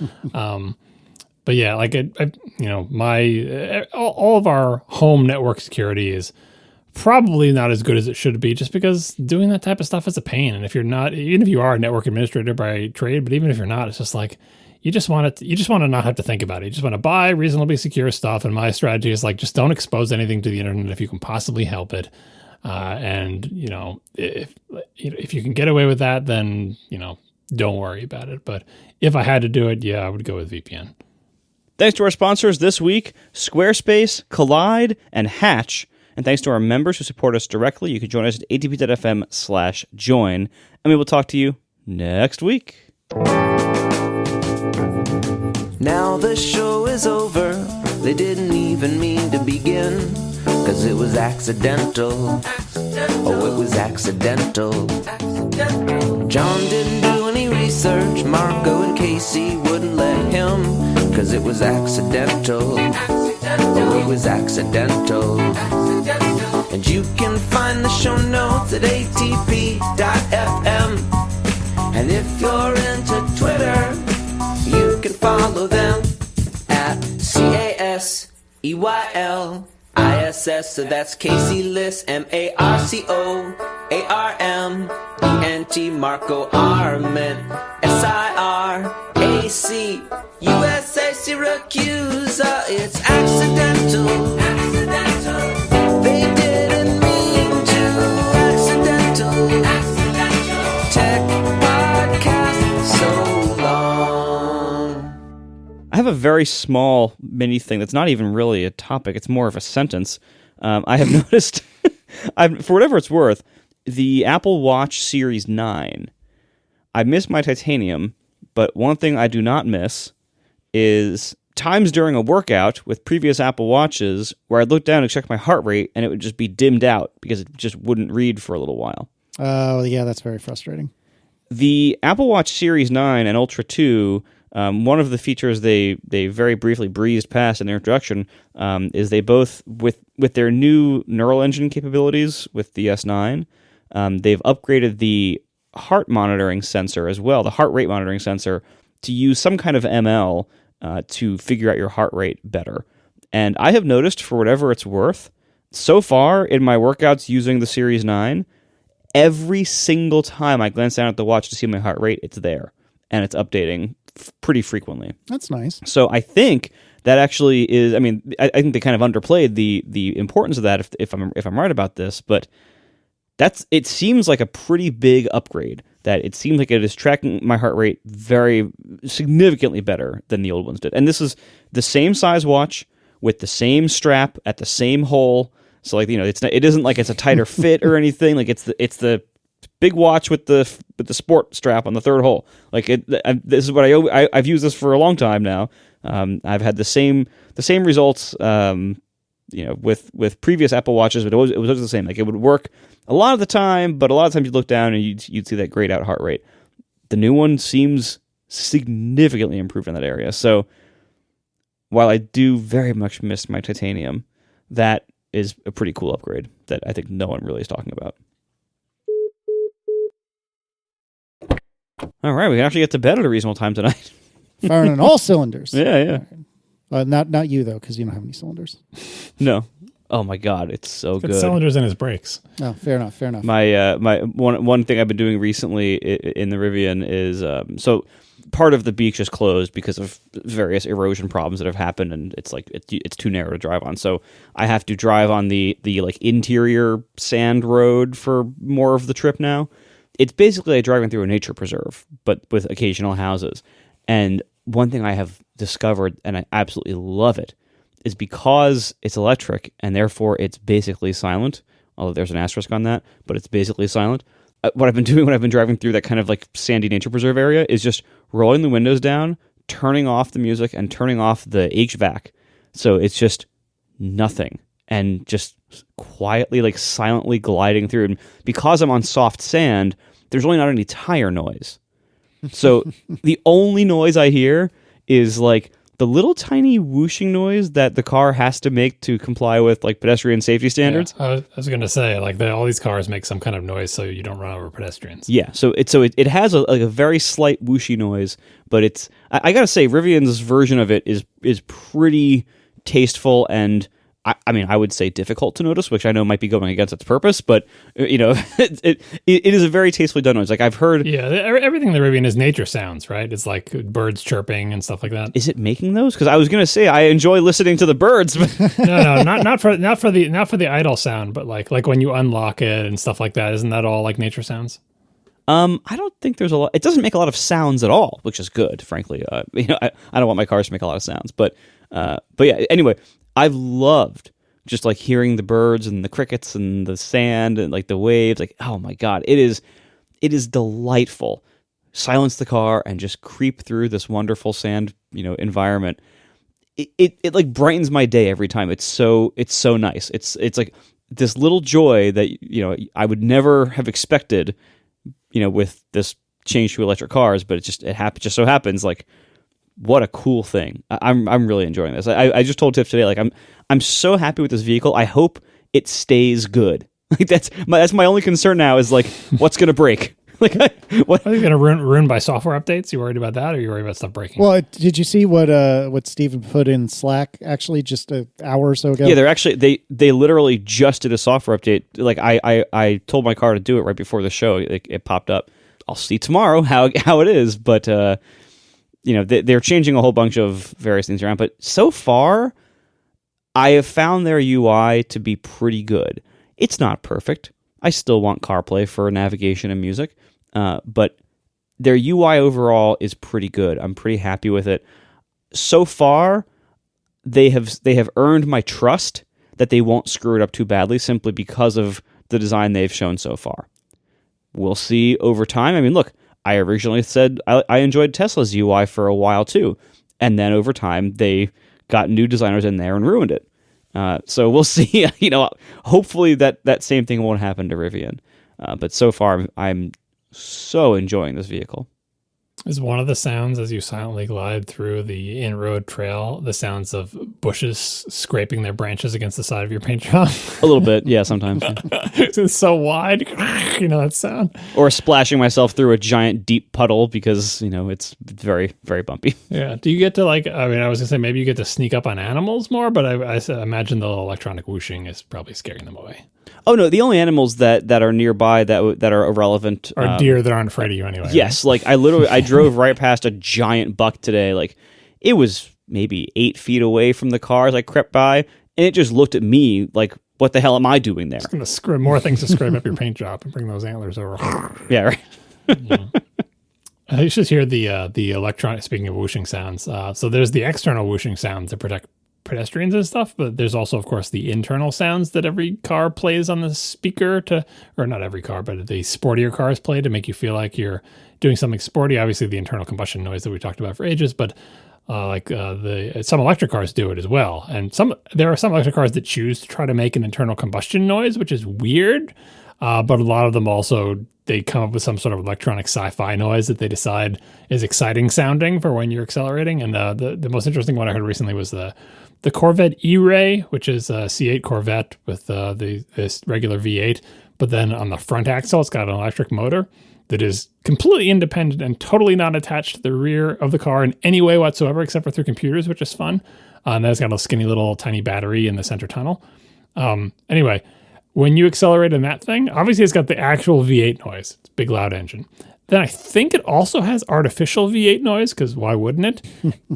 But yeah, like all of our home network security is probably not as good as it should be, just because doing that type of stuff is a pain. And if you're not, even if you are a network administrator by trade, but even if you're not, it's just like you just want to not have to think about it. You just want to buy reasonably secure stuff. And my strategy is like, just don't expose anything to the internet if you can possibly help it. And if you can get away with that, then don't worry about it. But if I had to do it, yeah, I would go with VPN. Thanks to our sponsors this week, Squarespace, Kolide, and Hatch. And thanks to our members who support us directly. You can join us at atp.fm/join. And we will talk to you next week. Now the show is over. They didn't even mean to begin. 'Cause it was accidental. Oh, it was accidental. John didn't do any research. Marco and Casey wouldn't let him. 'Cause it was accidental. Oh, it was accidental. And you can find the show notes at atp.fm. And if you're into Twitter, you can follow them at CASEYLISS. So that's Casey Liss, MARCOARMENT, Marco Arment, SIRAC, USA Syracuse. It's accidental. They didn't mean to. Accidental. Tech podcast so long. I have a very small mini thing that's not even really a topic. It's more of a sentence. I have noticed, for whatever it's worth, the Apple Watch Series 9, I miss my titanium, but one thing I do not miss is times during a workout with previous Apple Watches where I'd look down and check my heart rate and it would just be dimmed out because it just wouldn't read for a little while. Oh, yeah, that's very frustrating. The Apple Watch Series 9 and Ultra 2, one of the features they very briefly breezed past in their introduction is they both, with their new neural engine capabilities with the S9, they've upgraded the heart monitoring sensor as well, the heart rate monitoring sensor, to use some kind of ML to figure out your heart rate better. And I have noticed, for whatever it's worth, so far in my workouts using the Series 9, every single time I glance down at the watch to see my heart rate, it's there. And it's updating pretty frequently. That's nice. So I think that actually is, I mean, I think they kind of underplayed the importance of that if I'm right about this, but it seems like a pretty big upgrade. That it seems like it is tracking my heart rate very significantly better than the old ones did. And this is the same size watch with the same strap at the same hole. So like, it isn't like it's a tighter fit or anything. Like it's the big watch with the sport strap on the third hole. Like this is what I've used this for a long time now. I've had the same results. With previous Apple Watches, but it was always the same. Like it would work a lot of the time, but a lot of times you'd look down and you'd see that grayed out heart rate. The new one seems significantly improved in that area. So while I do very much miss my titanium, that is a pretty cool upgrade that I think no one really is talking about. All right, we can actually get to bed at a reasonable time tonight. Firing on all cylinders. Yeah. Not you, though, because you don't have any cylinders. No. Oh my God, it's so good. Cylinders in his brakes. Oh, fair enough. My one thing I've been doing recently in the Rivian is so part of the beach is closed because of various erosion problems that have happened, and it's like it's too narrow to drive on. So I have to drive on the like interior sand road for more of the trip now. It's basically like driving through a nature preserve, but with occasional houses. And one thing I have discovered, and I absolutely love it, is because it's electric and therefore it's basically silent, although there's an asterisk on that, but it's basically silent. What I've been doing when I've been driving through that kind of like sandy nature preserve area is just rolling the windows down, turning off the music, and turning off the HVAC. So it's just nothing and just quietly, like silently gliding through. And because I'm on soft sand, there's really not any tire noise. So the only noise I hear is like the little tiny whooshing noise that the car has to make to comply with like pedestrian safety standards. Yeah, I was going to say, like, all these cars make some kind of noise so you don't run over pedestrians. Yeah, so it has a very slight whooshy noise, but it's I gotta say Rivian's version of it is pretty tasteful and I mean I would say difficult to notice, which I know might be going against its purpose, but it is a very tastefully done noise. Like I've heard, everything in the Rivian is nature sounds, right? It's like birds chirping and stuff like that. Is it making those? Because I was gonna say I enjoy listening to the birds. No, not for the idle sound, but like when you unlock it and stuff like that. Isn't that all like nature sounds? I don't think there's a lot. It doesn't make a lot of sounds at all, which is good, frankly. I don't want my cars to make a lot of sounds, but yeah. Anyway, I've loved just like hearing the birds and the crickets and the sand and like the waves. Like, oh my god, it is delightful. Silence the car and just creep through this wonderful sand, environment. It like brightens my day every time. It's so nice. It's like this little joy that I would never have expected. With this change to electric cars, but it just so happens like what a cool thing. I'm really enjoying this. I just told Tiff today, like I'm so happy with this vehicle. I hope it stays good. Like that's my only concern now is like what's gonna break. Like what are you gonna ruin by software updates? You worried about that, or are you worried about stuff breaking? Well, did you see what Steven put in Slack actually just an hour or so ago? Yeah, they're actually they literally just did a software update. Like I told my car to do it right before the show. It popped up. I'll see tomorrow how it is, but they're changing a whole bunch of various things around. But so far, I have found their UI to be pretty good. It's not perfect. I still want CarPlay for navigation and music. But their UI overall is pretty good. I'm pretty happy with it. So far, they have earned my trust that they won't screw it up too badly simply because of the design they've shown so far. We'll see over time. I mean, look, I originally said I enjoyed Tesla's UI for a while too, and then over time they got new designers in there and ruined it. So we'll see. Hopefully that same thing won't happen to Rivian. But so far, I'm so enjoying this vehicle. Is one of the sounds as you silently glide through the in-road trail the sounds of bushes scraping their branches against the side of your paint job? A little bit, yeah, sometimes. Yeah. It's so wide, that sound. Or splashing myself through a giant deep puddle because, it's very, very bumpy. Yeah. Do you get to I was going to say maybe you get to sneak up on animals more, but I imagine the little electronic whooshing is probably scaring them away. Oh no! The only animals that are nearby that are irrelevant are deer that aren't afraid of you anyway. Yes, right? Like I drove right past a giant buck today. Like it was maybe 8 feet away from the car as I crept by, and it just looked at me like, "What the hell am I doing there?" It's going to scrape more things to scrape up your paint job and bring those antlers over. Yeah, right. You should hear the electronic. Speaking of whooshing sounds, so there's the external whooshing sound to protect pedestrians and stuff, but there's also, of course, the internal sounds that every car plays on the speaker or not every car, but the sportier cars play to make you feel like you're doing something sporty. Obviously, the internal combustion noise that we talked about for ages, but some electric cars do it as well. And there are some electric cars that choose to try to make an internal combustion noise, which is weird. But a lot of them also, they come up with some sort of electronic sci-fi noise that they decide is exciting sounding for when you're accelerating. And the most interesting one I heard recently was the Corvette E-Ray, which is a C8 Corvette with this regular V8. But then on the front axle, it's got an electric motor that is completely independent and totally not attached to the rear of the car in any way whatsoever, except for through computers, which is fun. And then it's got a skinny little tiny battery in the center tunnel. Anyway, when you accelerate in that thing, obviously it's got the actual V8 noise. It's a big, loud engine. Then I think it also has artificial V8 noise, because why wouldn't it?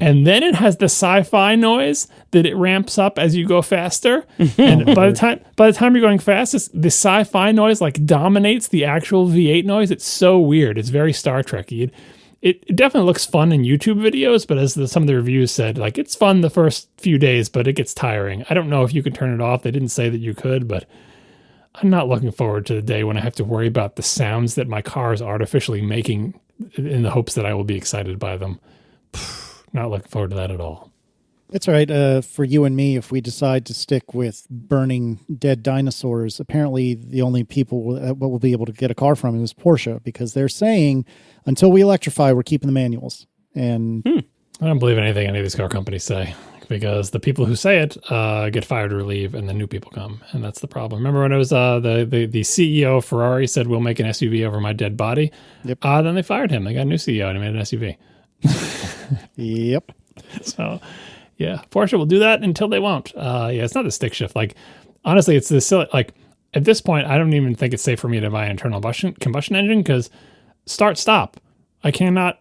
And then it has the sci-fi noise that it ramps up as you go faster. And by the time you're going fast, the sci-fi noise like dominates the actual V8 noise. It's so weird. It's very Star Trek-y. It definitely looks fun in YouTube videos, but as some of the reviews said, like it's fun the first few days, but it gets tiring. I don't know if you can turn it off. They didn't say that you could, but I'm not looking forward to the day when I have to worry about the sounds that my car is artificially making in the hopes that I will be excited by them. Not looking forward to that at all. It's all right for you and me if we decide to stick with burning dead dinosaurs. Apparently, the only people that will be able to get a car from is Porsche, because they're saying until we electrify, we're keeping the manuals. And I don't believe anything any of these car companies say, because the people who say it get fired or leave, and then new people come, and that's the problem. Remember when it was the CEO of Ferrari said, "We'll make an SUV over my dead body"? Yep. Then they fired him. They got a new CEO and he made an SUV. Yep. So, yeah, Porsche will do that until they won't. It's not a stick shift. Like, honestly, it's this silly. Like, at this point, I don't even think it's safe for me to buy an internal combustion engine, because start-stop. I cannot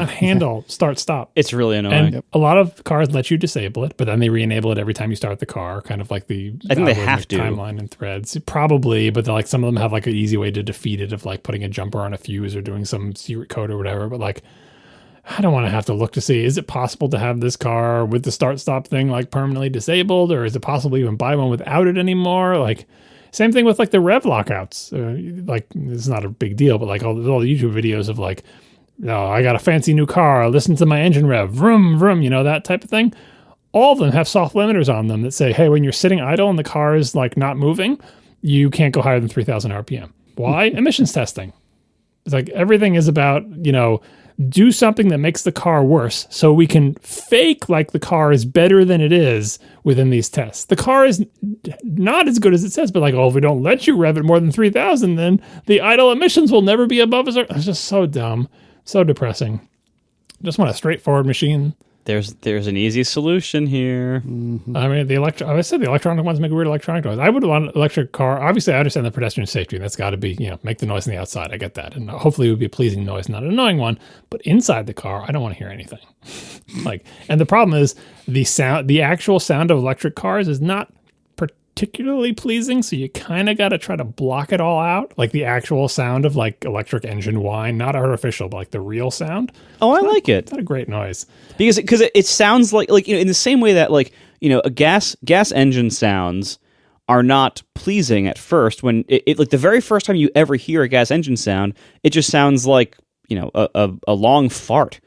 handle start-stop. It's really annoying. And a lot of cars let you disable it, but then they re-enable it every time you start the car, kind of like the I think they have to. timeline and threads. Probably, but like some of them have like an easy way to defeat it, of like putting a jumper on a fuse or doing some secret code or whatever. But like, I don't want to have to look to see, is it possible to have this car with the start-stop thing like permanently disabled, or is it possible to even buy one without it anymore? Like, same thing with like the rev lockouts. Like, it's not a big deal, but like all the YouTube videos of like, no, I got a fancy new car, listen to my engine rev, vroom, vroom, that type of thing. All of them have soft limiters on them that say, hey, when you're sitting idle and the car is like not moving, you can't go higher than 3,000 RPM. Why? Emissions testing. It's like everything is about, do something that makes the car worse so we can fake like the car is better than it is within these tests. The car is not as good as it says, but like, if we don't let you rev it more than 3,000, then the idle emissions will never be above us. It's just so dumb, so depressing. Just want a straightforward machine. There's an easy solution here. Mm-hmm. I mean, I said the electronic ones make a weird electronic noise. I would want an electric car. Obviously, I understand the pedestrian safety. That's got to be, make the noise on the outside. I get that. And hopefully it would be a pleasing noise, not an annoying one. But inside the car, I don't want to hear anything. And the problem is the actual sound of electric cars is not particularly pleasing, so you kind of got to try to block it all out, like the actual sound of like electric engine whine, not artificial, but like the real sound. Oh, I like it. It's not a great noise because it sounds like in the same way that like a gas engine sounds are not pleasing at first. When it like the very first time you ever hear a gas engine sound, it just sounds like a long fart.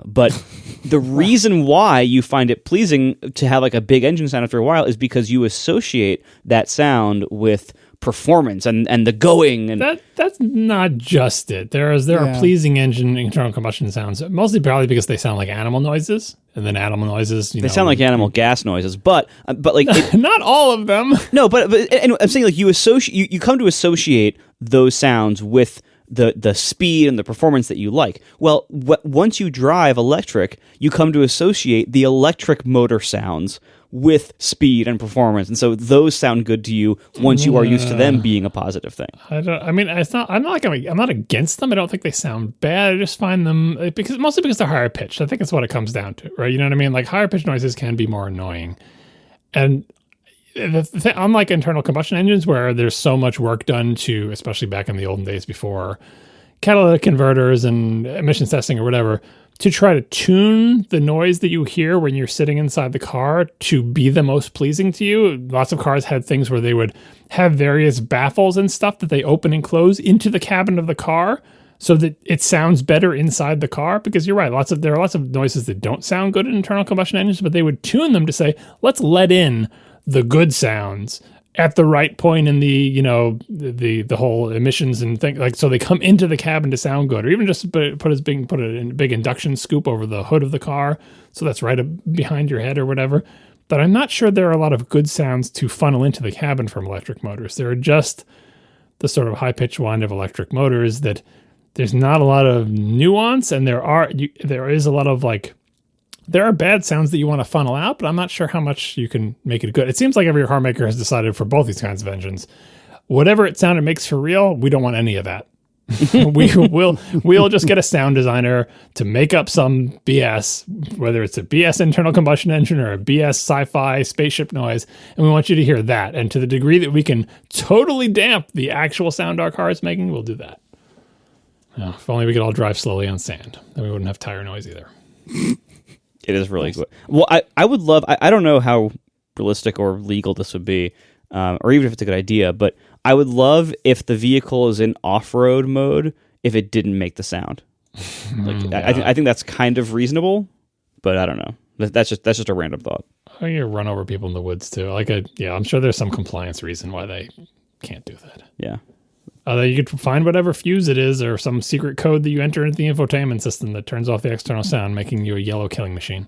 But the reason why you find it pleasing to have like a big engine sound after a while is because you associate that sound with performance and the going. And that's not just it. There are pleasing internal combustion sounds, mostly probably because they sound like animal noises, and then animal noises. They sound like animal gas noises, but like not all of them. No, but and I'm saying like you come to associate those sounds with the speed and the performance that you like. Well, once you drive electric, you come to associate the electric motor sounds with speed and performance, and so those sound good to you once you are used to them being a positive thing. I'm not against them. I don't think they sound bad. I just find them mostly because they're higher pitched. I think that's what it comes down to, right? You know what I mean? Like higher pitched noises can be more annoying, and unlike internal combustion engines where there's so much work done to, especially back in the olden days before catalytic converters and emissions testing or whatever, to try to tune the noise that you hear when you're sitting inside the car to be the most pleasing to you. Lots of cars had things where they would have various baffles and stuff that they open and close into the cabin of the car so that it sounds better inside the car. Because you're right, there are lots of noises that don't sound good in internal combustion engines, but they would tune them to say, let's let in the good sounds at the right point in the the whole emissions and thing, like, so they come into the cabin to sound good, or even just put a big induction scoop over the hood of the car so that's right behind your head or whatever. But I'm not sure there are a lot of good sounds to funnel into the cabin from electric motors. There are just the sort of high pitched whine of electric motors that there's not a lot of nuance, and there is a lot of like, there are bad sounds that you want to funnel out, but I'm not sure how much you can make it good. It seems like every car maker has decided for both these kinds of engines, whatever it sound it makes for real, we don't want any of that. We'll just get a sound designer to make up some BS, whether it's a BS internal combustion engine or a BS sci-fi spaceship noise, and we want you to hear that. And to the degree that we can totally damp the actual sound our car is making, we'll do that. Oh, if only we could all drive slowly on sand, then we wouldn't have tire noise either. It is really good. Well, I would love, I don't know how realistic or legal this would be, or even if it's a good idea, but I would love if the vehicle is in off-road mode if it didn't make the sound. I think that's kind of reasonable, but I don't know. That's just a random thought. Oh, you run over people in the woods too. I'm sure there's some compliance reason why they can't do that. Yeah. You could find whatever fuse it is or some secret code that you enter into the infotainment system that turns off the external sound, making you a yellow killing machine.